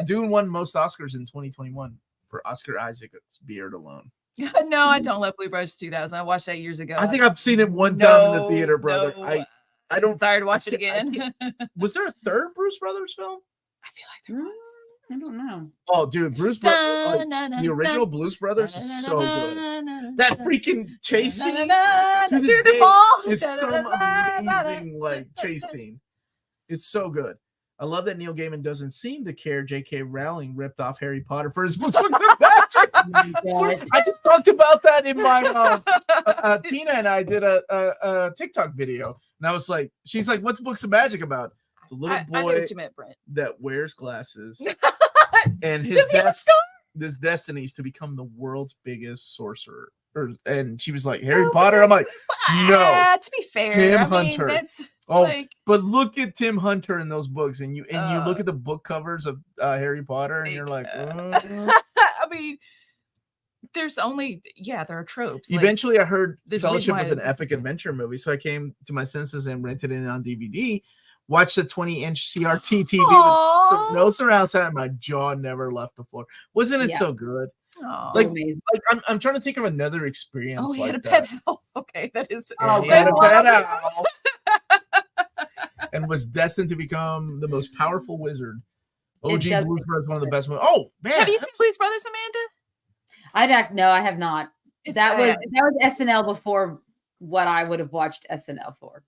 Dune won most Oscars in 2021 for Oscar Isaac's beard alone. No, I don't love Blue Brothers 2000. I watched that years ago. I think I've seen it one time in the theater, brother. No. I don't. Sorry to watch it again. Was there a third Bruce Brothers film? I feel like there was. I don't know. Oh, dude, the original Blues Brothers is so good. That freaking chase scene to this day is some amazing like chase scene. It's so good. I love that Neil Gaiman doesn't seem to care. J.K. Rowling ripped off Harry Potter for his books. I just talked about that in my Tina and I did a TikTok video. And I was like, she's like, what's Books of Magic about? It's a little boy I knew what you meant, Brent. that wears glasses. And his destiny is to become the world's biggest sorcerer. And she was like, Harry Potter? I'm like, no. To be fair, Tim Hunter. Like, but look at Tim Hunter in those books, and you look at the book covers of Harry Potter, and you're like, I mean, there's only there are tropes. Eventually, I heard Fellowship was an it's epic adventure movie, so I came to my senses and rented it on DVD. Watched the 20-inch CRT TV with no surround sound. My jaw never left the floor. Wasn't it so good? Like I'm trying to think of another experience. Oh, he like had a that. pet owl. Okay, that is. He had a pet owl, and was destined to become the most powerful wizard. OG Blues Brothers, one of the best movies. Oh man, have you seen Blues Brothers, Amanda? No, I have not. That was SNL before what I would have watched SNL for.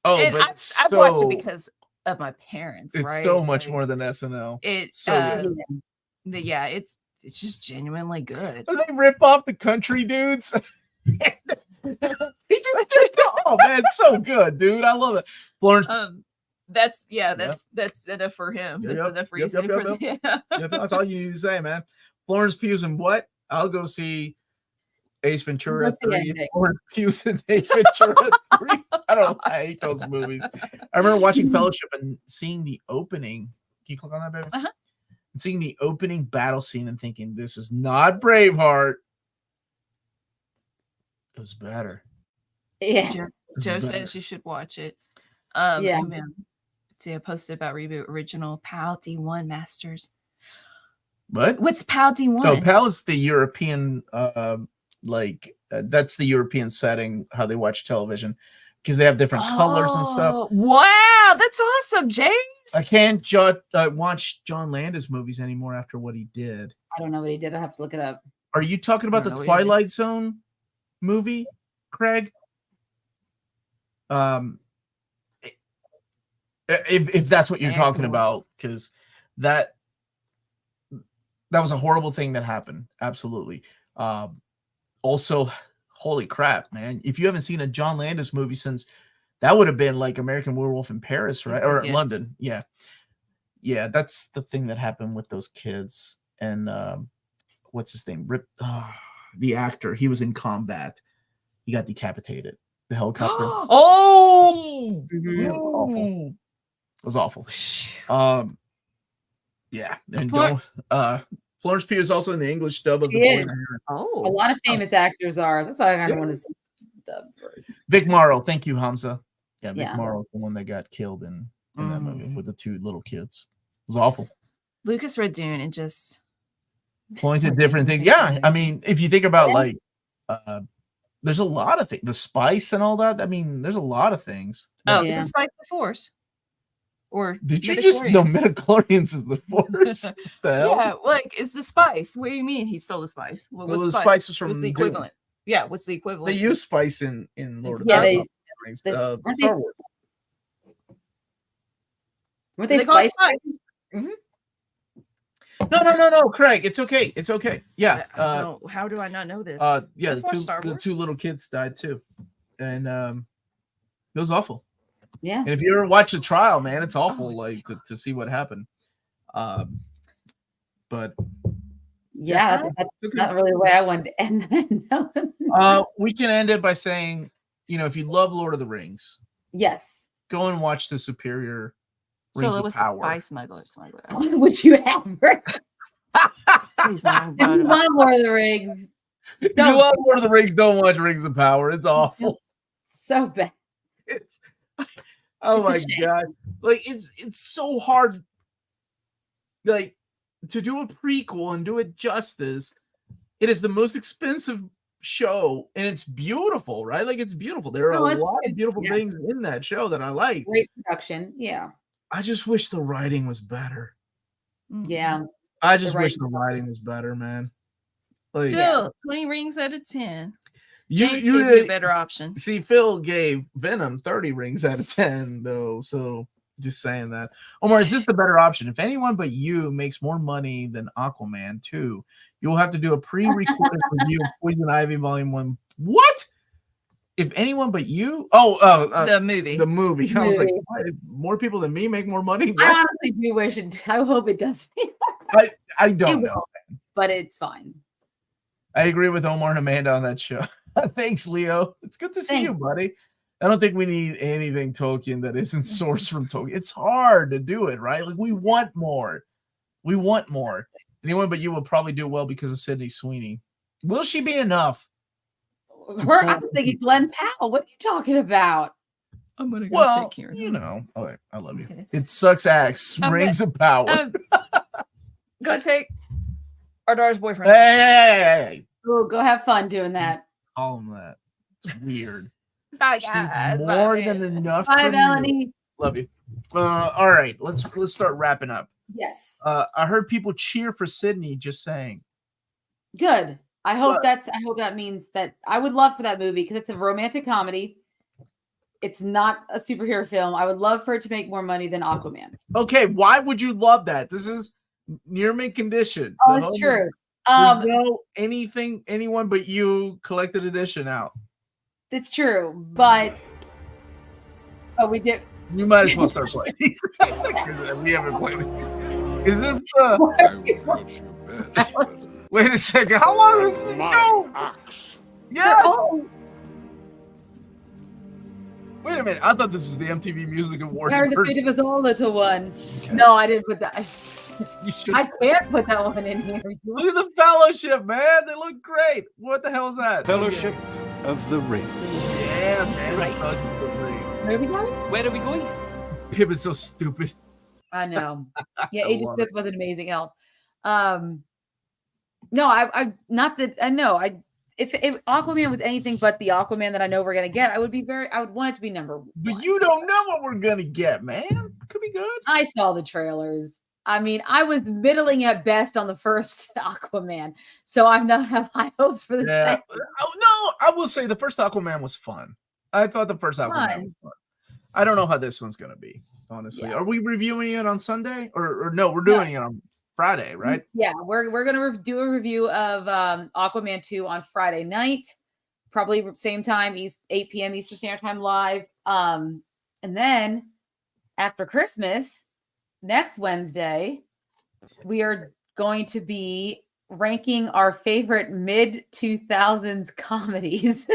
Oh, and but I've watched it because of my parents. It's right? so much more than SNL. It's it's just genuinely good. So they rip off the country dudes. He just took it. Oh man, it's so good, dude. I love it. Florence. That's enough for him. That's enough for you. That's all you need to say, man. Florence Pugh and what? I'll go see Ace Ventura 3. Florence Pugh and Ace Ventura 3. I don't know. I hate those movies. I remember watching Fellowship and seeing the opening. Can you click on that, baby? Uh-huh. And seeing the opening battle scene and thinking, this is not Braveheart. It was better. Yeah. Joe says you should watch it. See, I posted about Reboot Original PAL D1 Masters. What? What's PAL D1? No, PAL is the European, that's the European setting, how they watch television. because they have different colors and stuff. Wow, that's awesome, James. I can't watch John Landis movies anymore after what he did. I don't know what he did. I have to look it up. Are you talking about the Twilight Zone movie, Craig? If that's what you're talking about, because that was a horrible thing that happened. Absolutely. Also, holy crap, man! If you haven't seen a John Landis movie since, that would have been like American Werewolf in Paris, right? Or London. Yeah. That's the thing that happened with those kids. And what's his name? The actor. He was in combat. He got decapitated. The helicopter. Oh, it was awful. Yeah, and Florence Pugh is also in the English dub of The Boy in the Heron. Oh, a lot of famous actors are. That's why I kind of want to see the dub version. Vic Morrow, thank you, Hamza. Yeah, Vic Morrow's the one that got killed in that movie with the two little kids. It was awful. Lucas read Dune and just pointed different things. Yeah, I mean, if you think about like, there's a lot of things. The spice and all that. I mean, there's a lot of things. Oh, is the spice the Force? Or did you just know midichlorians is the Force? The hell? Yeah, like is the spice? What do you mean he stole the spice? What was the spice was from what's the equivalent? Dune. Yeah, what's the equivalent? They use spice in Lord of the Rings. Star Wars. Weren't they spice? Mm-hmm. No, Craig. It's okay. It's okay. Yeah. How do I not know this? Yeah, the two little kids died too, and it was awful. Yeah. And if you ever watch the trial, man, it's awful. Like to see what happened. But yeah, that's not really the way I wanted to end that. We can end it by saying, if you love Lord of the Rings, yes, go and watch the Superior Rings of Power. Spy smuggler. Which you have first. If you love Lord of the Rings, if you love Lord of the Rings, don't watch Rings of Power. It's awful. So bad. It's my god! Like it's so hard, like to do a prequel and do it justice. It is the most expensive show, and it's beautiful, right? Like it's beautiful. There are a lot of beautiful things in that show that I like. Great production, yeah. I just wish the writing was better. Yeah, I just wish the writing was better, man. Like, Phil, 20 rings out of 10. You gave me a better option. See, Phil gave Venom 30 rings out of 10, though. So just saying that. Omar, is this the better option? If anyone but you makes more money than Aquaman 2, you'll have to do a pre-recorded review of Poison Ivy Volume 1. What? If anyone but you? The movie. The movie. I was like, what? More people than me make more money? What? I honestly do wish it. I hope it does. I don't know. But it's fine. I agree with Omar and Amanda on that show. Thanks, Leo. It's good to see you, buddy. I don't think we need anything Tolkien that isn't sourced from Tolkien. It's hard to do it, right? Like we want more. We want more. Anyone but you will probably do well because of Sydney Sweeney. Will she be enough? I was thinking Glenn Powell. What are you talking about? I'm gonna go take care of him. All right, I love you. Okay. It sucks axe. Rings of power. Go take our daughter's boyfriend. Hey. Oh, go have fun doing that. Call him that. It's weird. Bye, guys. More than enough. Bye, Melanie. Love you. All right, let's start wrapping up. Yes. I heard people cheer for Sydney. Just saying. Good. I hope that means that I would love for that movie because it's a romantic comedy. It's not a superhero film. I would love for it to make more money than Aquaman. Okay, why would you love that? This is near mint condition. Oh, it's true. There's no anyone but you collected edition out. It's true, but we did. You might as well start playing these. We haven't played these. Is this wait a second. How long does this go? Yes. Wait a minute. I thought this was the MTV Music Awards. The Fate of Us All, little one. Okay. No, I didn't put that. You should. I can't put that one in here. Look at the Fellowship, man. They look great. What the hell is that? Fellowship of the Ring. Yeah, man. Right. Where are we going? Where are we going? Pip is so stupid. I know. Yeah, Agent Smith was an amazing help. No, I not that I know. if Aquaman was anything but the Aquaman that I know we're gonna get, I would want it to be number 1. But you don't know what we're gonna get, man. Could be good. I saw the trailers. I mean, I was middling at best on the first Aquaman, so I'm not have high hopes for the second. Oh, no, I will say the first Aquaman was fun. I thought the first Aquaman was fun. I don't know how this one's gonna be, honestly. Yeah. Are we reviewing it on Sunday or no? We're doing it on Friday, right? Yeah, we're gonna do a review of Aquaman 2 on Friday night, probably same time, 8 p.m. Eastern Standard Time live. And then after Christmas, next Wednesday, we are going to be ranking our favorite mid-2000s comedies,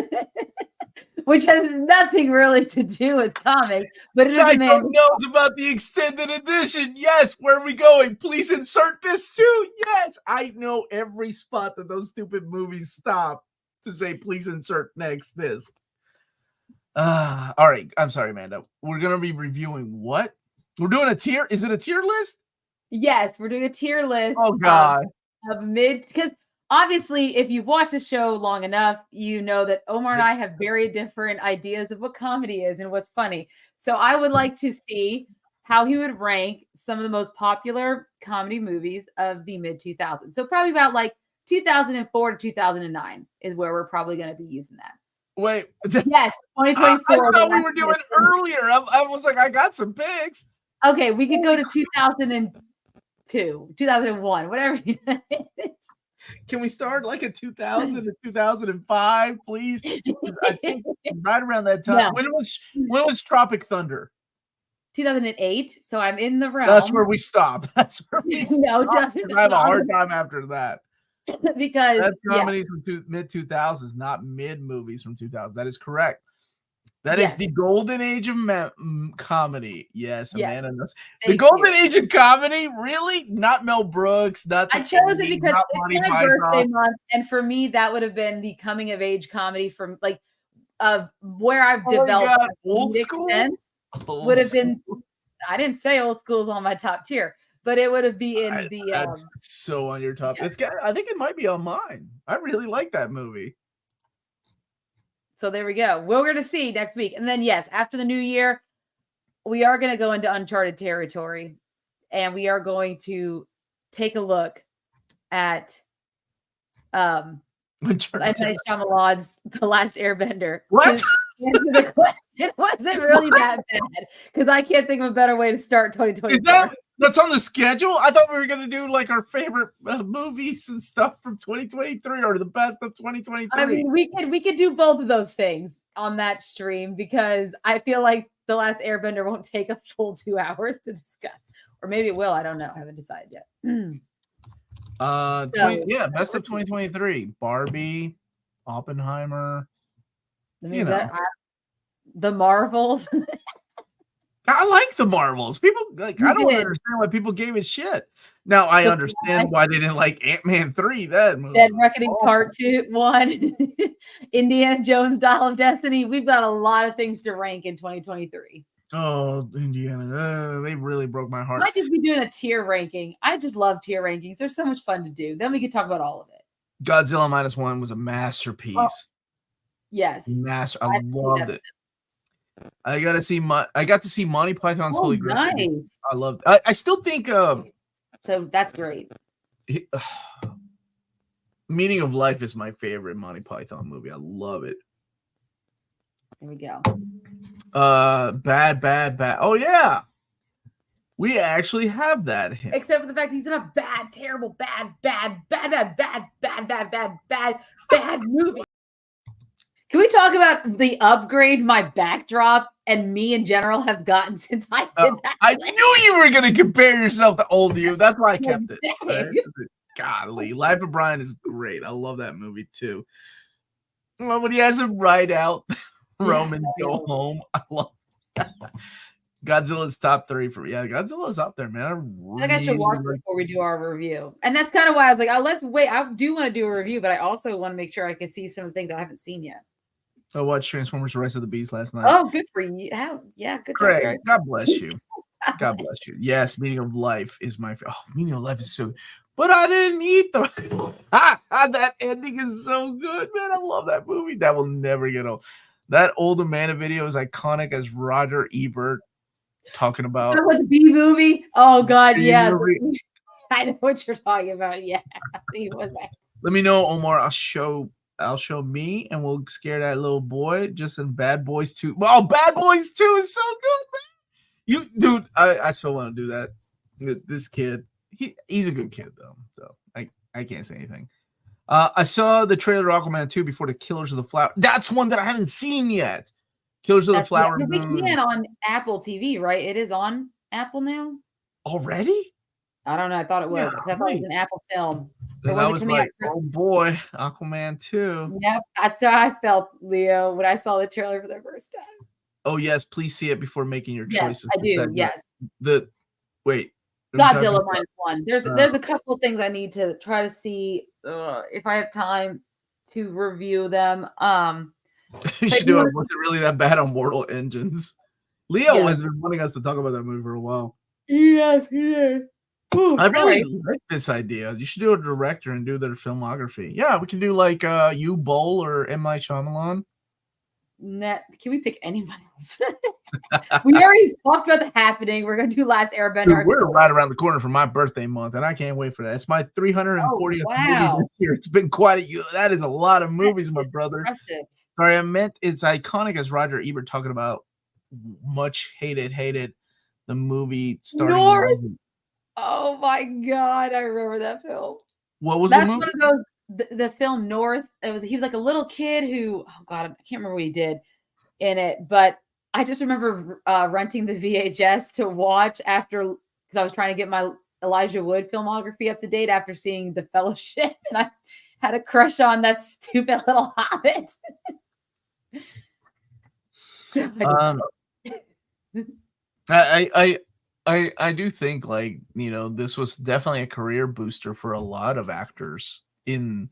which has nothing really to do with comics, but it is a man knows about the extended edition. Yes, where are we going? Please insert this too. Yes, I know every spot that those stupid movies stop to say, please insert next this. All right, I'm sorry, Amanda. We're gonna be reviewing what? We're doing a tier. Is it a tier list? Yes, we're doing a tier list. Oh God, of mid, because obviously, if you've watched the show long enough, you know that Omar and I have very different ideas of what comedy is and what's funny. So I would like to see how he would rank some of the most popular comedy movies of the mid 2000s. So probably about like 2004 to 2009 is where we're probably going to be using that. Wait, yes, 2024. I thought we were doing earlier. I was like, I got some picks. Okay, we could go to 2002, 2001, whatever it is. Can we start like at 2000 to 2005, please? I think right around that time. No. When was Tropic Thunder? 2008. So I'm in the realm. That's where we stop. That's where we stop. No, Justin. I have a hard time after that. Because that's comedies from mid 2000s, not mid movies from 2000. That is correct. That is the golden age of comedy. Yes, Amanda knows. The golden age of comedy, really? Not Mel Brooks. Not I chose it because it's my birthday month, and for me, that would have been the coming of age comedy from like of where I've developed old school. Would have been. I didn't say old school is on my top tier, but it would have been in the. That's so on your top. It's got. I think it might be on mine. I really like that movie. So there we go. We're going to see next week. And then, yes, after the new year, we are going to go into uncharted territory. And we are going to take a look at Shyamalan's The Last Airbender. What? The question wasn't really that bad because I can't think of a better way to start 2024. That's on the schedule? I thought we were going to do like our favorite movies and stuff from 2023 or the best of 2023. I mean, we could do both of those things on that stream because I feel like The Last Airbender won't take a full 2 hours to discuss. Or maybe it will. I don't know. I haven't decided yet. Best of 2023. Barbie, Oppenheimer. The Marvels. I like the Marvels. People like. I don't understand why people gave it shit. Now I understand why they didn't like Ant-Man 3. That movie. Dead Reckoning Part 1, Indiana Jones: Dial of Destiny. We've got a lot of things to rank in 2023. Oh, Indiana! They really broke my heart. Might just be doing a tier ranking. I just love tier rankings. They're so much fun to do. Then we can talk about all of it. Godzilla -1 was a masterpiece. Oh, yes, I loved it. I got to see Monty Python's Holy Grail. Nice. I loved it. I still think so that's great. Meaning of Life is my favorite Monty Python movie. I love it. Here we go. Bad. Oh yeah. We actually have that. Except for the fact he's in a bad, terrible, bad movie. Can we talk about the upgrade my backdrop and me in general have gotten since I did that? I knew you were going to compare yourself to old you. That's why I kept it. Golly, Life of Brian is great. I love that movie too. Well, when he has him ride out Roman go home, I love that. Godzilla's top 3 for me. Yeah, Godzilla's up there, man. I should watch it before we do our review. And that's kind of why I was like, let's wait. I do want to do a review, but I also want to make sure I can see some of the things I haven't seen yet. I watched Transformers: Rise of the Beast last night. Oh, good for you. Good Craig, job. God bless you. God bless you. Yes, Meaning of Life is my favorite. Oh, Meaning of Life is so but I didn't eat them. That ending is so good, man. I love that movie. That will never get old. That Old Amanda video is iconic as Roger Ebert talking about. That was the B movie. Oh God, yeah. Movie. I know what you're talking about. Yeah, he was that. Let me know, Omar. I'll show me, and we'll scare that little boy. Just in Bad Boys 2. Well, Bad Boys 2 is so good, man. Dude, I still want to do that. This kid, he's a good kid though. So I can't say anything. I saw the trailer of Aquaman 2 before the Killers of the Flower. That's one that I haven't seen yet. Killers of the Flower Moon. We can on Apple TV, right? It is on Apple now. Already? I don't know. I thought it was. Yeah, I thought it was an Apple film. And I was like, oh boy, Aquaman 2. Yep, that's how I felt, Leo, when I saw the trailer for the first time. Oh yes, please see it before making your choices. Yes, I do. Yes. Wait. Godzilla -1. There's a couple of things I need to try to see if I have time to review them. You should do it. Was it really that bad on Mortal Engines? Leo has been wanting us to talk about that movie for a while. Yes, he did. Ooh, I really like this idea. You should do a director and do their filmography. Yeah, we can do like you Bowl or M. Night Shyamalan. Can we pick anyone else? We already talked about The Happening. We're gonna do Last Airbender. Dude, we're right around the corner from my birthday month, and I can't wait for that. It's my 340th movie this year. It's been quite that is a lot of movies, my brother. Impressive. Sorry, I meant it's iconic as Roger Ebert talking about much hated the movie starting. North. Oh my God, I remember that film. What was the movie? One of those. The film North, he was like a little kid who, oh God, I can't remember what he did in it, but I just remember renting the VHS to watch because I was trying to get my Elijah Wood filmography up to date after seeing The Fellowship, and I had a crush on that stupid little Hobbit. So I do think, like, this was definitely a career booster for a lot of actors in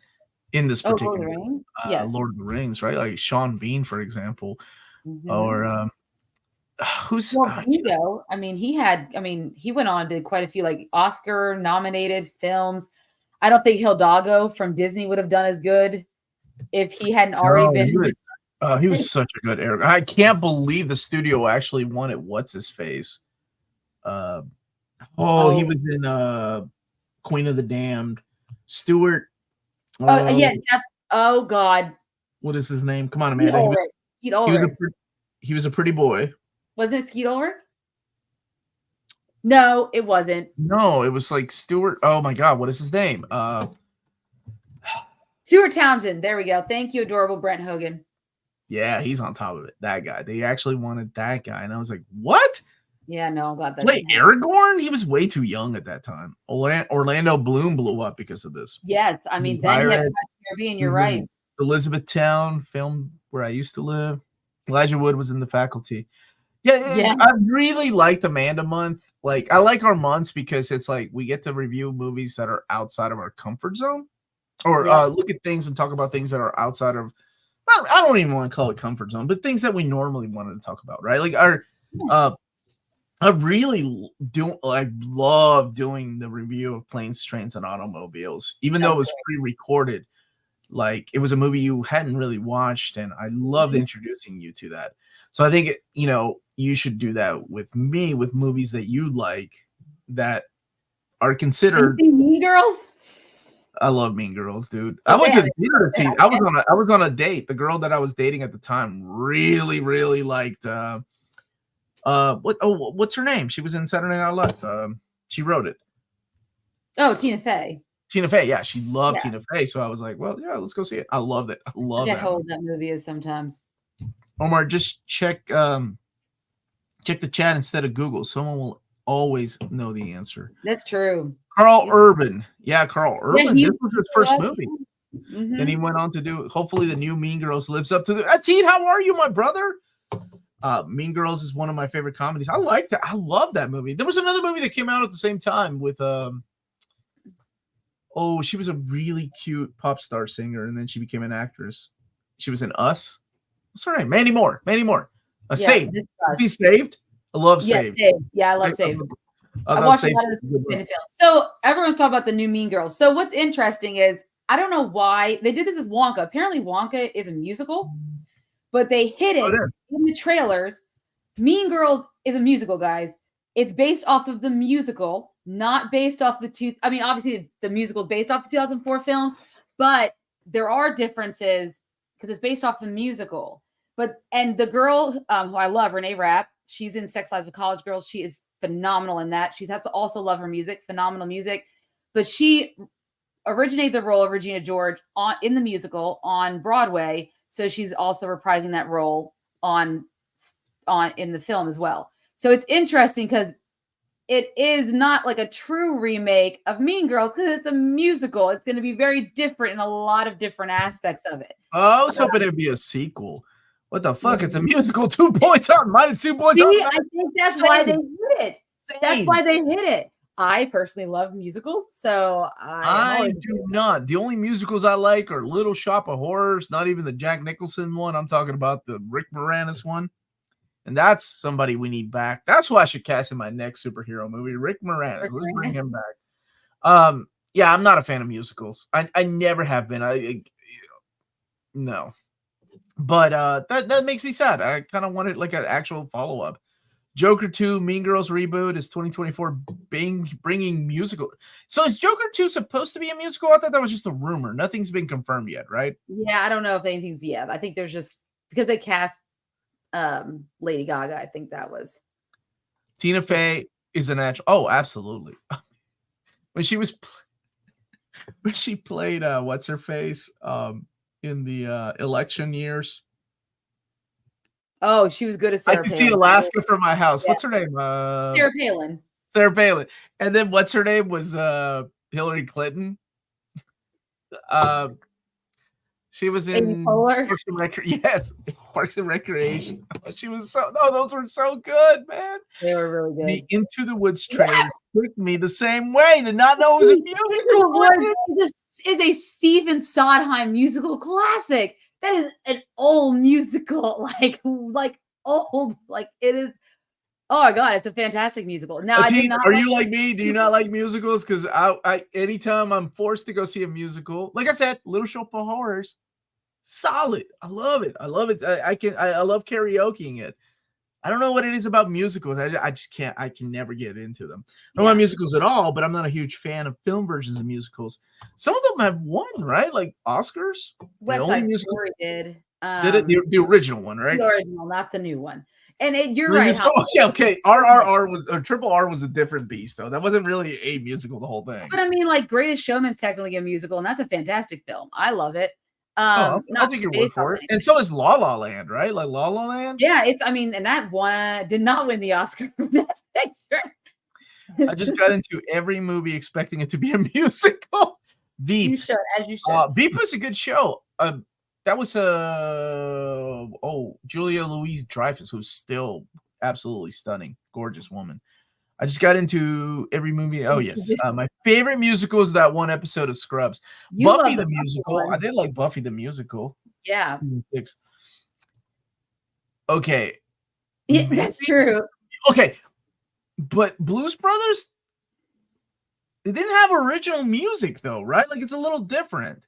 this particular Lord of the Rings, right? Like Sean Bean, for example, or who's Hugo. I mean, he went on to quite a few like Oscar nominated films. I don't think Hidalgo from Disney would have done as good if he hadn't already been. He was such a good Eric. I can't believe the studio actually wanted what's his face. He was in Queen of the Damned. Stuart. Oh God. What is his name? Come on, Amanda. He was a pretty boy. Wasn't it Skeet Ulrich? No, it wasn't. No, it was like Stuart. Oh my God, what is his name? Stuart Townsend. There we go. Thank you, adorable Brent Hogan. Yeah, he's on top of it. That guy. They actually wanted that guy, and I was like, what? Yeah, no, I'm glad that. Wait, Aragorn? He was way too young at that time. Orlando Bloom blew up because of this. Yes, I mean, then he had Caribbean. You're right. Elizabethtown, film where I used to live. Elijah Wood was in The Faculty. Yeah. I really like the Amanda month. Like, I like our months because it's like we get to review movies that are outside of our comfort zone, or look at things and talk about things that are outside of. I don't even want to call it comfort zone, but things that we normally wanted to talk about, right? Like I really love doing the review of Planes, Trains, and Automobiles, even though it was pre-recorded. Like, it was a movie you hadn't really watched, and I loved introducing you to that. So I think, you should do that with me, with movies that you like that are considered. Mean Girls? I love Mean Girls, dude. I went to dinner to see. I was on a date. The girl that I was dating at the time really, really liked. What's her name? She was in Saturday Night Live. She wrote it. Oh, Tina Fey. Tina Fey, yeah, she loved Tina Fey. So I was like, well, yeah, let's go see it. I loved it. I love that. How old that movie is sometimes. Omar, just check the chat instead of Google. Someone will always know the answer. That's true. Carl Urban. Yeah, Carl Urban. Yeah, this was his first movie. Mm-hmm. Then he went on to do, hopefully the new Mean Girls lives up to the. Teen, how are you, my brother? Mean Girls is one of my favorite comedies. I like that. I love that movie. There was another movie that came out at the same time with she was a really cute pop star singer, and then she became an actress. She was in Us. What's her name? Mandy Moore. Saved. Is he Saved? I love Saved. Saved. Yeah, I love Saved. I watched a lot of the films. So everyone's talking about the new Mean Girls. So what's interesting is I don't know why they did this as Wonka. Apparently Wonka is a musical, but they hid it in the trailers. Mean Girls is a musical, guys. It's based off of the musical, not based off obviously the musical is based off the 2004 film, but there are differences because it's based off the musical. And the girl who I love, Renee Rapp, she's in Sex Lives of College Girls. She is phenomenal in that. She has to also love her music, phenomenal music. But she originated the role of Regina George in the musical on Broadway. So she's also reprising that role in the film as well. So it's interesting because it is not like a true remake of Mean Girls because it's a musical. It's going to be very different in a lot of different aspects of it. Oh, I was hoping it'd be a sequel. What the fuck? It's a musical. 2 points on. Mine is 2 points on. I think that's why they hit it. That's why they hit it. I personally love musicals, so I do not. The only musicals I like are Little Shop of Horrors, not even the Jack Nicholson one. I'm talking about the Rick Moranis one. And that's somebody we need back. That's who I should cast in my next superhero movie, Rick Moranis. Let's bring him back. Yeah, I'm not a fan of musicals. I never have been. No. But that makes me sad. I kind of wanted like an actual follow-up. Joker 2 Mean Girls reboot is 2024 bringing musical. So is Joker 2 supposed to be a musical? I thought that was just a rumor. Nothing's been confirmed yet, right? Yeah, I don't know if anything's yet. I think there's just because they cast Lady Gaga. I think that was Tina Fey is a natural. Oh, absolutely. when she played what's her face in the election years. Oh, she was good as Sarah I can Palin. see Alaska from my house. Yeah. What's her name? Sarah Palin. Sarah Palin. And then what's her name was Hillary Clinton. She was in Parks and Yes, Parks and Recreation. She was those were so good, man. They were really good. The Into the Woods trailer took me the same way. Did not know it was a musical. This is a Stephen Sondheim musical classic. That is an old musical, like old, like it is. Oh my god, it's a fantastic musical. Now, are you like me? Do you not like musicals? Because I anytime I'm forced to go see a musical, like I said, Little Shop of Horrors, solid. I love it. I love it. I love karaokeing it. I don't know what it is about musicals. I just can't. I can never get into them. I don't like musicals at all, but I'm not a huge fan of film versions of musicals. Some of them have won, right? Like Oscars. West Side Story did. Did it? The original one, right? The original, not the new one. And you're right. Okay. RRR was Triple R was a different beast, though. That wasn't really a musical, the whole thing. But I mean, like Greatest Showman's technically a musical, and that's a fantastic film. I love it. I'll take your word for it. And so is La La Land, right? Like La La Land. Yeah, and that one did not win the Oscar for Best Picture. I just got into every movie expecting it to be a musical. Veep. You should, as you should. Veep was a good show. That was Julia Louis-Dreyfus, who's still absolutely stunning, gorgeous woman. I just got into every movie. Oh yes, my favorite musical is that one episode of Scrubs. Buffy the musical. I did like Buffy the musical. Yeah, season 6. Okay, yeah, that's true. Okay, but Blues Brothers, they didn't have original music though, right? Like it's a little different.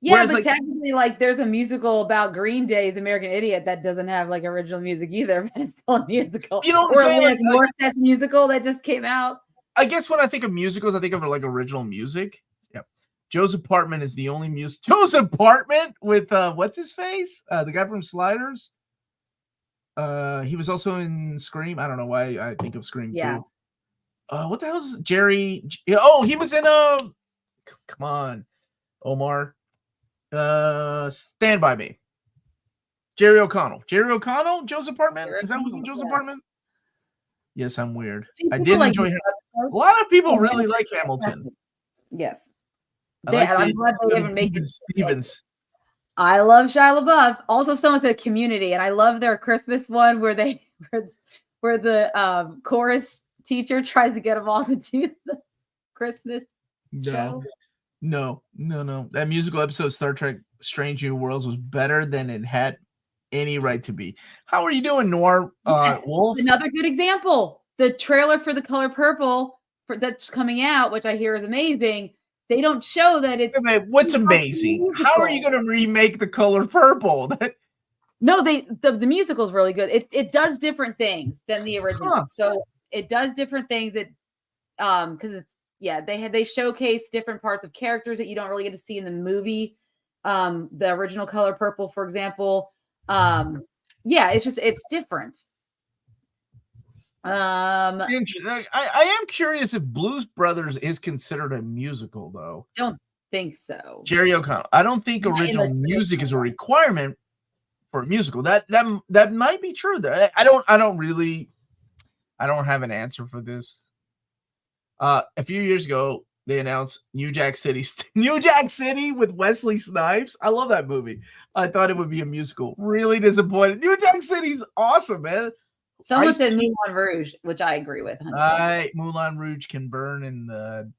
Yeah, whereas, but technically, like, there's a musical about Green Day's American Idiot that doesn't have like original music either, but it's still a musical. You know what I'm saying? Morissette musical that just came out. I guess when I think of musicals, I think of like original music. Yep. Joe's Apartment is the only music. Joe's Apartment with what's his face? The guy from Sliders. He was also in Scream. I don't know why I think of Scream too. What the hell is Jerry? Oh, he was in come on, Omar. Stand By Me. Jerry O'Connell, Joe's Apartment. Is that who's in Joe's Apartment? Yes, I'm weird. I did enjoy him. A lot of people really like Hamilton. Yes. I'm glad they haven't made it. Stevens. I love Shia LaBeouf. Also, someone said Community, and I love their Christmas one where the chorus teacher tries to get them all to do the Christmas show. No. That musical episode of Star Trek Strange New Worlds was better than it had any right to be. How are you doing, Noir? Yes, Wolf? Another good example. the trailer for The Color Purple that's coming out, which I hear is amazing. They don't show that it's. What's amazing? How are you going to remake The Color Purple? No, the musical is really good. It does different things than the original. So it does different things. Because it's they showcase different parts of characters that you don't really get to see in the movie. The original Color Purple, for example. It's different. I am curious if Blues Brothers is considered a musical, though. Don't think so. Jerry O'Connell. I don't think original music is a requirement for a musical. That might be true. I don't have an answer for this. A few years ago, they announced New Jack City with Wesley Snipes. I love that movie. I thought it would be a musical. Really disappointed. New Jack City's awesome, man. Someone said Moulin Rouge, which I agree with. Moulin Rouge can burn in the.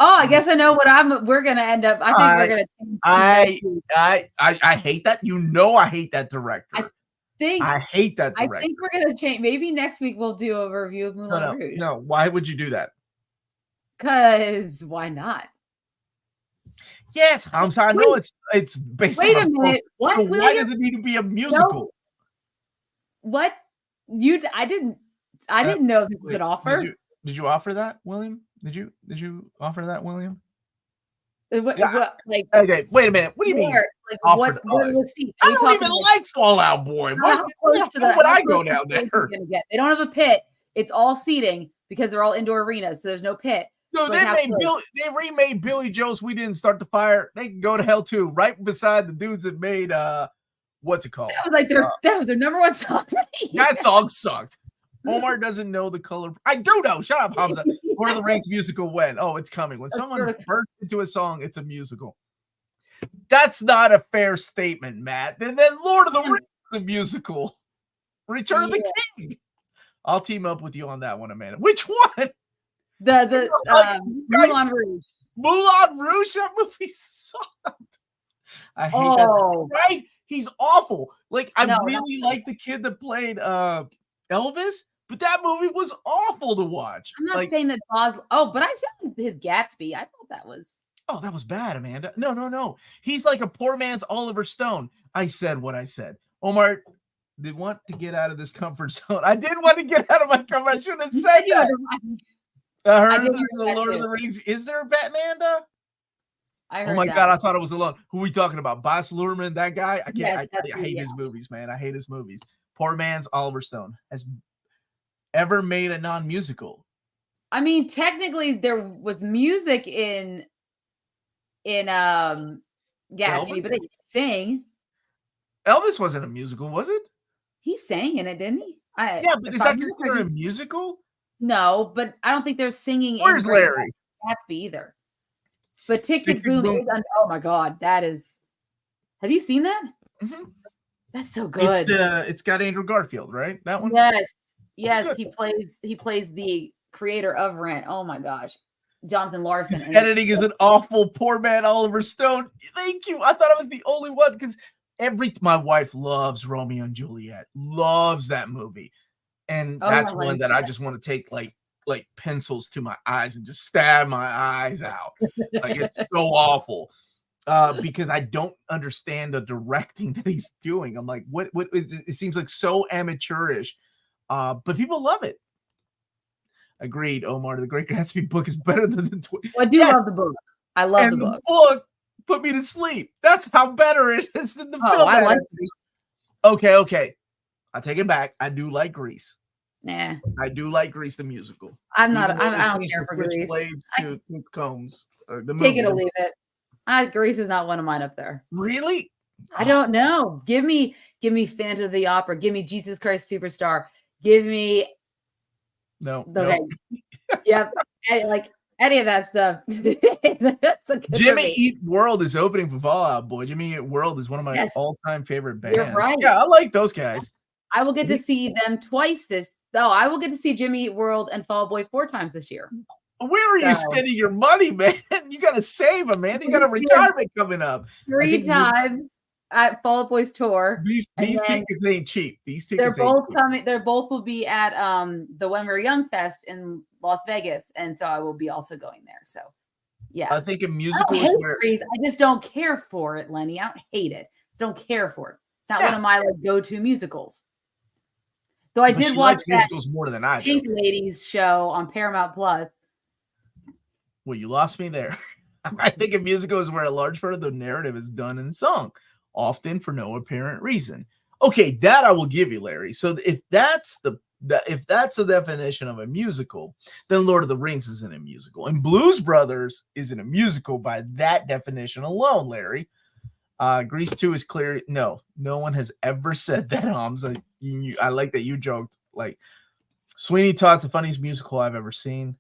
Oh, I guess I know what we're gonna end up. I think we're gonna. I hate that. I hate that director. I hate that director. I think we're gonna change. Maybe next week we'll do a review of Moulin Rouge. No, why would you do that? Because why not? Yes, I'm sorry. I know it's based. Wait a minute. What? So why does it need to be a musical? No. What? I didn't know this was an offer. Did you offer that, William? Did you offer that, William? Okay, wait a minute. What do you mean? Like, what I don't even like Fallout Boy. What would I go down there? They don't have a pit. It's all seating because they're all indoor arenas, so there's no pit. No, they remade Billy Joe's We Didn't Start the Fire. They can go to hell too, right beside the dudes that made what's it called? That was their number one song. That song sucked. Omar doesn't know The Color. I do know. Shut up, Hamza. Lord of the Rings musical when? Oh, it's coming. When someone bursts into a song, it's a musical. That's not a fair statement, Matt. Then Lord of the Rings is a musical. Return of the King. I'll team up with you on that one, Amanda. Which one? The Moulin Rouge. Moulin Rouge? That movie sucked. I hate that. Right? He's awful. Like, I really like the kid that played Elvis, but that movie was awful to watch. I'm not saying that but I said his Gatsby. I thought that was. Oh, that was bad, Amanda. No. He's like a poor man's Oliver Stone. I said what I said. Omar did want to get out of this comfort zone. I did want to get out of my comfort. I should have said that. I heard there's a Lord of the Rings. Is there a Batman? I heard oh my God, I thought it was alone. Who are we talking about? Baz Luhrmann, that guy? I can't. I hate his movies, man. I hate his movies. Poor man's Oliver Stone has ever made a non-musical. I mean, technically, there was music in Gatsby, but they sing. Elvis wasn't a musical, was it? He sang in it, didn't he? But is that considered a musical? No, but I don't think they're singing. Where's Larry? Gatsby either. But Tick Tick Boom is oh my God, that is. Have you seen that? Mm-hmm. That's so good. It's got Andrew Garfield, right? That one. Yes. He plays the creator of Rent. Oh my gosh, Jonathan Larson. His editing is an awful. Poor man Oliver Stone. Thank you. I thought I was the only one because my wife loves Romeo and Juliet. Loves that movie, and that's one that I just want to take like pencils to my eyes and just stab my eyes out. Like it's so awful. Because I don't understand the directing that he's doing. I'm like, what it seems like so amateurish. But people love it. Agreed, Omar. The Great Gatsby book is better than the I do love the book. I love the book. The book put me to sleep. That's how better it is than the film. I like it. Okay. I take it back. I do like Grease. Nah. I do like Grease the musical. I don't care for Grease. Blades to combs. Take it or leave it. Grease is not one of mine up there. Really? I don't know. Give me Phantom of the Opera. Give me Jesus Christ Superstar. Give me Yep. Like any of that stuff. Jimmy Eat World is opening for Fall Out Boy. Jimmy Eat World is one of my all-time favorite bands. You're right. Yeah, I like those guys. I will get to see them twice I will get to see Jimmy Eat World and Fall Out Boy 4 times this year. Where are you spending your money, man? You got to save them, man. You got a retirement coming up. 3 times. at Fall Out Boy's tour. These tickets ain't cheap. These tickets they're both coming. They're both will be at the When We're Young Fest in Las Vegas, and so I will be also going there. So yeah, I think a musical is where I just don't care for it, Lenny. I don't hate it. Just don't care for it. It's not one of my like go-to musicals. Though I did watch musicals more than I do. Pink Ladies show on Paramount Plus. Well, you lost me there. I think a musical is where a large part of the narrative is done and sung, often for no apparent reason. Okay, that I will give you, Larry. So if that's the definition of a musical, then Lord of the Rings isn't a musical, and Blues Brothers isn't a musical by that definition alone, Larry. Grease 2 is clear. No one has ever said that, Hamza. I like that you joked. Like, Sweeney Todd's the funniest musical I've ever seen.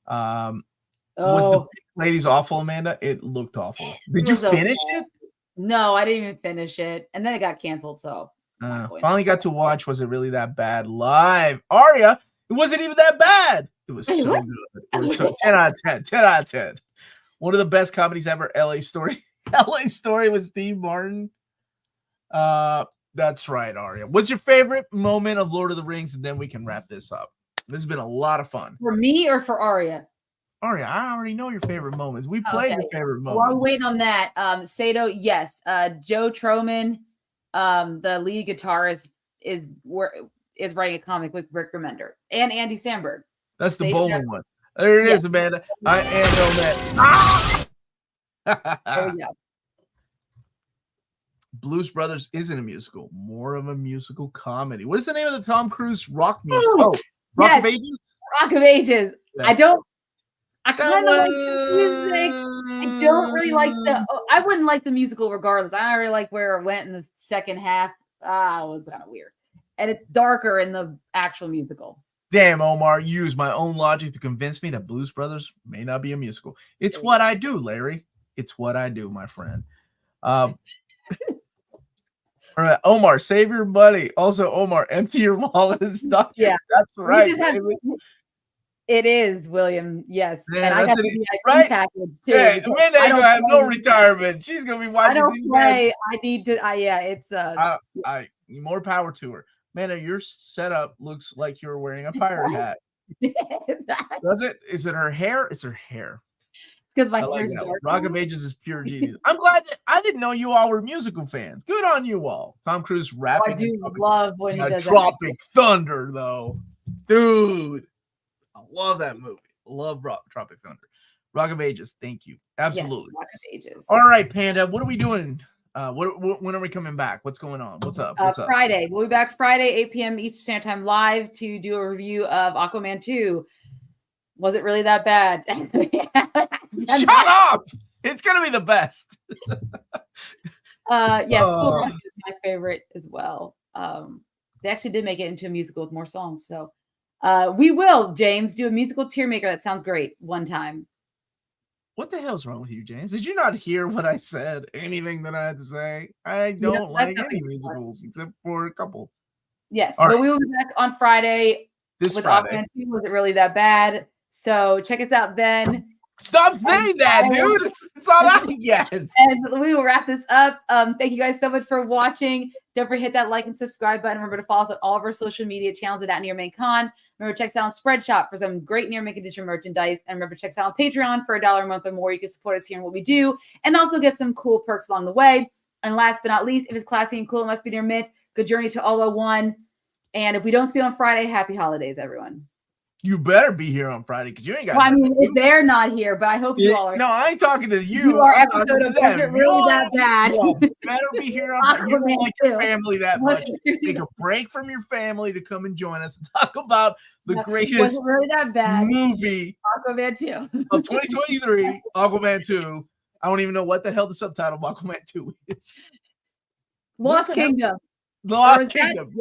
Was the Pink Ladies awful, Amanda? It looked awful. Did you finish it? No, I didn't even finish it, and then it got canceled. So finally got to watch. Was it really that bad live? Aria, it wasn't even that bad. It was so good. It was so 10 out of 10. 10 out of 10. One of the best comedies ever. LA Story. LA Story was Steve Martin. That's right, Aria. What's your favorite moment of Lord of the Rings? And then we can wrap this up. This has been a lot of fun. For me or for Aria? Aria, I already know your favorite moments. We played your favorite moments. Well, I'm waiting on that. Sato, yes. Joe Troman, the lead guitarist, is writing a comic with Rick Remender and Andy Samberg. That's the bowling one. There it is, Amanda. I am on that. There we go. Blues Brothers isn't a musical, more of a musical comedy. What is the name of the Tom Cruise rock musical? Rock of Ages? Rock of Ages. Yeah. I kind of like the music. I don't really like I wouldn't like the musical regardless. I don't really like where it went in the second half. It was kind of weird. And it's darker in the actual musical. Damn, Omar, you used my own logic to convince me that Blues Brothers may not be a musical. It's what I do, Larry. It's what I do, my friend. All right, Omar, save your money. Also, Omar, empty your wallet and stuff. Yeah, that's right. It is, William. Yes, yeah, and I got the VIP package too. Yeah, Amanda ain't gonna have no retirement. She's gonna be watching these guys. I need to. It's more power to her. Amanda, your setup looks like you're wearing a pirate hat. Does it? Is it her hair? It's her hair. Because my hair's dark. Rock of Ages is pure genius. I'm glad that I didn't know you all were musical fans. Good on you all. Tom Cruise rapping. I do love when he does Tropic Thunder, though. Dude, I love that movie. Love Tropic Thunder. Rock of Ages. Thank you. Absolutely. Yes, Rock of Ages. All right, Panda. What are we doing? When are we coming back? What's going on? What's up? Friday. We'll be back Friday, 8 p.m. Eastern Standard Time live to do a review of Aquaman 2. Was it really that bad? Shut up! It's gonna be the best. Yes, School Rock is my favorite as well. They actually did make it into a musical with more songs. So we will, James, do a musical tear maker. That sounds great one time. What the hell's wrong with you, James? Did you not hear what I said? Anything that I had to say? I don't like any musicals except for a couple. Yes, but we will be back on Friday with Aquaman 2. Was it really that bad? So check us out then. Stop saying that, dude. It's not out yet. And we will wrap this up. Thank you guys so much for watching. Don't forget to hit that like and subscribe button. Remember to follow us on all of our social media channels at nearmintcon. Remember to check us out on Spreadshop for some great Near Mint Edition merchandise. And remember to check us out on Patreon for $1 a month or more. You can support us here in what we do and also get some cool perks along the way. And last but not least, if it's classy and cool, it must be Near Mint. Good journey to all 01. And if we don't see you on Friday, happy holidays, everyone. You better be here on Friday because you ain't got. Well, I mean, if they're not here, but I hope you all are. No, I ain't talking to you. You are episode of Was It Really That Bad? You better be here on. You don't like your family that much. Take a break from your family to come and join us and talk about the greatest Was It Really That Bad? Movie Aquaman 2 of 2023. Aquaman 2. I don't even know what the hell the subtitle of Aquaman 2 is. Lost Kingdom. Lost Kingdom.